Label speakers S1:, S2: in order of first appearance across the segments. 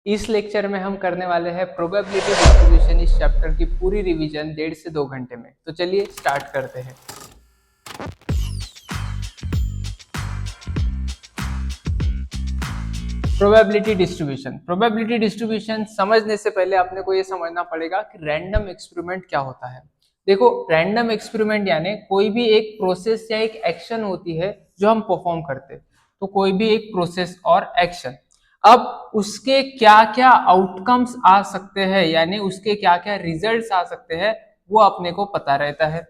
S1: इस लेक्चर में हम करने वाले हैं प्रोबेबिलिटी डिस्ट्रीब्यूशन। इस चैप्टर की पूरी रिवीजन 1.5 से 2 घंटे में। तो चलिए स्टार्ट करते हैं। प्रोबेबिलिटी डिस्ट्रीब्यूशन समझने से पहले अपने को ये समझना पड़ेगा कि रैंडम एक्सपेरिमेंट क्या होता है। देखो, रैंडम एक्सपेरिमेंट यानी कोई भी एक प्रोसेस या एक एक्शन होती है जो हम परफॉर्म करते हैं। तो कोई भी एक प्रोसेस और एक्शन, अब उसके क्या क्या आउटकम्स आ सकते हैं, यानी उसके क्या क्या रिजल्ट्स आ सकते हैं, वो अपने को पता रहता है।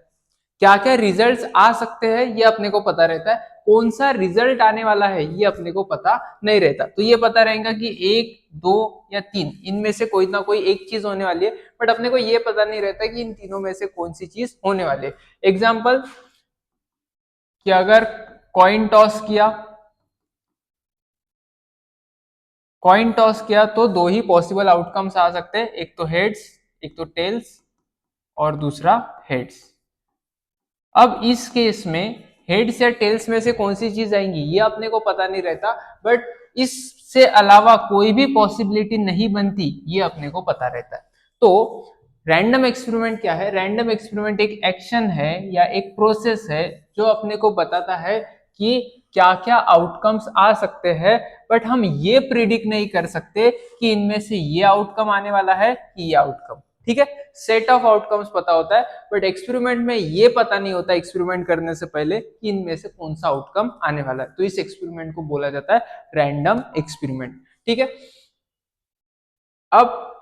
S1: क्या क्या रिजल्ट्स आ सकते हैं ये अपने को पता रहता है, कौन सा रिजल्ट आने वाला है ये अपने को पता नहीं रहता। तो ये पता रहेगा कि 1, 2 या 3 इनमें से कोई ना कोई एक चीज होने वाली है, बट अपने को ये पता नहीं रहता कि इन तीनों में से कौन सी चीज होने वाली है। एग्जाम्पल कि अगर कॉइन टॉस किया तो दो ही पॉसिबल आउटकम्स आ सकते हैं, एक तो हेड्स, एक तो टेल्स और दूसरा हेड्स। अब इस केस में हेड्स या टेल्स में से कौन सी चीज आएंगी ये अपने को पता नहीं रहता, बट इससे अलावा कोई भी पॉसिबिलिटी नहीं बनती ये अपने को पता रहता है। तो रैंडम एक्सपेरिमेंट क्या है? रैंडम एक्सपेरिमेंट एक एक्शन है या एक प्रोसेस है जो अपने को बताता है कि क्या क्या आउटकम्स आ सकते हैं, बट हम ये प्रिडिक्ट नहीं कर सकते कि इनमें से ये आउटकम आने वाला है कि ये आउटकम। ठीक है, सेट ऑफ आउटकम्स पता होता है, बट एक्सपेरिमेंट में ये पता नहीं होता एक्सपेरिमेंट करने से पहले कि इनमें से कौन सा आउटकम आने वाला है। तो इस एक्सपेरिमेंट को बोला जाता है रैंडम एक्सपेरिमेंट। ठीक है, अब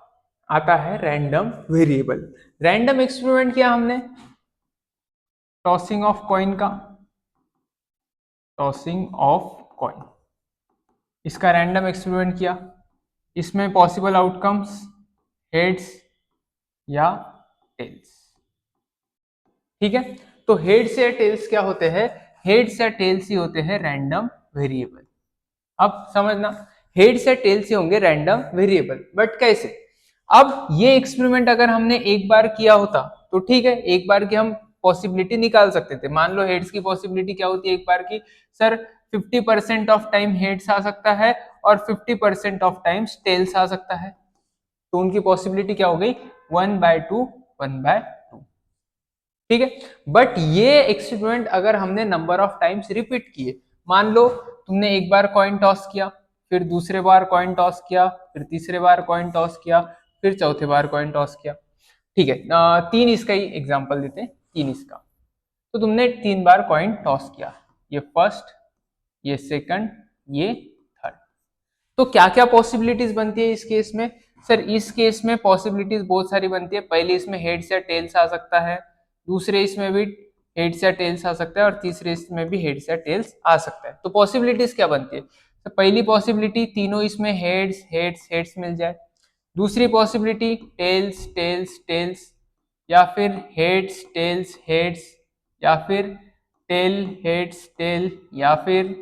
S1: आता है रैंडम वेरिएबल। रैंडम एक्सपेरिमेंट किया हमने टॉसिंग ऑफ कॉइन का, टॉसिंग ऑफ कॉइन, इसका रैंडम एक्सपेरिमेंट किया। इसमें पॉसिबल आउटकम्स हेड्स या टेल्स। ठीक है, तो हेड्स या टेल्स क्या होते हैं? हेड्स या टेल्स ही होते हैं रैंडम वेरिएबल। अब समझना, हेड्स या टेल्स ही होंगे रैंडम वेरिएबल, बट कैसे? अब ये एक्सपेरिमेंट अगर हमने एक बार किया होता तो ठीक है, एक बार की हम पॉसिबिलिटी निकाल सकते थे। मान लो हेड्स की पॉसिबिलिटी क्या होती है एक बार की? सर 50% ऑफ टाइम हेड्स आ सकता है और 50% ऑफ टाइम्स टेल्स आ सकता है। तो उनकी पॉसिबिलिटी क्या हो गई? 1/2, 1/2। ठीक है, बट ये एक्सपेरिमेंट अगर हमने नंबर ऑफ टाइम्स रिपीट किए, मान लो तुमने एक बार कॉइन टॉस किया, फिर दूसरे बार कॉइन टॉस किया, फिर तीसरे बार कॉइन टॉस किया, फिर चौथे बार कॉइन टॉस किया। ठीक है, 3 इसका ही एग्जांपल देते हैं, 3 इसका। तो तुमने 3 बार कॉइन टॉस किया, ये फर्स्ट, ये सेकंड, ये थर्ड। तो क्या क्या पॉसिबिलिटीज बनती है इस केस में? सर इस केस में पॉसिबिलिटीज बहुत सारी बनती है। पहले इसमें हेड्स या टेल्स आ सकता है, दूसरे इसमें भी हेड्स या टेल्स आ सकता है, और तीसरे इसमें भी हेड्स या टेल्स आ सकता है। तो पॉसिबिलिटीज क्या बनती है? तो पहली पॉसिबिलिटी तीनों इसमें हेड्स हेड्स हेड्स मिल जाए। दूसरी पॉसिबिलिटी टेल्स टेल्स टेल्स, या फिर हेड्स टेल्स हेड्स, या फिर टेल हेड्स टेल, या फिर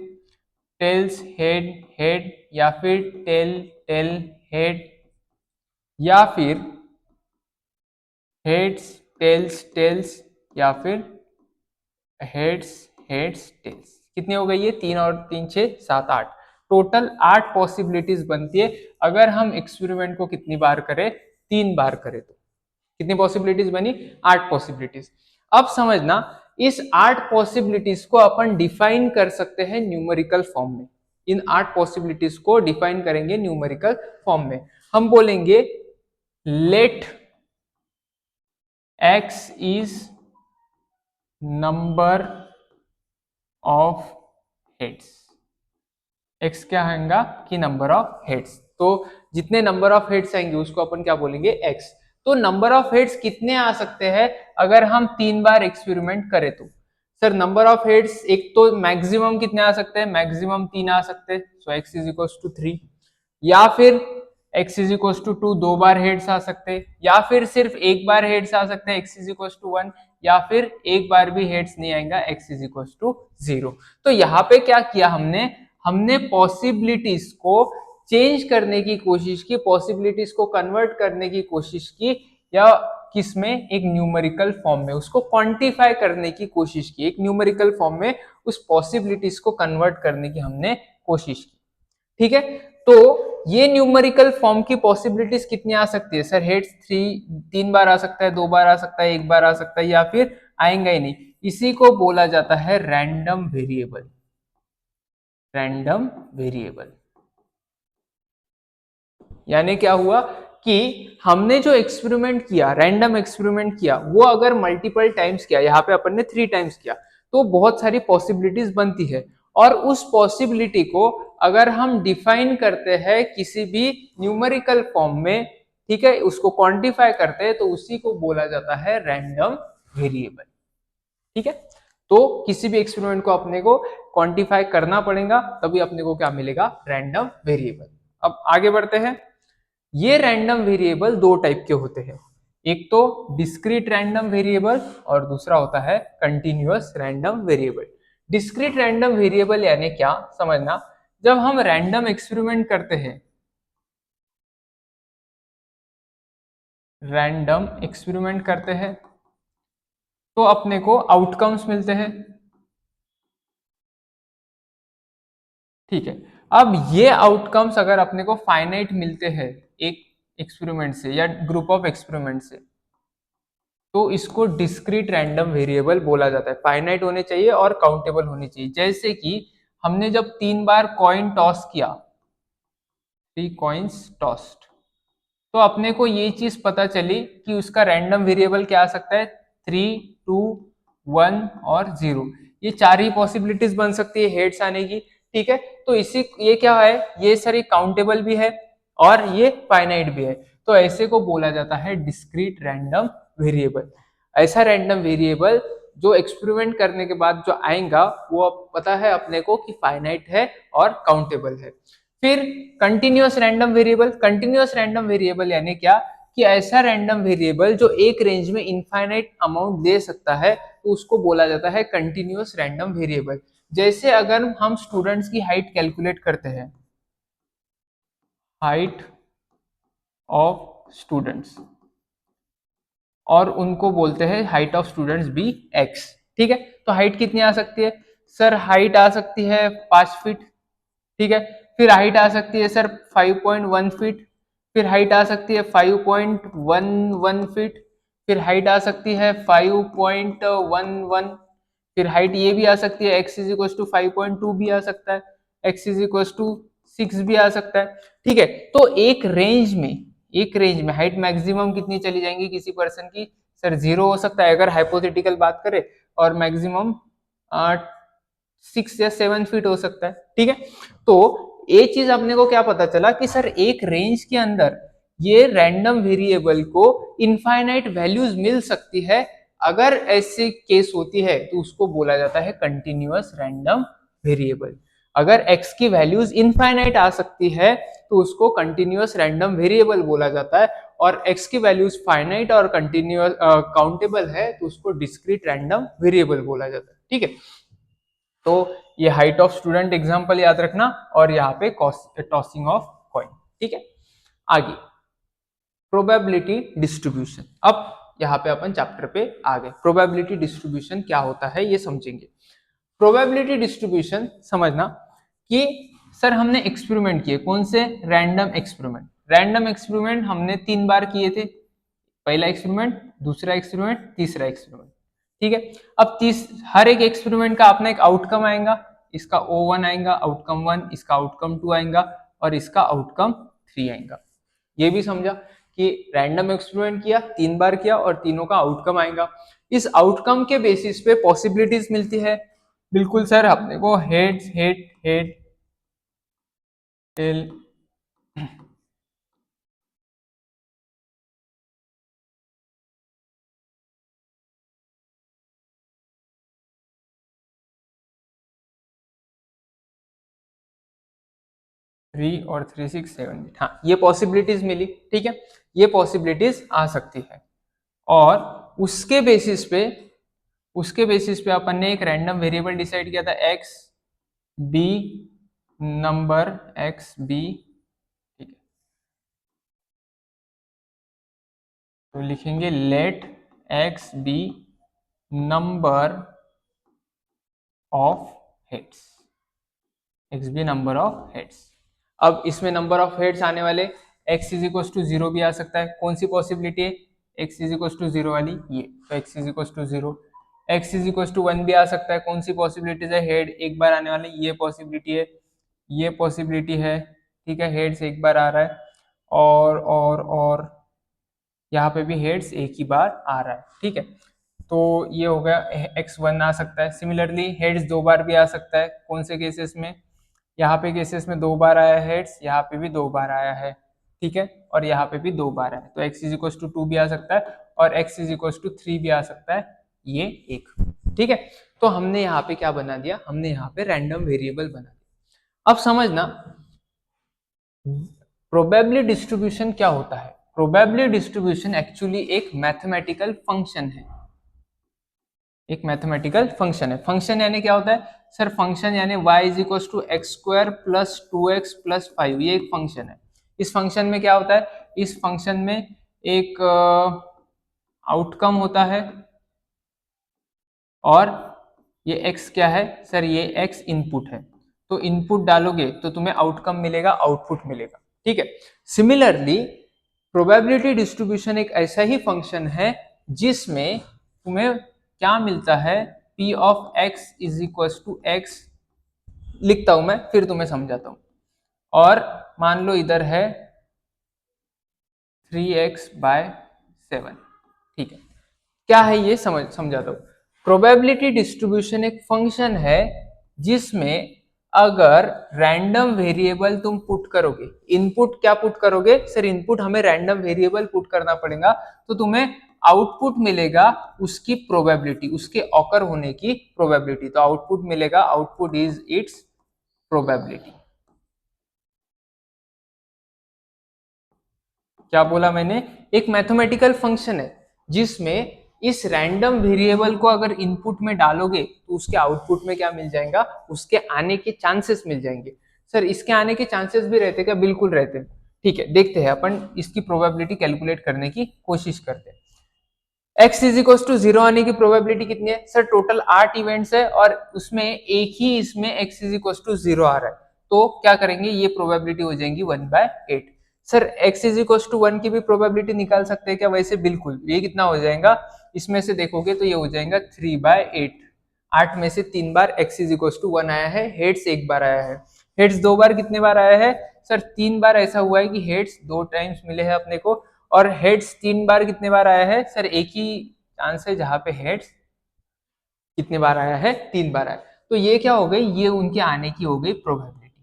S1: टेल्स हेड हेड, या फिर टेल टेल हेड, या फिर हेड्स टेल्स टेल्स, या फिर हेड्स हेड्स टेल्स। कितनी हो गई ये? 3 और 3 6 7 8, टोटल 8 पॉसिबिलिटीज बनती है। अगर हम एक्सपेरिमेंट को कितनी बार करें? 3 बार करें तो कितनी पॉसिबिलिटीज बनी? 8 पॉसिबिलिटीज। अब समझना, इस 8 पॉसिबिलिटीज को अपन डिफाइन कर सकते हैं न्यूमेरिकल फॉर्म में। इन 8 पॉसिबिलिटीज को डिफाइन करेंगे न्यूमेरिकल फॉर्म में। हम बोलेंगे let x is number of heads. x क्या आएगा? कि नंबर ऑफ हेड्स। तो जितने नंबर ऑफ हेड्स आएंगे उसको अपन क्या बोलेंगे? x। तो नंबर ऑफ हेड्स कितने आ सकते हैं अगर हम 3 बार एक्सपेरिमेंट करें तो? सर नंबर ऑफ हेड्स एक तो मैक्सिमम कितने आ सकते हैं? मैक्सिमम 3 आ सकते हैं, so x is equal to 3। या फिर x इज इक्वल टू 2, 2 बार हेड्स आ सकते हैं, या फिर सिर्फ एक बार हेड्स आ सकते हैं, x इज इक्वल टू 1, या फिर एक बार भी हेड्स नहीं आएगा, x इज इक्वल टू 0। तो यहाँ पे क्या किया हमने? हमने पॉसिबिलिटीज को चेंज करने की कोशिश की, पॉसिबिलिटीज को कन्वर्ट करने की कोशिश की, या किसमें? एक न्यूमेरिकल फॉर्म में उसको क्वांटिफाई करने की कोशिश की। एक न्यूमेरिकल फॉर्म में उस पॉसिबिलिटीज को कन्वर्ट करने की हमने कोशिश की। ठीक है, तो ये न्यूमेरिकल फॉर्म की पॉसिबिलिटीज कितनी आ सकती है सर? हेड्स 3 बार आ सकता है, 2 बार आ सकता है, 1 बार आ सकता है, या फिर आएंगा ही नहीं। इसी को बोला जाता है रैंडम वेरिएबल। रैंडम वेरिएबल यानी क्या हुआ कि हमने जो एक्सपेरिमेंट किया, रैंडम एक्सपेरिमेंट किया, वो अगर मल्टीपल टाइम्स किया, यहाँ पे अपन ने 3 टाइम्स किया, तो बहुत सारी पॉसिबिलिटीज बनती है। और उस पॉसिबिलिटी को अगर हम डिफाइन करते हैं किसी भी न्यूमेरिकल फॉर्म में, ठीक है, उसको क्वांटिफाई करते हैं, तो उसी को बोला जाता है रैंडम वेरिएबल। ठीक है, तो किसी भी एक्सपेरिमेंट को अपने को क्वांटिफाई करना पड़ेगा, तभी अपने को क्या मिलेगा? Random variable. अब आगे बढ़ते हैं। ये रैंडम वेरिएबल दो टाइप के होते हैं, एक तो डिस्क्रीट रैंडम वेरिएबल और दूसरा होता है continuous random variable. Discrete random variable यानी क्या समझना, जब हम रैंडम एक्सपेरिमेंट करते हैं, रैंडम एक्सपेरिमेंट करते हैं, तो अपने को आउटकम्स मिलते हैं। ठीक है, अब ये आउटकम्स अगर अपने को फाइनाइट मिलते हैं एक एक्सपेरिमेंट से या ग्रुप ऑफ एक्सपेरिमेंट से, तो इसको डिस्क्रीट रैंडम वेरिएबल बोला जाता है। फाइनाइट होने चाहिए और काउंटेबल होने चाहिए। जैसे कि हमने जब 3 बार कॉइन टॉस किया, 3 कॉइन्स टॉस्ड, तो अपने को ये चीज पता चली कि उसका रैंडम वेरिएबल क्या आ सकता है? 3, 2, 1 और 0। ये 4 ही पॉसिबिलिटीज बन सकती है हेड्स आने की। ठीक है, तो इसी ये क्या है, ये सारी काउंटेबल भी है और ये फाइनाइट भी है, तो ऐसे को बोला जाता है डिस्क्रीट रैंडम वेरिएबल। ऐसा रैंडम वेरिएबल जो एक्सपेरिमेंट करने के बाद जो आएगा, वो पता है अपने को कि फाइनाइट है और काउंटेबल है। फिर continuous random variable. Continuous random variable यानी क्या कि ऐसा रैंडम वेरिएबल जो एक रेंज में इनफाइनाइट अमाउंट दे सकता है, तो उसको बोला जाता है कंटिन्यूअस रैंडम वेरिएबल। जैसे अगर हम स्टूडेंट्स की हाइट कैलकुलेट करते हैं, हाइट ऑफ स्टूडेंट्स, और उनको बोलते हैं height of students be x. ठीक है, तो हाइट कितनी आ सकती है सर? हाइट आ सकती है 5 फीट। ठीक है, फिर हाइट आ सकती है सर 5.1 फीट, फिर हाइट आ सकती है 5.11 फीट, फिर हाइट आ सकती है 5.11, फिर हाइट ये भी आ सकती है x इज इक्वल टू 5.2 भी आ सकता है, x इज इक्वल टू 6 भी आ सकता है। ठीक है, तो एक रेंज में हाइट मैक्सिमम कितनी चली जाएंगी किसी पर्सन की? सर 0 हो सकता है अगर हाइपोथेटिकल बात करें, और मैक्सिमम 6 या 7 फीट हो सकता है। ठीक है, तो ये चीज अपने को क्या पता चला कि सर एक रेंज के अंदर ये रैंडम वेरिएबल को इनफाइनाइट वैल्यूज मिल सकती है। अगर ऐसी केस होती है तो उसको बोला जाता है कंटिन्यूअस रैंडम वेरिएबल। अगर x की वैल्यूज इनफाइनाइट आ सकती है तो उसको कंटिन्यूअस रैंडम वेरिएबल बोला जाता है, और x की वैल्यूज फाइनाइट और कंटिन्यूअस काउंटेबल है तो उसको डिस्क्रीट रैंडम वेरिएबल बोला जाता है। ठीक है, तो ये हाइट ऑफ स्टूडेंट एग्जांपल याद रखना, और यहाँ पे टॉसिंग ऑफ कॉइन। ठीक है, आगे प्रोबेबिलिटी डिस्ट्रीब्यूशन। अब यहाँ पे अपन चैप्टर पे आ गए। प्रोबेबिलिटी डिस्ट्रीब्यूशन क्या होता है ये समझेंगे। प्रोबेबिलिटी डिस्ट्रीब्यूशन समझना कि सर हमने एक्सपेरिमेंट किए, कौन से? Random experiment. रैंडम एक्सपेरिमेंट हमने 3 बार किए थे, पहला एक्सपेरिमेंट, दूसरा एक्सपेरिमेंट, तीसरा एक्सपेरिमेंट। ठीक है, अब हर एक एक्सपेरिमेंट का अपना एक आउटकम आएगा। इसका O1 आएगा, आउटकम 1, इसका आउटकम 2 आएगा, और इसका आउटकम 3 आएगा। ये भी समझा कि रैंडम एक्सपेरिमेंट किया, 3 बार किया, और तीनों का आउटकम आएगा। इस आउटकम के बेसिस पे पॉसिबिलिटीज मिलती है। बिल्कुल सर, अपने को हेड हेड हेड टेल, 3 और 3 6 7 8, हाँ ये पॉसिबिलिटीज मिली। ठीक है, ये पॉसिबिलिटीज आ सकती है, और उसके बेसिस पे अपन ने एक रैंडम वेरिएबल डिसाइड किया था x be, number x be. ठीक है, तो लिखेंगे let x be number of heads, x be number of heads. अब इसमें नंबर ऑफ हेड्स आने वाले x इज इक्वल टू 0 भी आ सकता है। कौन सी पॉसिबिलिटी है? x इज इक्वल टू 0 वाली ये, तो x is equal to 0। x is equal to 1 भी आ सकता है। कौन सी पॉसिबिलिटीज है? हेड एक बार आने वाले, ये पॉसिबिलिटी है, ये पॉसिबिलिटी है, ठीक है, हेड्स एक बार आ रहा है, और यहाँ पे भी हेड्स एक ही बार आ रहा है, ठीक है। तो ये हो गया, x1 आ सकता है। सिमिलरली हेड्स दो बार भी आ सकता है। कौन से केसेस में? यहाँ पे केसेस में दो बार आया है हेड्स, यहाँ पे भी दो बार आया है, ठीक है, और यहाँ पे भी दो बार है। तो x इज इक्वल टू 2 भी आ सकता है और x इज इक्वल टू 3 भी आ सकता है, ये एक, ठीक है। तो हमने यहाँ पे क्या बना दिया? हमने यहाँ पे रैंडम वेरिएबल बना दिया। अब समझना प्रोबेबिलिटी डिस्ट्रीब्यूशन क्या होता है। प्रोबेबिलिटी डिस्ट्रीब्यूशन एक्चुअली एक मैथमेटिकल फंक्शन है, एक मैथमेटिकल फंक्शन है। फंक्शन यानी क्या होता है सर? फंक्शन यानी y is equal to x square plus 2x plus 5, ये एक फंक्शन है। इस फंक्शन में क्या होता है? इस फंक्शन में एक आउटकम होता है, और ये x क्या है सर? ये x इनपुट है। तो इनपुट डालोगे तो तुम्हें आउटकम मिलेगा, आउटपुट मिलेगा, ठीक है। सिमिलरली प्रोबेबिलिटी डिस्ट्रीब्यूशन एक ऐसा ही फंक्शन है जिसमें तुम्हें क्या मिलता है? p of x is equal to x, लिखता हूं मैं फिर तुम्हें समझाता हूं। और मान लो इधर है 3x/7, ठीक है। क्या है ये समझाता हूं। प्रोबेबिलिटी डिस्ट्रीब्यूशन एक फंक्शन है जिसमें अगर रैंडम वेरिएबल तुम पुट करोगे, इनपुट क्या पुट करोगे सर? इनपुट हमें रैंडम वेरिएबल पुट करना पड़ेगा, तो तुम्हें आउटपुट मिलेगा उसकी प्रोबेबिलिटी, उसके ऑकर होने की प्रोबेबिलिटी। तो आउटपुट मिलेगा, आउटपुट इज इट्स प्रोबेबिलिटी। क्या बोला मैंने? एक मैथमेटिकल फंक्शन है जिसमें इस रैंडम वेरिएबल को अगर इनपुट में डालोगे तो उसके आउटपुट में क्या मिल जाएगा? उसके आने के चांसेस मिल जाएंगे। सर इसके आने के चांसेस भी रहते क्या? बिल्कुल रहते हैं, ठीक है। देखते हैं अपन इसकी प्रोबेबिलिटी कैलकुलेट करने की कोशिश करते हैं। x इज इक्वल टू 0 आने की प्रोबेबिलिटी कितनी है सर? टोटल 8 इवेंट्स है और उसमें एक ही इसमें x इज इक्वल टू 0 आ रहा है, तो क्या करेंगे? ये प्रोबेबिलिटी हो जाएंगी 1/8। Sir x is equal to 1 की भी प्रोबेबिलिटी निकाल सकते हैं क्या? वैसे बिल्कुल। ये कितना हो जाएगा? इसमें से देखोगे तो ये हो जाएगा 3/8। 8 में से 3 बार x इज इक्वल टू 1 आया है, हेड्स एक बार आया है। हेड्स दो बार कितने बार आया है सर? 3 बार ऐसा हुआ है कि हेड्स 2 टाइम्स मिले हैं अपने को, और हेड्स 3 बार कितने बार आया है सर? एक ही चांस है जहां पे हेड्स कितने बार आया है? 3 बार आया। तो ये क्या हो गई? ये उनके आने की हो गई प्रोबेबिलिटी,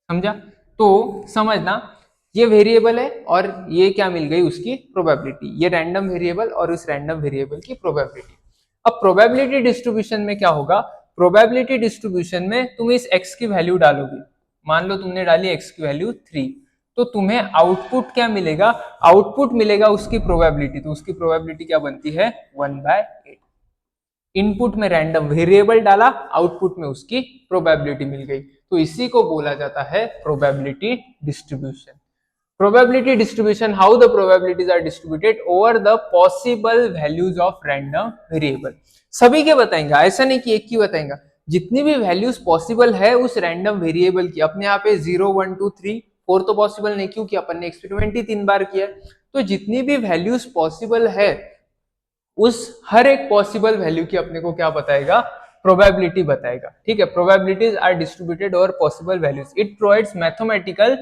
S1: समझा? तो समझना ये वेरिएबल है और ये क्या मिल गई? उसकी प्रोबेबिलिटी। ये रैंडम वेरिएबल और उस रैंडम वेरिएबल की प्रोबेबिलिटी। अब प्रोबेबिलिटी डिस्ट्रीब्यूशन में क्या होगा? प्रोबेबिलिटी डिस्ट्रीब्यूशन में तुम इस x की वैल्यू डालोगे। मान लो तुमने डाली x की वैल्यू 3, तो तुम्हें आउटपुट क्या मिलेगा? आउटपुट मिलेगा उसकी प्रोबेबिलिटी। तो उसकी प्रोबेबिलिटी क्या बनती है? 1/8। इनपुट में रैंडम वेरिएबल डाला, आउटपुट में उसकी प्रोबेबिलिटी मिल गई, तो इसी को बोला जाता है probability distribution. Probability distribution, how the probabilities are distributed over the possible values of random variable। सभी के बताएंगा, ऐसा नहीं कि एक ही बताएंगा। जितनी भी वैल्यूज पॉसिबल है उस रैंडम वेरिएबल की, अपने यहाँ पे 0 1 2 3 4 तो पॉसिबल नहीं क्योंकि अपन ने एक्सपेरिमेंट ही 3 बार किया। तो जितनी भी वैल्यूज पॉसिबल है उस हर एक पॉसिबल वैल्यू की अपने को क्या बताएगा? प्रोबेबिलिटी बताएगा, ठीक है। Probabilities are distributed over possible values. It provides mathematical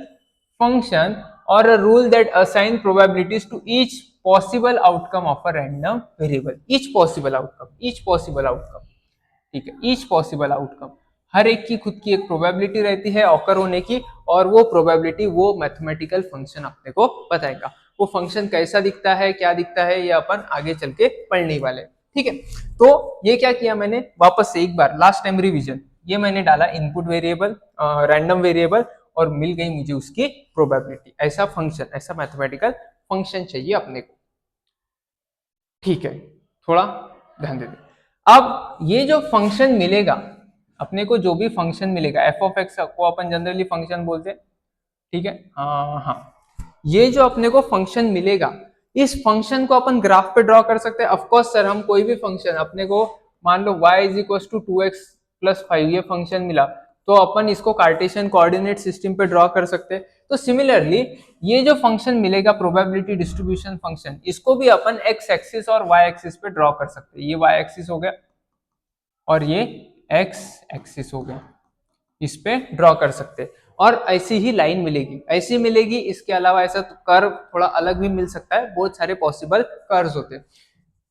S1: function or a rule that assign probabilities to each possible outcome of a random variable। each possible outcome, ठीक है। each possible outcome, हर एक की खुद की एक प्रोबेबिलिटी रहती है occur होने की, और वो प्रोबेबिलिटी वो मैथमेटिकल फंक्शन अपने को बताएगा। वो फंक्शन कैसा दिखता है, क्या दिखता है, ये अपन आगे चल के पढ़ने वाले, ठीक है। तो ये क्या किया मैंने? वापस से एक बार लास्ट टाइम रिवीजन। ये मैंने डाला इनपुट वेरिएबल, रैंडम वेरिएबल, और मिल गई मुझे उसकी प्रोबेबिलिटी। ऐसा फंक्शन, ऐसा मैथमेटिकल फंक्शन चाहिए अपने को, ठीक है। थोड़ा ध्यान दे दे। अब ये जो फंक्शन मिलेगा अपने को, जो भी फंक्शन मिलेगा एफ ऑफ एक्स को अपन जनरली फंक्शन बोलते हैं, ठीक है। हाँ, ये जो अपने को फंक्शन मिलेगा, इस फंक्शन को अपन ग्राफ पे ड्रॉ कर सकते हैं। ऑफकोर्स सर, हम कोई भी फंक्शन अपने को, मान लो y is equal to 2x plus 5 ये फंक्शन मिला, तो अपन इसको कार्टेशियन कोऑर्डिनेट सिस्टम पे ड्रॉ कर सकते हैं। तो सिमिलरली ये जो फंक्शन मिलेगा प्रोबेबिलिटी डिस्ट्रीब्यूशन फंक्शन, इसको भी अपन एक्स एक्सिस और वाई एक्सिस पे ड्रॉ कर सकते हैं। ये वाई एक्सिस हो गया और ये एक्स एक्सिस हो गया, इस पे ड्रॉ कर सकते हैं। और ऐसी ही लाइन मिलेगी, ऐसी मिलेगी। इसके अलावा ऐसा तो कर्व थोड़ा अलग भी मिल सकता है, बहुत सारे पॉसिबल कर्व्स होते हैं।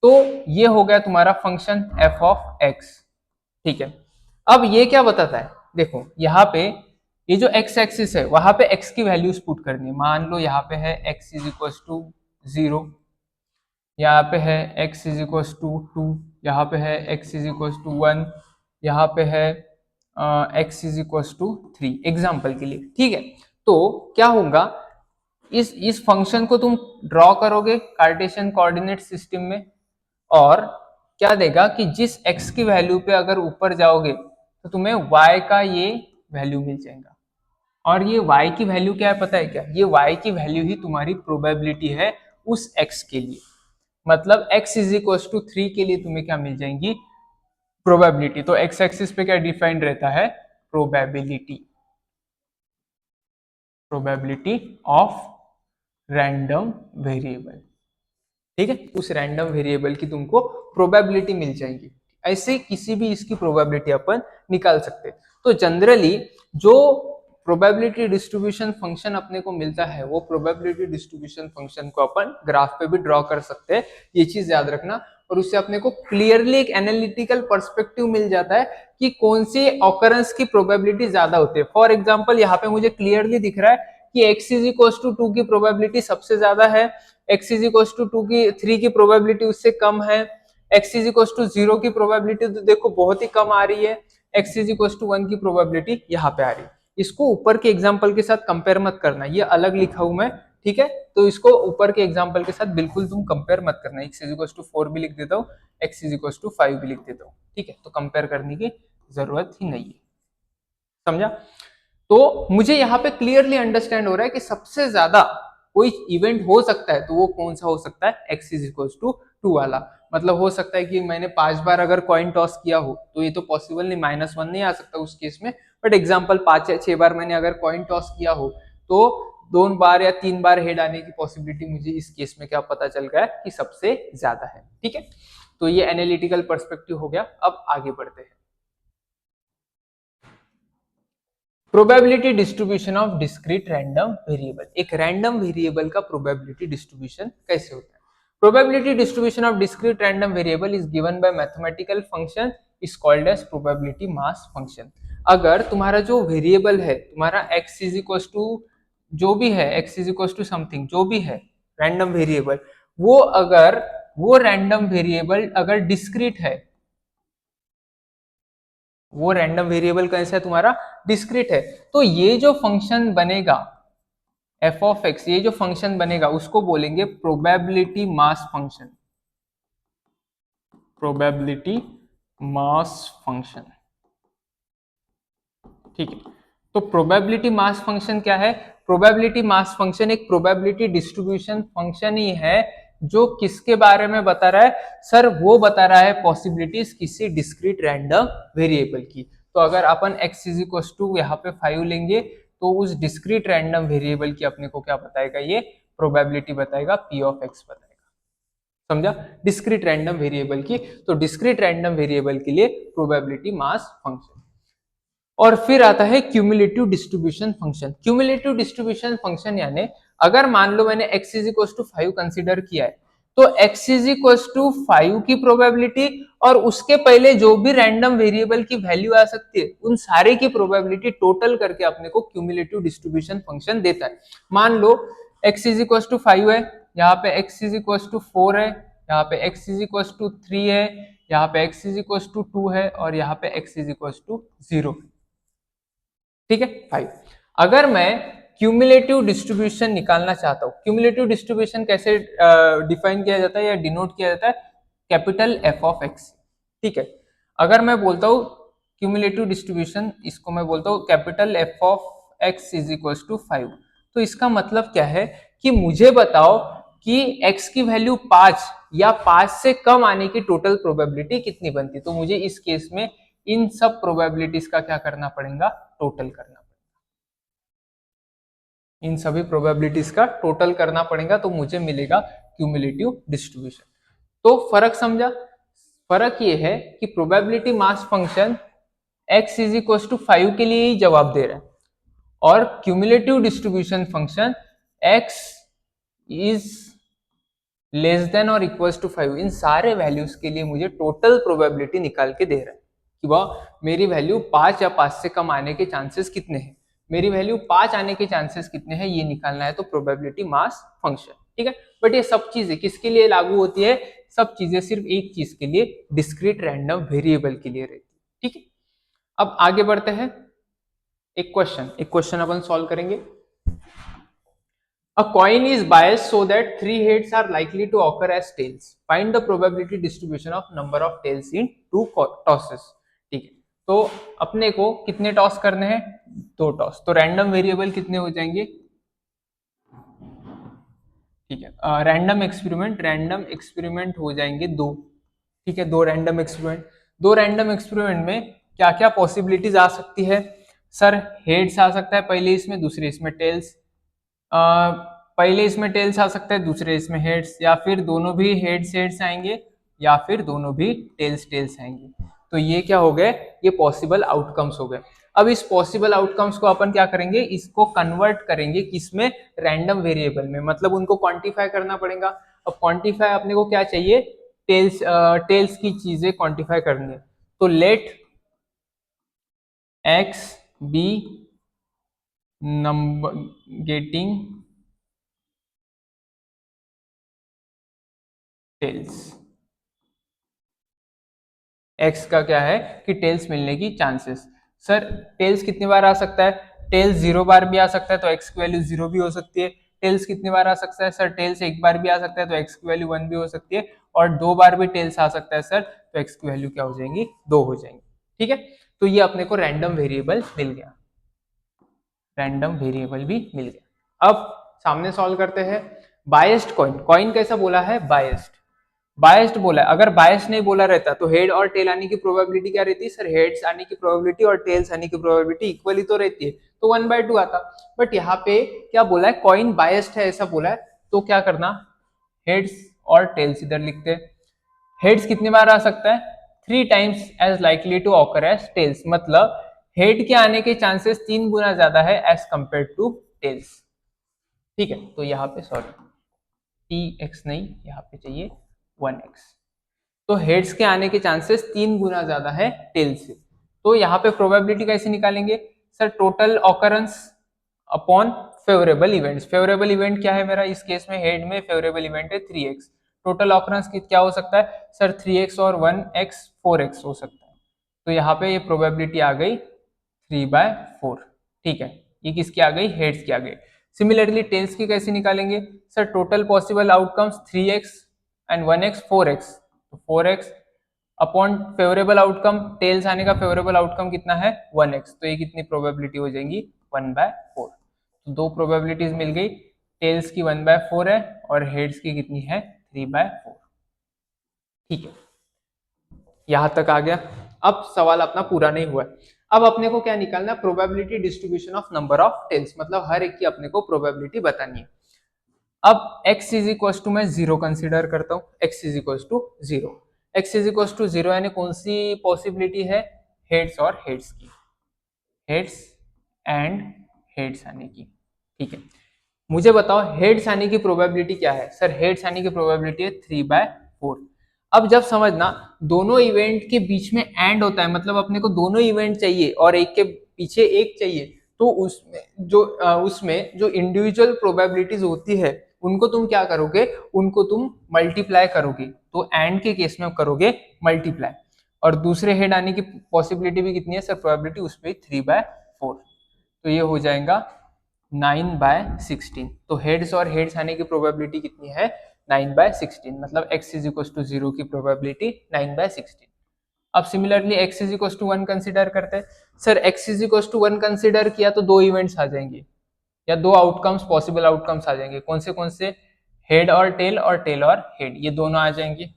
S1: तो ये हो गया तुम्हारा फंक्शन एफ ऑफ एक्स, ठीक है। अब ये क्या बताता है, देखो यहाँ पे ये जो एक्स एक्सिस है वहां पे एक्स की वैल्यूज पुट करनी है। मान लो यहाँ पे है एक्स इज इक्वल टू 0, यहाँ पे है x इज इक्वल टू 2, यहाँ पे है x इज इक्वल टू 1, यहाँ पे है x is equal to 3, example के लिए, ठीक है। तो क्या होगा, इस फंक्शन को तुम ड्रॉ करोगे कार्टेशियन कोऑर्डिनेट सिस्टम में, और क्या देगा कि जिस x की वैल्यू पे अगर ऊपर जाओगे तो तुम्हें y का ये वैल्यू मिल जाएगा। और ये y की वैल्यू क्या है पता है क्या, ये y की वैल्यू ही तुम्हारी प्रोबेबिलिटी है उस x के लिए। मतलब x इज इक्वल टू 3 के लिए तुम्हें क्या मिल जाएंगी, प्रोबेबिलिटी। तो x एक्सिस पे क्या डिफाइंड रहता है, probability, probability of random variable, ठीक है। उस रैंडम वेरिएबल की तुमको प्रोबेबिलिटी मिल जाएगी। ऐसे किसी भी इसकी प्रोबेबिलिटी अपन निकाल सकते हैं। तो जनरली जो प्रोबेबिलिटी डिस्ट्रीब्यूशन फंक्शन अपने को मिलता है, वो प्रोबेबिलिटी डिस्ट्रीब्यूशन फंक्शन को अपन ग्राफ पे भी ड्रॉ कर सकते हैं, ये चीज याद रखना। और उससे अपने को क्लियरली एक एनालिटिकल पर्सपेक्टिव मिल जाता है कि कौन सी ऑकरेंस की प्रोबेबिलिटी ज्यादा होती है। फॉर एग्जाम्पल यहाँ पे मुझे क्लियरली दिख रहा है कि x इज इक्वल टू 2 की प्रोबेबिलिटी सबसे ज्यादा है, x इज इक्वल टू 2 की 3 की प्रोबेबिलिटी उससे कम है, x इज इक्वल टू 0 की प्रोबेबिलिटी तो देखो बहुत ही कम आ रही है, x इज इक्वल टू 1 की प्रोबेबिलिटी यहाँ पे आ रही है। इसको ऊपर के एग्जाम्पल के साथ कंपेयर मत करना, ये अलग लिखा हूं मैं, ठीक है। तो इसको ऊपर के एग्जाम्पल के साथ बिल्कुल तुम कंपेयर मत करना। x इज इक्वल टू 4 भी लिख देता हूँ, x इज इक्वल टू 5 भी लिख देता हूँ, ठीक है। तो कंपेयर करने की जरूरत ही नहीं है, समझा। तो मुझे यहाँ पे क्लियरली अंडरस्टैंड हो रहा है कि सबसे ज्यादा कोई इवेंट हो सकता है तो वो कौन सा हो सकता है, x इज इक्वल टू 2 वाला। मतलब हो सकता है कि मैंने 5 बार अगर कॉइन टॉस किया हो, तो ये तो पॉसिबल नहीं, -1 नहीं आ सकता उस केस में, बट एग्जाम्पल 5 या 6 बार मैंने अगर कॉइन टॉस किया हो तो 2 बार या 3 बार हेड आने की पॉसिबिलिटी मुझे इस केस में क्या पता चल गया है कि सबसे ज्यादा है, ठीक है। तो ये एनालिटिकल पर्सपेक्टिव हो गया। अब आगे बढ़ते हैं। Probability distribution of discrete random variable. एक रैंडम वेरिएबल का प्रोबेबिलिटी डिस्ट्रीब्यूशन कैसे होता है। Probability distribution of discrete random variable is given by mathematical function is called as probability mass function. अगर तुम्हारा जो वेरिएबल है, तुम्हारा x इज इक्वल टू जो भी है, x is equal to something जो भी है रैंडम वेरिएबल, वो रैंडम वेरिएबल अगर डिस्क्रीट है, वो रैंडम वेरिएबल कैसा है तुम्हारा, डिस्क्रीट है, तो ये जो फंक्शन बनेगा एफ ऑफ एक्स, ये जो फंक्शन बनेगा उसको बोलेंगे probability mass function, probability mass function, ठीक है। तो प्रोबेबिलिटी मास फंक्शन क्या है, प्रोबेबिलिटी मास फंक्शन एक प्रोबेबिलिटी डिस्ट्रीब्यूशन फंक्शन ही है जो किसके बारे में बता रहा है, सर वो बता रहा है पॉसिबिलिटीज किसी डिस्क्रीट रैंडम वेरिएबल की। तो अगर अपन x इज इक्वल टू यहाँ पे 5 लेंगे तो उस डिस्क्रीट रैंडम वेरिएबल की अपने को क्या बताएगा, ये प्रोबेबिलिटी बताएगा, p ऑफ x बताएगा, समझा। डिस्क्रीट रैंडम वेरिएबल की, तो डिस्क्रीट रैंडम वेरिएबल के लिए प्रोबेबिलिटी मास फंक्शन। और फिर आता है cumulative distribution function. Cumulative distribution function यानी अगर मान लो मैंने x is equal to 5 consider किया है, तो x इज इक्वल टू 5 की प्रोबेबिलिटी और उसके पहले जो भी रैंडम वेरिएबल की वैल्यू आ सकती है उन सारे की प्रोबेबिलिटी टोटल करके अपने को क्यूमुलेटिव डिस्ट्रीब्यूशन फंक्शन देता है। मान लो x इज इक्वल टू 5 है, यहाँ पे x इज इक्वल टू 4 है, यहाँ पे x इज इक्वल टू 3 है, यहाँ पे x इज इक्वल टू 2 है और यहाँ पे x इज इक्वल टू 0 है, ठीक है 5। अगर मैं क्यूमुलेटिव डिस्ट्रीब्यूशन निकालना चाहता हूं, क्यूमुलेटिव डिस्ट्रीब्यूशन कैसे डिफाइन किया जाता है या डिनोट किया जाता है, कैपिटल एफ ऑफ एक्स, ठीक है। अगर मैं बोलता हूं क्यूमुलेटिव डिस्ट्रीब्यूशन, इसको मैं बोलता हूं capital F of x is equal to 5, तो इसका मतलब क्या है कि मुझे बताओ कि x की वैल्यू 5 या 5 से कम आने की टोटल प्रोबेबिलिटी कितनी बनती। तो मुझे इस केस में इन सब प्रोबेबिलिटीज का क्या करना पड़ेगा, टोटल करना पड़ेगा, इन सभी प्रोबेबिलिटीज का टोटल करना पड़ेगा, तो मुझे मिलेगा क्यूमुलेटिव डिस्ट्रीब्यूशन। तो फर्क समझा? फर्क ये है कि probability mass function x is equal to 5 के लिए ही जवाब दे रहा है, और cumulative distribution function x is less than और इक्वल्स टू 5, इन सारे वैल्यूज के लिए मुझे टोटल प्रोबेबिलिटी निकाल के दे रहा है कि वह मेरी वैल्यू 5 या 5 से कम आने के चांसेस कितने हैं, मेरी वैल्यू 5 आने के चांसेस कितने हैं, ये निकालना है, तो प्रोबेबिलिटी मास फंक्शन। ठीक है, बट ये सब चीजें किसके लिए लागू होती है? सब चीजें सिर्फ एक चीज के लिए, डिस्क्रीट रैंडम वेरिएबल के लिए रहती है। ठीक है, अब आगे बढ़ते हैं, एक क्वेश्चन अपन सॉल्व करेंगे। A coin is biased so that 3 heads are likely to occur as tails. Find the probability distribution of number of tails in 2 tosses. ठीक है, तो अपने को कितने टॉस करने हैं? 2 टॉस। तो रैंडम वेरिएबल कितने हो जाएंगे? ठीक है, रैंडम एक्सपेरिमेंट हो जाएंगे 2। ठीक है, 2 रैंडम एक्सपेरिमेंट में क्या क्या पॉसिबिलिटीज आ सकती है? सर हेड्स आ सकता है पहले इसमें, दूसरे इसमें टेल्स, पहले इसमें टेल्स आ सकता है, दूसरे इसमें हेड्स, या फिर दोनों भी हेड्स आएंगे, या फिर दोनों भी टेल्स आएंगे। तो ये क्या हो गए? ये पॉसिबल आउटकम्स हो गए। अब इस पॉसिबल आउटकम्स को अपन क्या करेंगे? इसको कन्वर्ट करेंगे किसमें? रैंडम वेरिएबल में, मतलब उनको क्वांटिफाई करना पड़ेगा। अब क्वांटिफाई अपने को क्या चाहिए? टेल्स की चीजें क्वांटिफाई करनी है, तो let x be number getting tails. X का क्या है कि टेल्स मिलने की चांसेस। सर टेल्स कितनी बार आ सकता है? टेल्स 0 बार भी आ सकता है, तो एक्स की वैल्यू 0 भी हो सकती है। टेल्स कितनी बार आ सकता है? सर टेल्स 1 बार भी आ सकता है, तो एक्स की वैल्यू 1 भी हो सकती है, और 2 बार भी टेल्स आ सकता है सर, तो एक्स की वैल्यू क्या हो जाएंगी? 2 हो जाएंगी। ठीक है, तो ये अपने को रैंडम वेरिएबल मिल गया, रैंडम वेरिएबल भी मिल गया। अब सामने सॉल्व करते हैं। बायस्ड कॉइन कैसा बोला है? बायस्ड बोला है। अगर बायस्ड नहीं बोला रहता तो हेड और टेल आने की प्रोबेबिलिटी क्या रहती है? सर हेड्स आने की प्रोबेबिलिटी और टेल्स आने की प्रोबेबिलिटी इक्वली तो रहती है, तो 1/2 आता। बट यहाँ पे क्या बोला है? कॉइन बायस्ड है ऐसा बोला है, तो क्या करना? हेड्स और टेल्स इधर लिखते हैं। हेड्स कितनी बार आ सकता है? 3 times as likely to occur as tails, मतलब हेड के आने के चांसेस 3 गुना ज्यादा है एज कंपेयर टू टेल्स। ठीक है, तो यहाँ पे सॉरी tx नहीं, यहाँ पे चाहिए 1x। तो हेड्स के आने के चांसेस 3 गुना ज्यादा है टेल्स से। तो यहाँ पे प्रोबेबिलिटी कैसे निकालेंगे? Sir total occurrence upon favourable events. Favourable event क्या है मेरा? इस केस में हेड में फेवरेबल इवेंट है 3x। टोटल ऑकरेंस क्या हो सकता है? सर 3x और 1x 4x हो सकता है। तो यहाँ पे ये प्रोबेबिलिटी आ गई 3/4। ठीक है, ये किसकी आ गई? हेड्स की आ गई। सिमिलरली टेल्स की कैसे निकालेंगे? Sir total possible outcomes 3x and 1x 4x, तो 4x upon favourable outcome, tales आने का फेवरेबल आउटकम कितना है? 1x, तो ये कितनी प्रोबेबिलिटी हो जाएंगी? 1/4। तो 2 प्रोबेबिलिटीज मिल गई, टेल्स की 1/4 है और हेड्स की कितनी है? 3/4। ठीक है, यहां तक आ गया। अब सवाल अपना पूरा नहीं हुआ। अब अपने को क्या निकालना? Probability distribution of number of tails, मतलब हर एक की अपने को प्रोबेबिलिटी बतानी है। अब x इज इक्वल टू मैं 0 कंसिडर करता हूँ, x is equal to 0। x is equal to 0 यानी कौन सी पॉसिबिलिटी है? हेड्स और हेड्स की, हेड्स एंड हेड्स आने की। ठीक है, मुझे बताओ हेड्स आने की प्रोबेबिलिटी क्या है? सर हेड्स आने की प्रोबेबिलिटी है 3/4। अब जब समझना दोनों इवेंट के बीच में एंड होता है, मतलब अपने को दोनों इवेंट चाहिए और एक के पीछे एक चाहिए, तो उसमें जो इंडिविजुअल प्रोबेबिलिटीज होती है उनको तुम क्या करोगे? उनको तुम मल्टीप्लाई करोगे, तो एंड के केस में करोगे मल्टीप्लाई। और दूसरे हेड आने की पॉसिबिलिटी भी कितनी है? सर प्रोबेबिलिटी उसमें 3/4, तो ये हो जाएगा 9/16। तो हेड्स और हेड्स आने की प्रोबेबिलिटी कितनी है? 9/16, मतलब x इज इक्वल टू 0 की प्रोबेबिलिटी 9/16। अब similarly x is equal to 1 consider करते हैं। Sir x is equal to 1 consider किया तो 2 इवेंट्स आ जाएंगे, या 2 आउटकम्स, पॉसिबल आउटकम्स आ जाएंगे। कौन से? हेड और टेल और हेड, ये दोनों आ जाएंगे।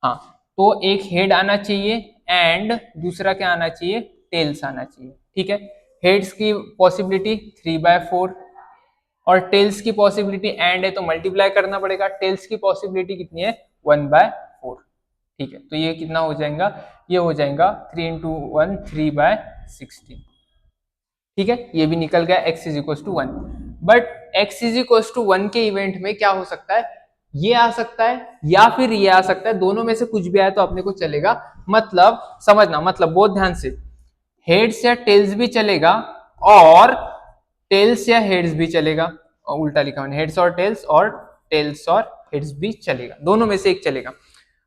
S1: हाँ, तो एक हेड आना चाहिए एंड दूसरा क्या आना चाहिए? टेल्स आना चाहिए। ठीक है, हेड्स की पॉसिबिलिटी 3/4 और टेल्स की पॉसिबिलिटी एंड है तो मल्टीप्लाई करना पड़ेगा, टेल्स की पॉसिबिलिटी कितनी है 1/4। ठीक है, तो ये कितना हो जाएगा, ये हो जाएगा 3 इंटू 1 3/16। ठीक है, ये भी निकल गया x is equal to 1। But x is equal to 1 के इवेंट में क्या हो सकता है, ये आ सकता है या फिर ये आ सकता है, दोनों में से कुछ भी आए तो अपने को चलेगा। मतलब समझना, मतलब बहुत ध्यान से, हेड्स या टेल्स भी चलेगा और टेल्स या हेड्स भी चलेगा, और उल्टा लिखा मैंने, हेड्स और टेल्स और हेड्स भी चलेगा, दोनों में से एक चलेगा।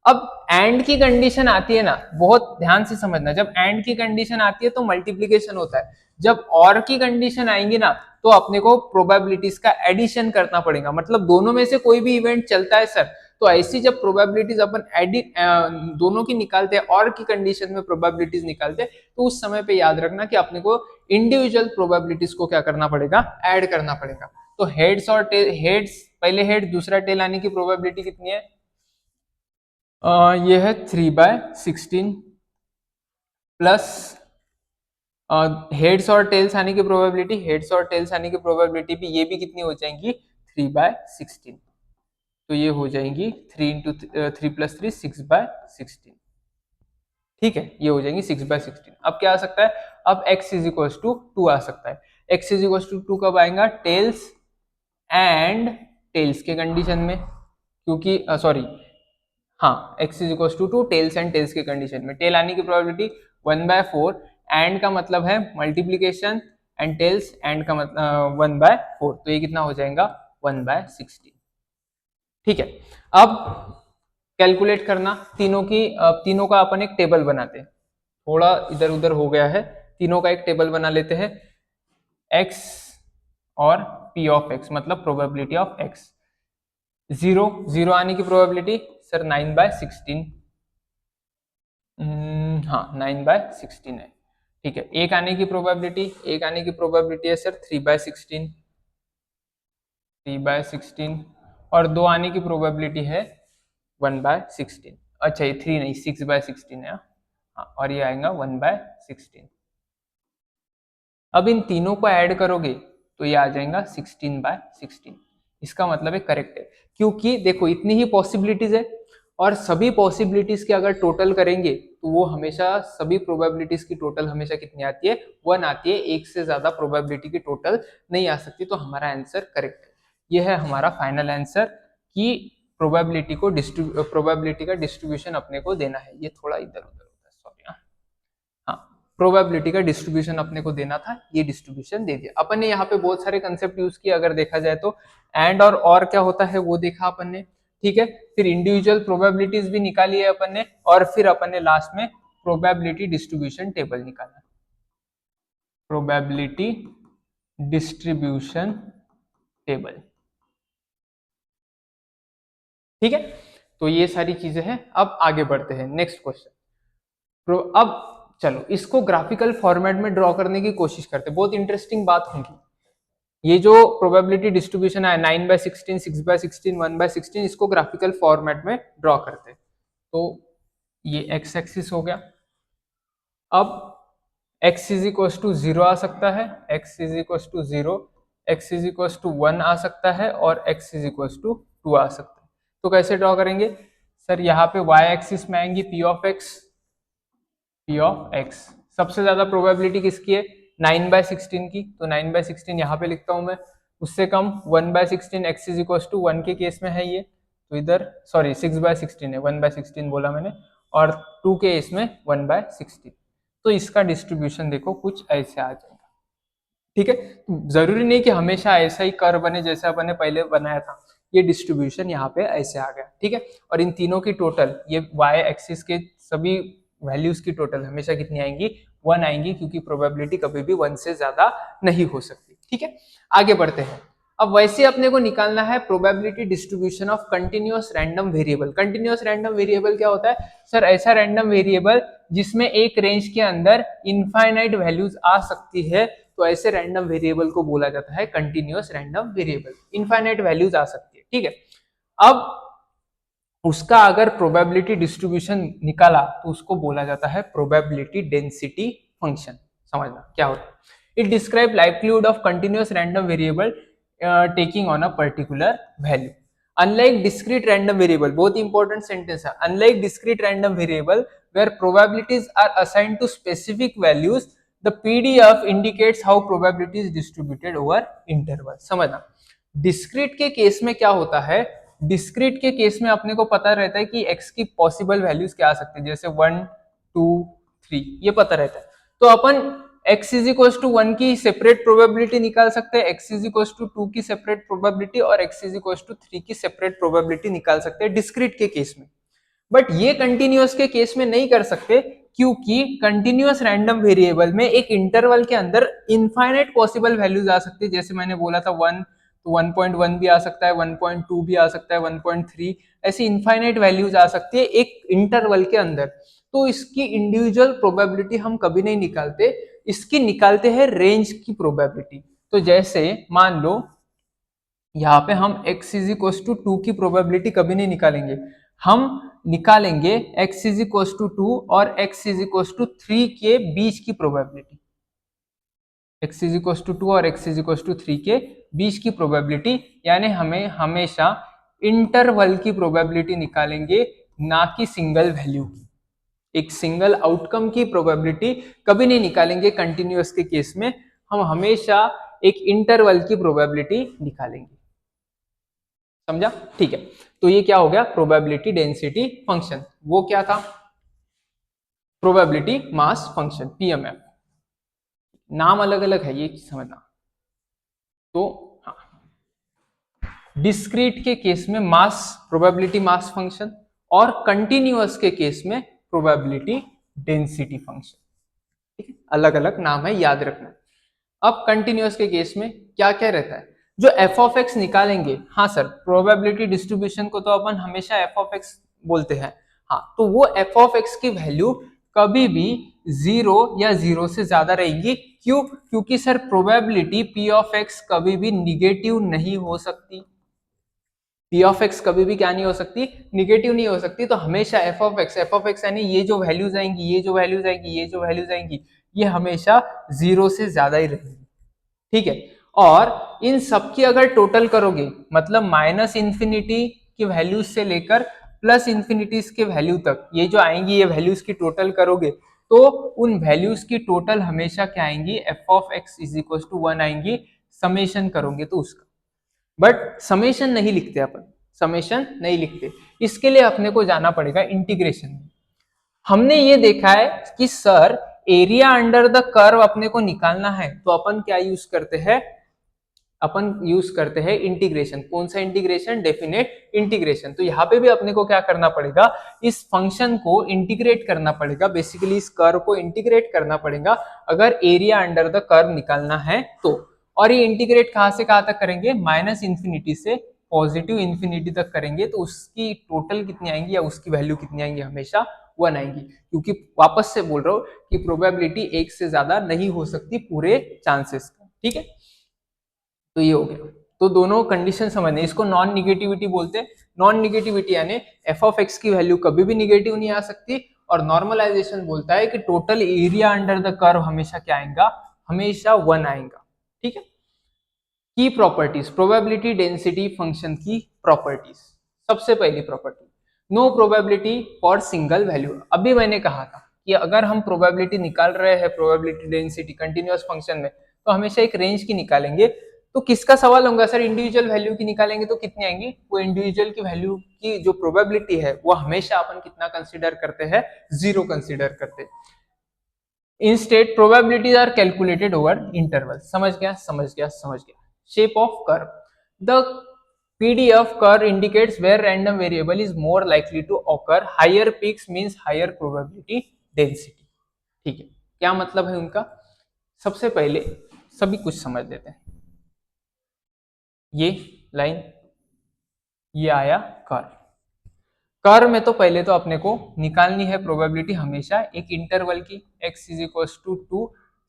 S1: अब एंड की कंडीशन आती है ना, बहुत ध्यान से समझना, जब एंड की कंडीशन आती है तो मल्टीप्लीकेशन होता है, जब और की कंडीशन आएंगी ना तो अपने को प्रोबेबिलिटीज का एडिशन करना पड़ेगा। मतलब दोनों में से कोई भी इवेंट चलता है सर, तो ऐसी जब प्रोबेबिलिटीज अपन एडिट दोनों की निकालते हैं और की कंडीशन में प्रोबेबिलिटीज निकालते हैं, तो उस समय पे याद रखना कि अपने को इंडिविजुअल प्रोबेबिलिटीज को क्या करना पड़ेगा, ऐड करना पड़ेगा। तो हेड्स और टेल, हेड्स पहले हेड दूसरा टेल आने की प्रोबेबिलिटी कितनी है, ये है 3/16 प्लस हेड्स और टेल्स आने की प्रोबेबिलिटी, हेड्स और टेल्स आने की प्रोबेबिलिटी भी, ये भी कितनी हो जाएंगी 3/16। तो ये हो जाएंगी 3 इंटू 3 प्लस 3 6/16। ठीक है, ये हो जाएंगी 6/16। अब क्या आ सकता है, अब x इज इक्वल टू 2 आ सकता है। x इज इक्वल टू 2 कब आएगा, टेल्स एंड टेल्स के कंडीशन में, क्योंकि सॉरी हाँ, x is equal to tails and tails के कंडीशन में, टेल आने की प्रोबेबिलिटी 1/4, एंड का मतलब है मल्टीप्लीकेशन एंड टेल्स, एंड का मतलब 1/4, तो ये कितना हो जाएगा 1/16। ठीक है, अब कैलकुलेट करना तीनों की, तीनों का अपन एक टेबल बनाते हैं, थोड़ा इधर उधर हो गया है, तीनों का एक टेबल बना लेते हैं, x और p ऑफ x, मतलब probability of x। Zero, zero आने की प्रोबेबिलिटी सर 9/16, हाँ 9/16 है। ठीक है, एक आने की प्रोबेबिलिटी, एक आने की प्रोबेबिलिटी है सर 3/16, 3/16, और दो आने की प्रोबेबिलिटी है 1/16। अच्छा ये 3 नहीं 6/16 है, हाँ, और ये आएगा 1/16। अब इन तीनों को ऐड करोगे तो ये आ जाएगा 16/16। इसका मतलब है करेक्ट है, क्योंकि देखो इतनी ही पॉसिबिलिटीज है और सभी पॉसिबिलिटीज के अगर टोटल करेंगे तो वो हमेशा, सभी प्रोबेबिलिटीज की टोटल हमेशा कितनी आती है, 1 आती है, एक से ज्यादा प्रोबेबिलिटी की टोटल नहीं आ सकती। तो हमारा आंसर करेक्ट है, ये है हमारा फाइनल आंसर कि प्रोबेबिलिटी का डिस्ट्रीब्यूशन अपने को देना है। ये थोड़ा इधर उधर होता है, सॉरी। हाँ, प्रोबेबिलिटी का डिस्ट्रीब्यूशन अपने को देना था, ये डिस्ट्रीब्यूशन दे दिया अपन ने। यहाँ पे बहुत सारे कंसेप्ट यूज किए अगर देखा जाए तो, एंड और क्या होता है वो देखा अपन ने। ठीक है, फिर इंडिविजुअल प्रोबेबिलिटीज भी निकाली है अपन ने, और फिर अपन ने लास्ट में प्रोबेबिलिटी डिस्ट्रीब्यूशन टेबल निकाला, प्रोबेबिलिटी डिस्ट्रीब्यूशन टेबल। ठीक है, तो ये सारी चीजें हैं। अब आगे बढ़ते हैं, नेक्स्ट क्वेश्चन। अब चलो इसको ग्राफिकल फॉर्मेट में ड्रॉ करने की कोशिश करते हैं, बहुत इंटरेस्टिंग बात होगी। ये जो प्रोबेबिलिटी डिस्ट्रीब्यूशन है 9/16, 6/16, 1/16, इसको ग्राफिकल फॉर्मेट में ड्रॉ करते हैं। तो ये एक्स एक्सिस हो गया। अब x इज इक्वल टू 0 आ सकता है, x is equal to 0, x is equal to 1 आ सकता है, और x इज इक्वल टू 2 आ सकता है। तो कैसे ड्रॉ करेंगे सर, यहाँ पे y एक्सिस में आएंगी p ऑफ x। सबसे ज्यादा प्रोबेबिलिटी किसकी है, 9/16 की, तो 9/16 यहाँ पे लिखता हूं मैं। उससे कम 1/16, x इज इक्वल टू 1 के केस में है ये, तो इधर सॉरी 6/16 है, 1/16 बोला मैंने, और 2 के इसमें 1/16। तो इसका डिस्ट्रीब्यूशन देखो कुछ ऐसे आ जाएगा। ठीक है, जरूरी नहीं कि हमेशा ऐसा ही कर्व बने जैसे अपन ने पहले बनाया था, ये डिस्ट्रीब्यूशन यहाँ पे ऐसे आ गया। ठीक है, और इन तीनों की टोटल, ये y एक्सिस के सभी वैल्यूज की टोटल हमेशा कितनी आएंगी, 1 आएंगी, क्योंकि प्रोबेबिलिटी कभी भी 1 से ज्यादा नहीं हो सकती। ठीक है, आगे बढ़ते हैं। अब वैसे अपने को निकालना है probability distribution of continuous random variable. Continuous random variable क्या होता है सर, ऐसा रैंडम वेरिएबल जिसमें एक रेंज के अंदर इनफाइनाइट वैल्यूज आ सकती है, तो ऐसे रैंडम वेरिएबल को बोला जाता है continuous random variable. Infinite values आ सकती है। ठीक है, अब उसका अगर प्रोबेबिलिटी डिस्ट्रीब्यूशन निकाला तो उसको बोला जाता है प्रोबेबिलिटी डेंसिटी फंक्शन। समझना क्या होता है, it describe livelihood of continuous random variable taking on a particular value. Unlike discrete random variable, बहुत important sentence है. Unlike discrete random variable where probabilities are assigned to specific values, the PDF indicates how probability is distributed over interval. समझना. Discrete के case में क्या होता है? Discrete के case में अपने को पता रहता है कि x की पॉसिबल वैल्यूज क्या आ सकती है, जैसे 1, 2, 3 ये पता रहता है. तो अपन x इज इक्वल टू 1 की सेपरेट प्रोबेबिलिटी निकाल सकते हैं, x इज इक्वल टू 2 की सेपरेट प्रोबेबिलिटी और x इज इक्वल टू 3 की सेपरेट प्रोबेबिलिटी निकाल सकते हैं डिस्क्रीट के केस में. बट ये कंटिन्यूअस के केस में नहीं कर सकते, क्योंकि कंटिन्यूअस रैंडम वेरिएबल में एक इंटरवल के अंदर इनफाइनाइट पॉसिबल वैल्यूज आ सकती है. जैसे मैंने बोला था 1, तो 1.1 भी आ सकता है, 1.2 भी आ सकता है, 1.3, ऐसी इनफाइनाइट वैल्यूज आ सकती है एक इंटरवल के अंदर. तो इसकी इंडिविजुअल प्रोबेबिलिटी हम कभी नहीं निकालते, इसकी निकालते हैं रेंज की प्रोबेबिलिटी. तो जैसे मान लो यहाँ पे हम x इज इक्वल टू 2 की प्रोबेबिलिटी कभी नहीं निकालेंगे, हम निकालेंगे x इज इक्वल टू 2 और x इज इक्वल टू 3 के बीच की probability. x is equal to 2 और x इज इक्वल टू 3 के बीच की प्रोबेबिलिटी, यानी हमें हमेशा इंटरवल की प्रोबेबिलिटी निकालेंगे, ना कि सिंगल वैल्यू की. एक सिंगल आउटकम की प्रोबेबिलिटी कभी नहीं निकालेंगे कंटिन्यूअस के केस में, हम हमेशा एक इंटरवल की प्रोबेबिलिटी निकालेंगे. समझा? ठीक है. तो ये क्या हो गया? Probability density function. वो क्या था? Probability mass function, PMF. नाम अलग अलग है, ये समझना. तो हाँ, डिस्क्रीट के केस में मास प्रोबेबिलिटी मास फंक्शन और कंटिन्यूअस के केस में प्रोबेबिलिटी डेंसिटी फंक्शन. ठीक है, अलग अलग नाम है, याद रखना. अब कंटिन्यूअस के केस में क्या क्या रहता है? जो एफ ऑफ एक्स निकालेंगे, हाँ सर, प्रोबेबिलिटी डिस्ट्रीब्यूशन को तो अपन हमेशा एफ ऑफ एक्स बोलते हैं. हाँ, तो वो एफ ऑफ एक्स की वैल्यू कभी भी 0 या 0 से ज्यादा रहेगी. क्यों? क्योंकि sir probability P of x कभी भी निगेटिव नहीं हो सकती. पी ऑफ एक्स कभी भी क्या नहीं हो सकती? निगेटिव नहीं हो सकती. तो हमेशा एफ ऑफ एक्स यानी ये जो वैल्यूज आएंगी, ये जो वैल्यूज आएंगी, ये जो वैल्यूज आएंगी, ये हमेशा 0 से ज्यादा ही रहेगी. ठीक है. और इन सबकी अगर टोटल करोगे, मतलब माइनस इंफिनिटी की वैल्यूज से लेकर प्लस इंफिनिटीज के वैल्यू तक, ये जो आएंगी ये वैल्यूज की टोटल करोगे, तो उन वैल्यूज की टोटल हमेशा क्या आएंगी? F of x is equal to 1 आएंगी. समेशन करोगे तो उसका, बट समेशन नहीं लिखते अपन, समेशन नहीं लिखते. इसके लिए अपने को जाना पड़ेगा इंटीग्रेशन में. हमने ये देखा है कि sir area under the curve अपने को निकालना है, तो अपन क्या यूज करते हैं? अपन यूज करते हैं इंटीग्रेशन. कौन सा इंटीग्रेशन? Definite integration. तो यहाँ पे भी अपने को क्या करना पड़ेगा? इस फंक्शन को इंटीग्रेट करना पड़ेगा, बेसिकली इस कर्व को इंटीग्रेट करना पड़ेगा अगर एरिया अंडर द कर्व निकालना है तो. और ये इंटीग्रेट कहाँ से कहाँ तक करेंगे? माइनस इंफिनिटी से पॉजिटिव इंफिनिटी तक करेंगे. तो उसकी टोटल कितनी आएंगी या उसकी वैल्यू कितनी आएंगी? हमेशा 1 आएंगी. क्योंकि वापस से बोल रहा हूँ कि प्रोबेबिलिटी एक से ज्यादा नहीं हो सकती पूरे चांसेस का. ठीक है, तो ये हो गया. तो दोनों कंडीशन समझने, इसको नॉन निगेटिविटी बोलते हैं. नॉन निगेटिविटी यानी एफ ऑफ एक्स की वैल्यू कभी भी निगेटिव नहीं आ सकती. और नॉर्मलाइजेशन बोलता है कि total area under the curve हमेशा क्या आएगा? हमेशा 1 आएगा. ठीक है. की प्रॉपर्टीज, प्रोबेबिलिटी डेंसिटी फंक्शन की प्रॉपर्टीज. सबसे पहली property, no probability for single value. अभी मैंने कहा था कि अगर हम प्रोबेबिलिटी निकाल रहे हैं, प्रोबेबिलिटी डेंसिटी कंटिन्यूअस फंक्शन में, तो हमेशा एक रेंज की निकालेंगे. तो किसका सवाल होगा? सर इंडिविजुअल वैल्यू की निकालेंगे तो कितनी आएंगी? वो इंडिविजुअल की वैल्यू की जो प्रोबेबिलिटी है वो हमेशा अपन कितना कंसीडर करते हैं? 0 कंसीडर करते हैं. Instead probabilities are calculated over interval. समझ गया, समझ गया, समझ गया. Shape of curve. The PDF curve indicates where random variable is more likely to occur. Higher peaks means higher probability density. ठीक है, क्या मतलब है उनका? सबसे पहले सभी कुछ समझ लेते हैं. ये लाइन, ये आया कर्व. कर्व में तो पहले तो अपने को निकालनी है प्रोबेबिलिटी हमेशा एक इंटरवल की. x इज इक्वल टू 2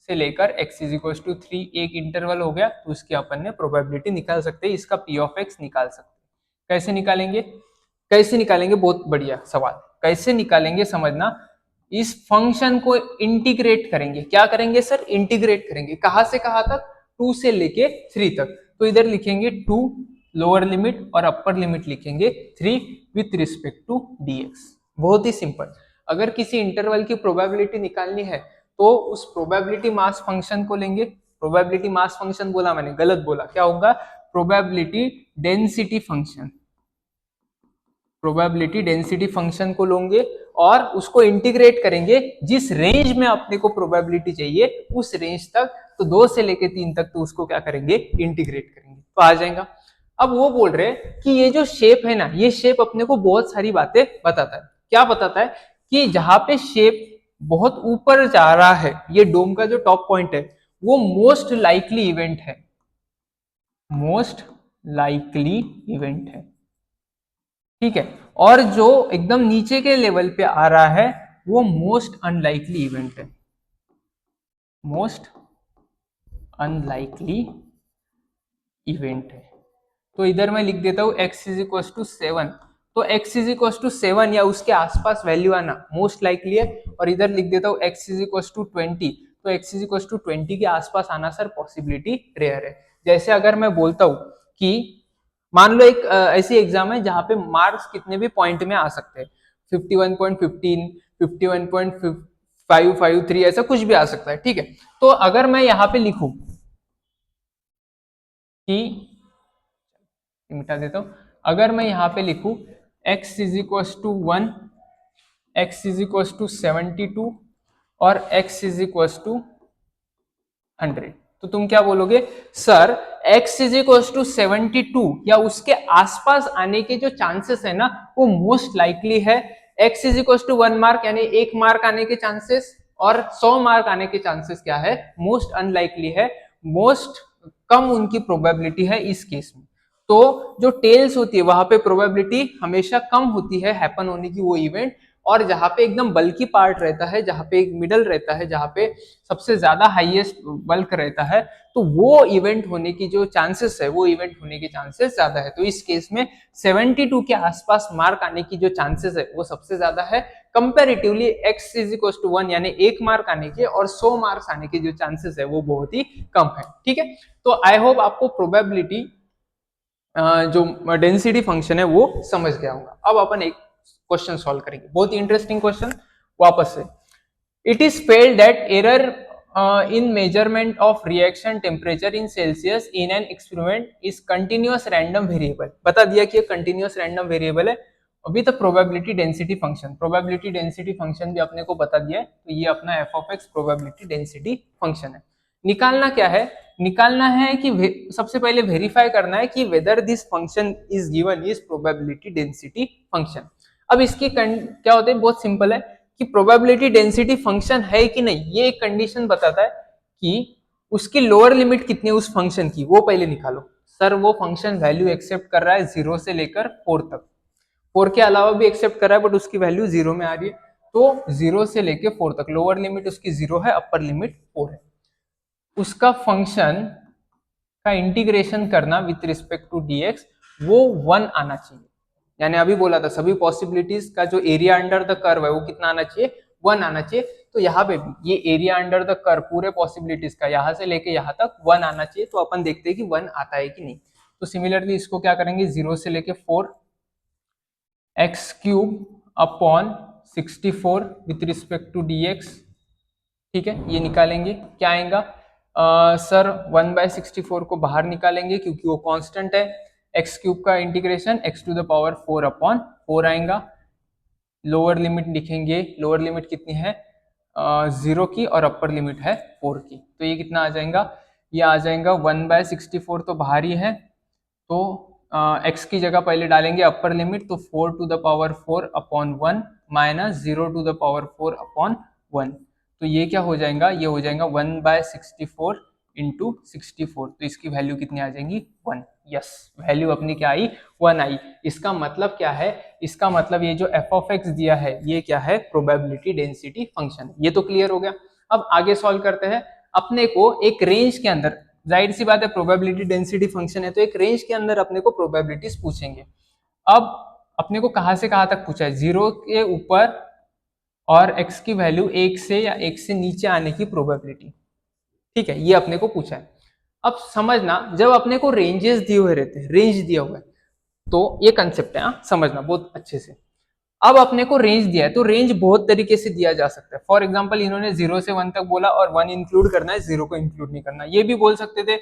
S1: से लेकर x इज इक्वल टू 3 एक इंटरवल हो गया, तो उसकी अपन ने प्रोबेबिलिटी निकाल सकते हैं. इसका p ऑफ x निकाल सकते हैं. कैसे निकालेंगे? कैसे निकालेंगे? बहुत बढ़िया सवाल. कैसे निकालेंगे समझना. इस फंक्शन को इंटीग्रेट करेंगे। क्या करेंगे सर? इंटीग्रेट करेंगे। कहां से कहां तक? 2 से लेके 3 तक। तो इधर लिखेंगे 2 लोअर लिमिट और अपर लिमिट लिखेंगे 3 विथ रिस्पेक्ट टू dx। बहुत ही सिंपल। अगर किसी इंटरवल की प्रोबेबिलिटी निकालनी है तो उस प्रोबेबिलिटी मास फंक्शन को लेंगे। प्रोबेबिलिटी मास फंक्शन बोला मैंने, गलत बोला, क्या होगा? Probability density function. Probability density function को लेंगे और उसको इंटीग्रेट करेंगे जिस रेंज में अपने को प्रोबेबिलिटी चाहिए उस रेंज तक। तो 2 से लेके 3 तक, तो उसको क्या करेंगे? इंटीग्रेट करेंगे, तो आ जाएगा। अब वो बोल रहे हैं कि ये जो शेप है ना, ये शेप अपने को बहुत सारी बातें बताता है। क्या बताता है? कि जहां पे शेप बहुत ऊपर जा रहा है, ये डोम का जो टॉप पॉइंट है, वो मोस्ट लाइकली इवेंट है। मोस्ट लाइकली इवेंट है, ठीक है। और जो एकदम नीचे के लेवल पे आ रहा है वो मोस्ट अनलाइकली इवेंट है। मोस्ट अनलाइकली इवेंट है। तो इधर मैं लिख देता हूं x इज इक्वल टू 7। तो x इज इक्वल टू 7 या उसके आसपास वैल्यू आना मोस्ट लाइकली है। और इधर लिख देता हूं x इज इक्वल टू 20। तो x इज इक्वल टू 20 के आसपास आना सर पॉसिबिलिटी रेयर है। जैसे अगर मैं बोलता हूं कि मान लो एक ऐसी एग्जाम है जहां पे मार्क्स कितने भी पॉइंट में आ सकते हैं, 51.15, 51.553, ऐसा कुछ भी आ सकता है, ठीक है। तो अगर मैं यहाँ पे लिखूं कि, मिटा देता हूं, अगर मैं यहाँ पे लिखूं x is equal to 1, x is equal to 72 और x इज इक्वल टू 100, तो तुम क्या बोलोगे? Sir x is equal to 72 या उसके आसपास आने के जो चांसेस है ना वो मोस्ट लाइकली है। x is equal to 1 mark यानी 1 मार्क आने के चांसेस और 100 मार्क आने के चांसेस क्या है? मोस्ट अनलाइकली है। मोस्ट कम उनकी प्रोबेबिलिटी है इस केस में। तो जो टेल्स होती है वहां पे प्रोबेबिलिटी हमेशा कम होती है हैपन होने की वो इवेंट। और जहां पे एकदम बल्कि पार्ट रहता है, जहां पे एक मिडल रहता है, जहां पे सबसे ज्यादा हाईएस्ट बल्क रहता है, तो वो इवेंट होने की जो चांसेस है, वो इवेंट होने के चांसेस ज्यादा है। तो इस केस में 72 के आसपास मार्क आने की जो चांसेस है वो सबसे ज्यादा है comparatively. x is equal to 1 यानी 1 मार्क आने के और 100 मार्क्स आने के जो चांसेस है वो बहुत ही कम है, ठीक है। तो आई होप आपको प्रोबेबिलिटी जो डेंसिटी फंक्शन है वो समझ गया होगा। अब अपन एक क्वेश्चन सॉल्व करेंगे, बहुत ही इंटरेस्टिंग क्वेश्चन वापस से। It is failed that error in measurement of reaction temperature in Celsius in an experiment is continuous random variable। बता दिया कि ये continuous random variable है with probability density function। probability density function भी अपने को बता दिया है, तो ये अपना f of x probability density function है। निकालना क्या है? निकालना है कि सबसे पहले वेरीफाई करना है कि whether this function is given is probability density function. अब इसकी क्या होता है? बहुत सिंपल है कि प्रोबेबिलिटी डेंसिटी फंक्शन है कि नहीं, ये एक कंडीशन बताता है कि उसकी लोअर लिमिट कितनी है उस फंक्शन की, वो पहले निकालो। सर वो फंक्शन वैल्यू एक्सेप्ट कर रहा है 0 से लेकर 4 तक, 4 के अलावा भी एक्सेप्ट कर रहा है बट उसकी वैल्यू 0 में आ रही है। तो 0 से लेकर 4 तक लोअर लिमिट उसकी 0 है, अपर लिमिट 4 है। उसका फंक्शन का इंटीग्रेशन करना विथ रिस्पेक्ट टू dx वो 1 आना चाहिए। यानी अभी बोला था सभी पॉसिबिलिटीज का जो एरिया अंडर द कर्व है वो कितना आना चाहिए? 1 आना चाहिए। तो यहाँ पे भी ये एरिया अंडर द कर्व पूरे पॉसिबिलिटीज का यहाँ से लेके यहाँ तक 1 आना चाहिए। तो अपन देखते हैं कि 1 आता है कि नहीं। तो सिमिलरली इसको क्या करेंगे? 0 से लेके 4 x cube upon 64 with respect to dx, ठीक है। ये निकालेंगे, क्या आएगा? सर 1/64 को बाहर निकालेंगे क्योंकि वो कांस्टेंट है। एक्स क्यूब का integration x to the power 4 upon 4 आएगा। लोअर लिमिट लिखेंगे, लोअर लिमिट कितनी है? 0 की और अपर लिमिट है 4 की। तो ये कितना आ जाएगा? ये आ जाएगा 1/64 तो बाहर ही है, तो x की जगह पहले डालेंगे अपर लिमिट, तो 4 to the power 4 upon 1 minus 0 to the power 4 upon 1। तो ये क्या हो जाएगा? ये हो जाएगा 1/64 इंटू 64। तो इसकी वैल्यू कितनी आ जाएगी? 1। यस, वैल्यू अपनी क्या आई? 1 आई। इसका मतलब क्या है? इसका मतलब ये जो f of x दिया है ये क्या है? Probability density function. ये तो क्लियर हो गया। अब आगे सॉल्व करते हैं। अपने को एक रेंज के अंदर, जाहिर सी बात है प्रोबेबिलिटी डेंसिटी फंक्शन है तो एक रेंज के अंदर अपने को प्रोबेबिलिटीज पूछेंगे। अब अपने को कहां से कहां तक पूछा है? 0 के ऊपर और x की वैल्यू 1 से या 1 से नीचे आने की प्रोबेबिलिटी। ठीक है, ये अपने को पूछा है। अब समझना, जब अपने को रेंजेस दिए हुए रहते हैं, रेंज दिया हुआ है, तो ये कंसेप्ट है, समझना बहुत अच्छे से। अब अपने को रेंज दिया है, तो रेंज बहुत तरीके से दिया जा सकता है। फॉर एग्जाम्पल इन्होंने 0 से 1 तक बोला और 1 इंक्लूड करना है, 0 को इंक्लूड नहीं करना। ये भी बोल सकते थे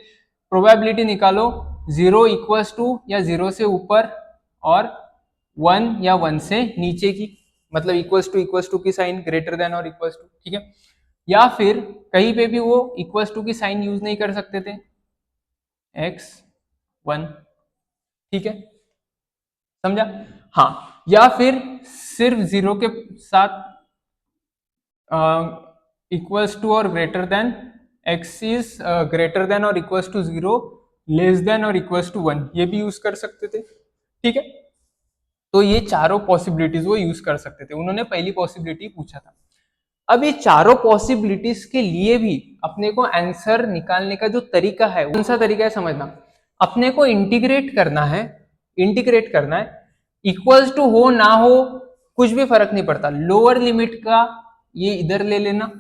S1: प्रोबेबिलिटी निकालो 0 इक्वल्स टू या 0 से ऊपर और 1 या 1 से नीचे की, मतलब इक्वल्स टू की साइन, ग्रेटर देन और इक्वल्स टू। ठीक है, या फिर कहीं पे भी वो इक्वल्स टू की साइन यूज नहीं कर सकते थे, x1। ठीक है, समझा? हाँ, या फिर सिर्फ 0 के साथ इक्वल्स टू और greater than, x is greater than और इक्वल्स टू 0, लेस देन और इक्वल्स टू 1, ये भी यूज कर सकते थे। ठीक है, तो ये चारों पॉसिबिलिटीज वो यूज कर सकते थे। उन्होंने पहली पॉसिबिलिटी पूछा था। अब ये चारों पॉसिबिलिटीज के लिए भी अपने को आंसर निकालने का जो तरीका है, कौन सा तरीका है समझना। अपने को इंटीग्रेट करना है, इंटीग्रेट करना है, इक्वल्स टू हो ना हो कुछ भी फर्क नहीं पड़ता। लोअर लिमिट का ये इधर ले लेना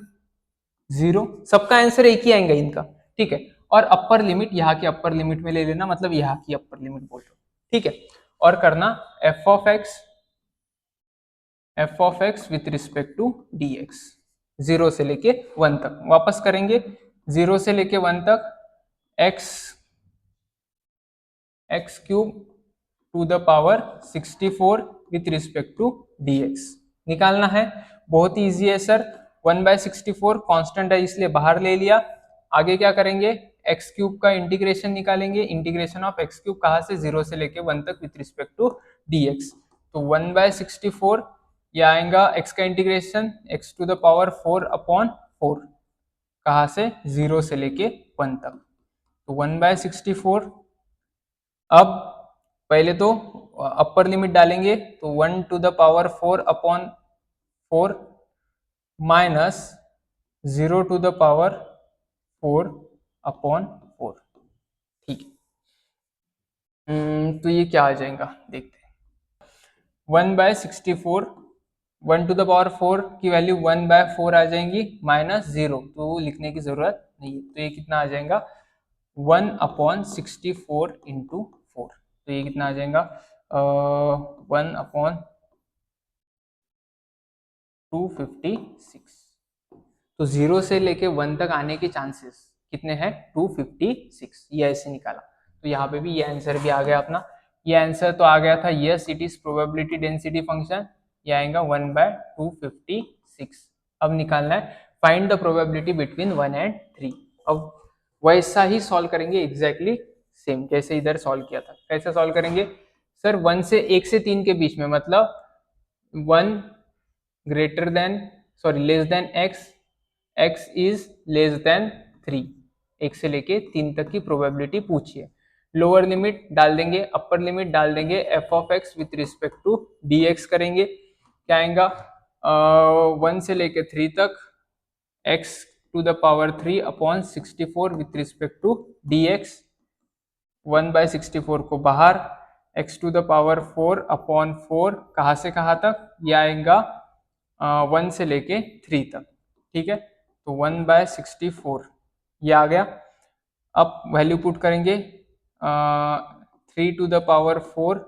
S1: 0, सबका आंसर एक ही आएगा इनका। ठीक है, और अपर लिमिट यहाँ की अपर लिमिट में ले लेना, मतलब यहाँ की अपर लिमिट बोल रहा हूं। ठीक है, और करना f of x with respect to d x, 0 से लेके 1 तक। वापस करेंगे 0 से लेके 1 तक, x cube to the power 64 with respect to d x निकालना है। बहुत ही ईजी है सर, 1/64 कांस्टेंट है इसलिए बाहर ले लिया। आगे क्या करेंगे, एक्स क्यूब का इंटीग्रेशन निकालेंगे। इंटीग्रेशन ऑफ एक्स क्यूब कहाँ से, 0 से लेके 1 तक with respect to d x. तो 1/64 ये आएगा एक्स का integration, x to the power 4 upon 4, कहाँ से, 0 से लेके 1 तक। तो 1/64। अब पहले तो अपर लिमिट डालेंगे, तो 1 to the power 4 upon 4 minus 0 to the power 4 upon 4। ठीक है, तो ये क्या आ जाएगा देखते हैं। 1/64, 1 टू द पावर 4 की वैल्यू 1/4 आ जाएंगी, माइनस 0 तो लिखने की जरूरत नहीं है। तो ये कितना आ जाएगा, 1/64 इंटू 4। तो ये कितना आ जाएगा, 1/256। तो 0 से लेके 1 तक आने के चांसेस कितने हैं, 256। ये ऐसे निकाला। तो यहाँ पे भी ये आंसर भी आ गया अपना। ये आंसर तो आ गया था, yes it is probability density function. ये आएगा 1/256। अब निकालना है find the probability between 1 and 3। अब वैसा ही सॉल्व करेंगे, एग्जैक्टली सेम कैसे इधर सॉल्व किया था। कैसे सॉल्व करेंगे सर, 1 से 3 के बीच में, मतलब 1 greater than, sorry less then x, x is less then 3, 1 से लेके 3 तक की प्रोबेबिलिटी पूछिए। लोअर लिमिट डाल देंगे, अपर लिमिट डाल देंगे, f of x with respect to d x करेंगे। क्या आएगा, 1 से लेके 3 तक, x to the power 3 upon 64 with respect to d x. 1/64 को बाहर, x to the power 4 upon 4 कहाँ से कहाँ तक, ये आएगा 1 से लेके 3 तक। ठीक है, तो 1/64 ये आ गया। अब वैल्यू पुट करेंगे, 3 to the power 4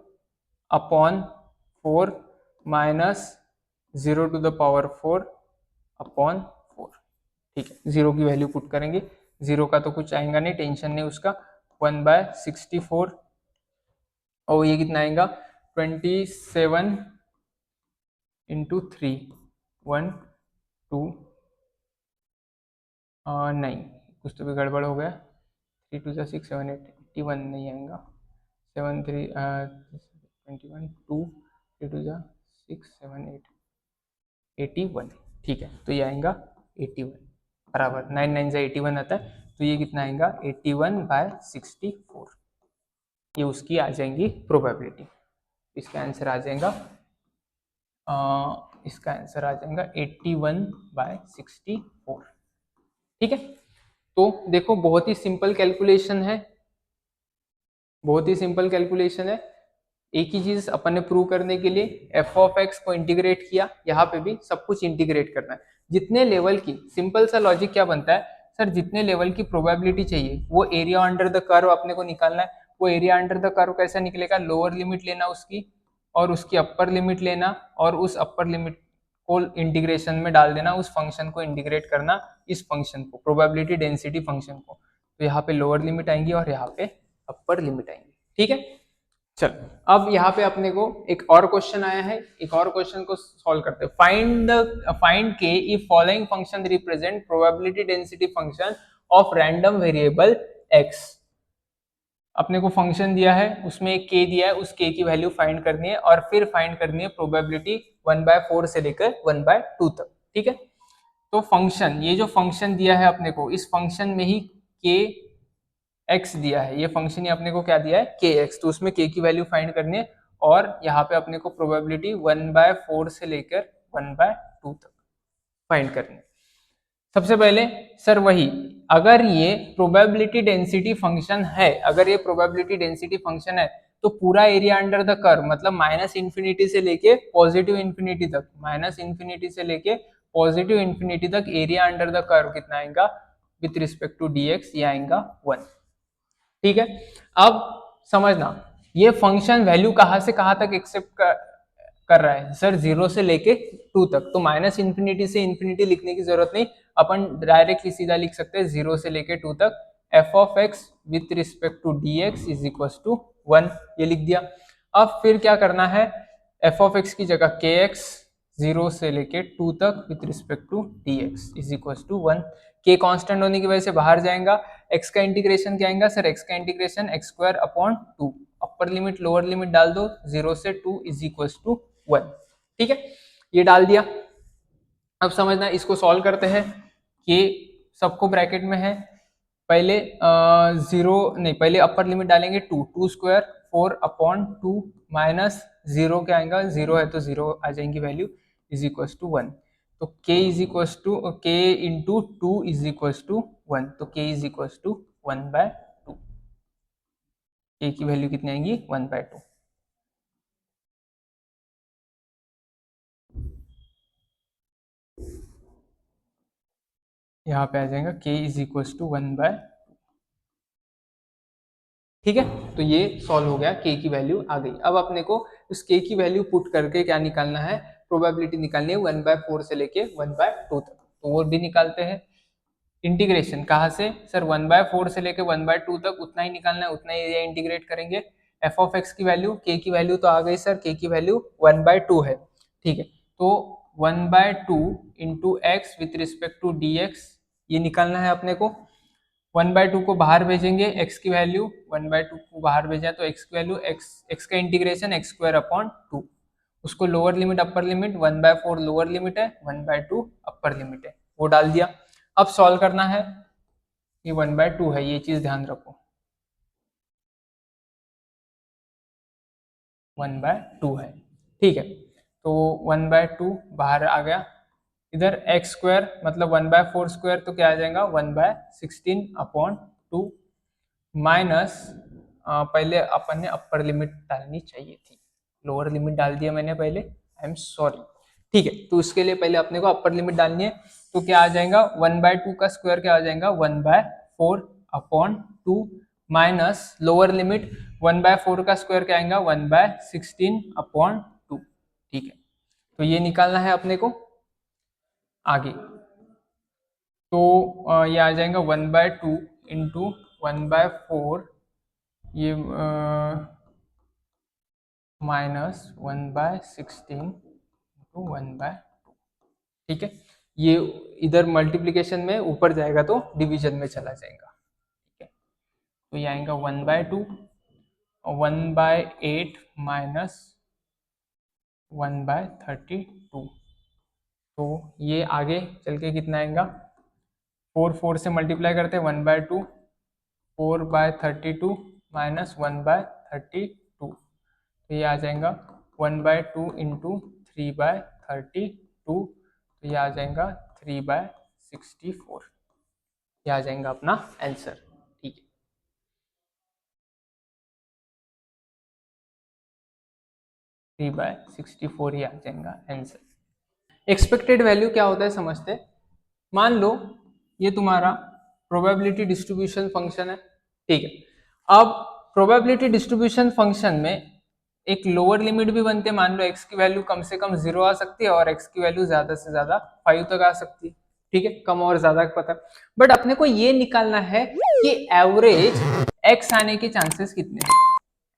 S1: upon 4 minus 0 to the power 4 upon 4। ठीक है, 0 की वैल्यू पुट करेंगे, 0 का तो कुछ आएगा नहीं, टेंशन नहीं उसका। 1/64 और ये कितना आएगा, 27 इंटू 3, 1 2 नहीं, कुछ तो भी गड़बड़ हो गया। 3 2 6 7 8 81 नहीं आएगा, 7 3 21 2 3 2 6 7 8 81। ठीक है, तो ये आएगा 81 बराबर, 9 9 से 81 आता है। तो ये कितना आएगा, 81/64। ये उसकी आ जाएंगी प्रोबेबिलिटी। इसका आंसर आ जाएगा, इसका आंसर आ जाएगा 81/64। ठीक है, तो देखो बहुत ही सिंपल कैलकुलेशन है, बहुत ही सिंपल कैलकुलेशन है। एक ही चीज अपन ने प्रूव करने के लिए एफ ऑफ एक्स को इंटीग्रेट किया, यहाँ पे भी सब कुछ इंटीग्रेट करना है। जितने लेवल की, सिंपल सा लॉजिक क्या बनता है सर, जितने लेवल की प्रोबेबिलिटी चाहिए वो एरिया अंडर द कर्व अपने को निकालना है। वो एरिया अंडर द कर्व कैसा निकलेगा, लोअर लिमिट लेना उसकी और उसकी अपर लिमिट लेना और उस अपर लिमिट को इंटीग्रेशन में डाल देना, उस फंक्शन को इंटीग्रेट करना इस फंक्शन को, प्रोबेबिलिटी डेंसिटी फंक्शन को। तो यहाँ पे लोअर लिमिट आएंगी और यहाँ पे अपर लिमिट आएंगी। ठीक है, चल अब यहाँ पे अपने को एक और क्वेश्चन आया है, एक और क्वेश्चन को सॉल्व करते हैं। फाइंड के if following function represent probability density function of random variable x. अपने को फंक्शन दिया है, उसमें एक k दिया है, उस k की वैल्यू फाइंड करनी है और फिर फाइंड करनी है प्रोबेबिलिटी 1/4 से लेकर 1/2 तक। ठीक है, तो फंक्शन, ये जो फंक्शन दिया है अपने को, इस फंक्शन में ही k x दिया है, ये फंक्शन ही अपने को क्या दिया है k x, तो उसमें k की वैल्यू फाइंड करनी है और यहाँ पे अपने को प्रोबेबिलिटी 1/4 से लेकर 1/2 तक फाइंड करनी है। सबसे पहले सर वही, अगर ये प्रोबेबिलिटी डेंसिटी फंक्शन है, अगर ये प्रोबेबिलिटी डेंसिटी फंक्शन है तो पूरा एरिया अंडर द कर्व, मतलब माइनस इंफिनिटी से लेके पॉजिटिव इंफिनिटी तक, माइनस इंफिनिटी से लेके पॉजिटिव इंफिनिटी तक एरिया अंडर द कर्व कितना आएगा विथ रिस्पेक्ट टू dx, ये आएगा 1। ठीक है, अब समझना ये फंक्शन वैल्यू कहां से कहां तक एक्सेप्ट कर रहा है सर, 0 से लेके 2 तक। तो माइनस इंफिनिटी से इंफिनिटी लिखने की जरूरत नहीं, अपन डायरेक्टली सीधा लिख सकते हैं 0 से लेके 2 तक f of x with respect to d x is equal to 1, ये लिख दिया। अब फिर क्या करना है, एफ ऑफ एक्स की जगह के एक्स 0 से लेके 2 तक with respect to d x is equal to 1। के कांस्टेंट होने की वजह से बाहर जाएगा, एक्स का इंटीग्रेशन क्या आएगा सर, एक्स का integration x square upon 2, upper limit lower limit डाल दो, 0 से 2 इज इक्वल टू 1। ठीक है, ये डाल दिया। अब समझना, इसको सॉल्व करते हैं। ये सबको ब्रैकेट में है, पहले 0 नहीं, पहले अपर लिमिट डालेंगे 2 स्क्वायर 4 अपॉन 2 माइनस 0 क्या आएगा, 0 है तो 0 आ जाएंगी वैल्यू इज इक्वल टू 1। तो k is equal to k into 2 is equal to 1, तो k is equal to 1/2, k की वैल्यू कितनी आएंगी 1/2। यहाँ पे आ जाएगा k इज इक्वल टू 1/2। ठीक है, तो ये सॉल्व हो गया, k की वैल्यू आ गई। अब अपने को उस k की वैल्यू पुट करके क्या निकालना है, प्रोबेबिलिटी निकालनी है 1/4 से लेके 1/2 तक, तो वो भी निकालते हैं। इंटीग्रेशन कहाँ से सर, 1/4 से लेके 1/2 तक उतना ही निकालना है, उतना ही एरिया इंटीग्रेट करेंगे। एफ ऑफ एक्स की वैल्यू, k की वैल्यू तो आ गई सर, k की वैल्यू 1/2 है। ठीक है, तो 1/2 into x with respect to d x, ये निकालना है अपने को। 1/2 को बाहर भेजेंगे, x की वैल्यू 1/2 को बाहर भेजा तो x की वैल्यू x का इंटीग्रेशन एक्स स्क्वायर अपॉन 2, उसको lower limit upper limit 1/4 lower limit है, 1/2 अपर लिमिट है, वो डाल दिया। अब सॉल्व करना है, ये 1/2 है, ये चीज ध्यान रखो, 1/2 है। ठीक है, तो 1/2 बाहर आ गया, इधर एक्स स्क्वायर मतलब 1/4 स्क्वायर तो क्या आ जाएगा 1/16 अपॉन 2 माइनस, पहले अपन ने अपर लिमिट डालनी चाहिए थी, लोअर लिमिट डाल दिया मैंने पहले, आई एम सॉरी। ठीक है, तो उसके लिए पहले अपने को अपर लिमिट डालनी है, तो क्या आ जाएगा 1/2 का स्क्वायर क्या आ जाएगा 1/4 अपॉन 2 माइनस लोअर लिमिट 1/4 का स्क्वायर क्या आएगा 1/16 अपॉन 2। ठीक है, तो ये निकालना है अपने को आगे, तो ये आ जाएगा 1/2 इंटू 1/4, ये माइनस 1/16 इंटू 1/2। ठीक है, ये इधर मल्टीप्लीकेशन में ऊपर जाएगा तो डिवीजन में चला जाएगा। ठीक है, तो ये आएगा 1/2 और 1/8 माइनस 1/32, तो ये आगे चल के कितना आएगा, 4 से मल्टीप्लाई करते हैं 1/2, 4/32 माइनस 1/32, तो ये आ जाएगा 1/2 इंटू 3/32, तो ये आ जाएगा 3/64, ये आ जाएगा अपना आंसर। ठीक है। 3/64 ही आ जाएगा आंसर। एक्सपेक्टेड वैल्यू क्या होता है समझते हैं। मान लो ये तुम्हारा प्रोबेबिलिटी डिस्ट्रीब्यूशन फंक्शन है, ठीक है। अब प्रोबेबिलिटी डिस्ट्रीब्यूशन फंक्शन में एक लोअर लिमिट भी बनती है, मान लो x की वैल्यू कम से कम 0 आ सकती है और x की वैल्यू ज्यादा से ज्यादा 5 तक आ सकती है, ठीक है, कम और ज्यादा का पता। बट अपने को ये निकालना है कि एवरेज x आने के चांसेस कितने हैं,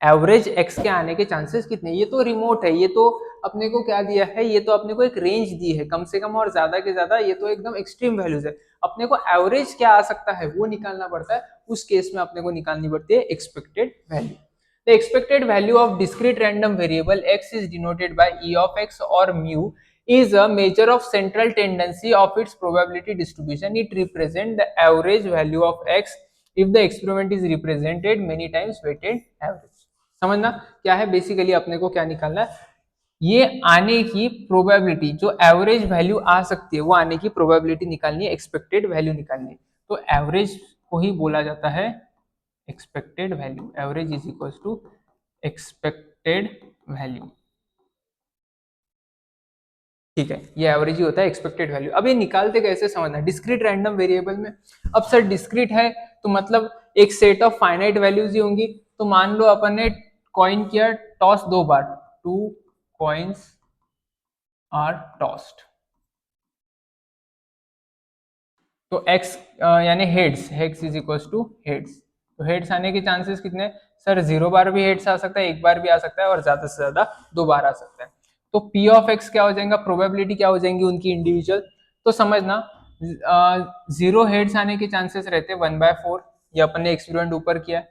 S1: एवरेज x के आने के चांसेस कितने। ये तो रिमोट है, ये तो अपने को क्या दिया है, ये तो अपने को एक रेंज दी है कम से कम और ज्यादा के ज्यादा, ये तो एकदम एक्सट्रीम वैल्यूज है। अपने को एवरेज क्या आ सकता है वो निकालना पड़ता है, उस केस में अपने को निकालनी पड़ती है expected value. The expected value of discrete random variable x is denoted by e of x और mu is a measure of central tendency of its probability distribution. It represents the average value of x if the experiment is represented many times weighted average. समझना क्या है, basically अपने को क्या निकालना है, ये आने की प्रोबेबिलिटी जो एवरेज वैल्यू आ सकती है वो आने की प्रोबेबिलिटी निकालनी है, एक्सपेक्टेड वैल्यू निकालनी है। तो एवरेज को ही बोला जाता है expected value, average is equal to expected value, ठीक है, ये एवरेज ही होता है एक्सपेक्टेड वैल्यू। अब ये निकालते कैसे समझना, डिस्क्रीट रैंडम वेरिएबल में। अब सर डिस्क्रीट है तो मतलब एक सेट ऑफ फाइनाइट वैल्यूज ही होंगी, तो मान लो अपन ने कॉइन किया टॉस 2 बार, 2 कॉइन्स आर टॉस्ड, तो x यानी heads, heads is equal to heads, तो हेड्स आने के चांसेस कितने सर, 0 बार भी हेड्स आ सकता है, 1 बार भी आ सकता है और ज्यादा से ज्यादा 2 बार आ सकता है। तो p ऑफ x क्या हो जाएगा, प्रोबेबिलिटी क्या हो जाएंगी उनकी इंडिविजुअल। तो समझना 0 हेड्स आने के चांसेस रहते हैं 1/4, ये अपन ने एक्सपेरिमेंट ऊपर किया।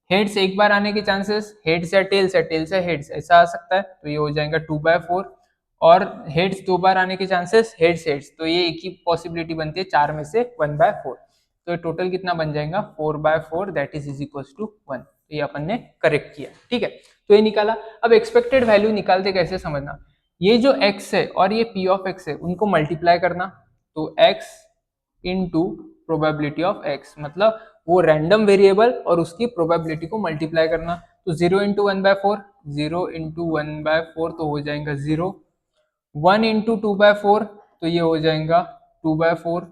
S1: हेड्स एक बार आने के चांसेस, हेड्स या टेल्स या टेल्स या हेड्स ऐसा आ सकता है, तो ये हो जाएगा 2/4। और हेड्स 2 बार आने के चांसेस, हेड्स हेड्स, तो ये एक ही पॉसिबिलिटी बनती है 4 में से 1/4, तो टोटल कितना बन जाएगा 4/4, दैट इज इक्वल टू 1। तो ये अपन ने करेक्ट किया, ठीक है, तो ये निकाला। अब एक्सपेक्टेड वैल्यू निकालते कैसे समझना, ये जो x है और ये p ऑफ x है उनको मल्टीप्लाई करना, तो x into probability of x, मतलब वो रैंडम वेरिएबल और उसकी प्रोबेबिलिटी को मल्टीप्लाई करना। तो 0 इंटू 1/4, 0 इंटू 1/4 तो हो जाएगा 0, 1 इंटू 2/4 तो ये हो जाएगा 2/4,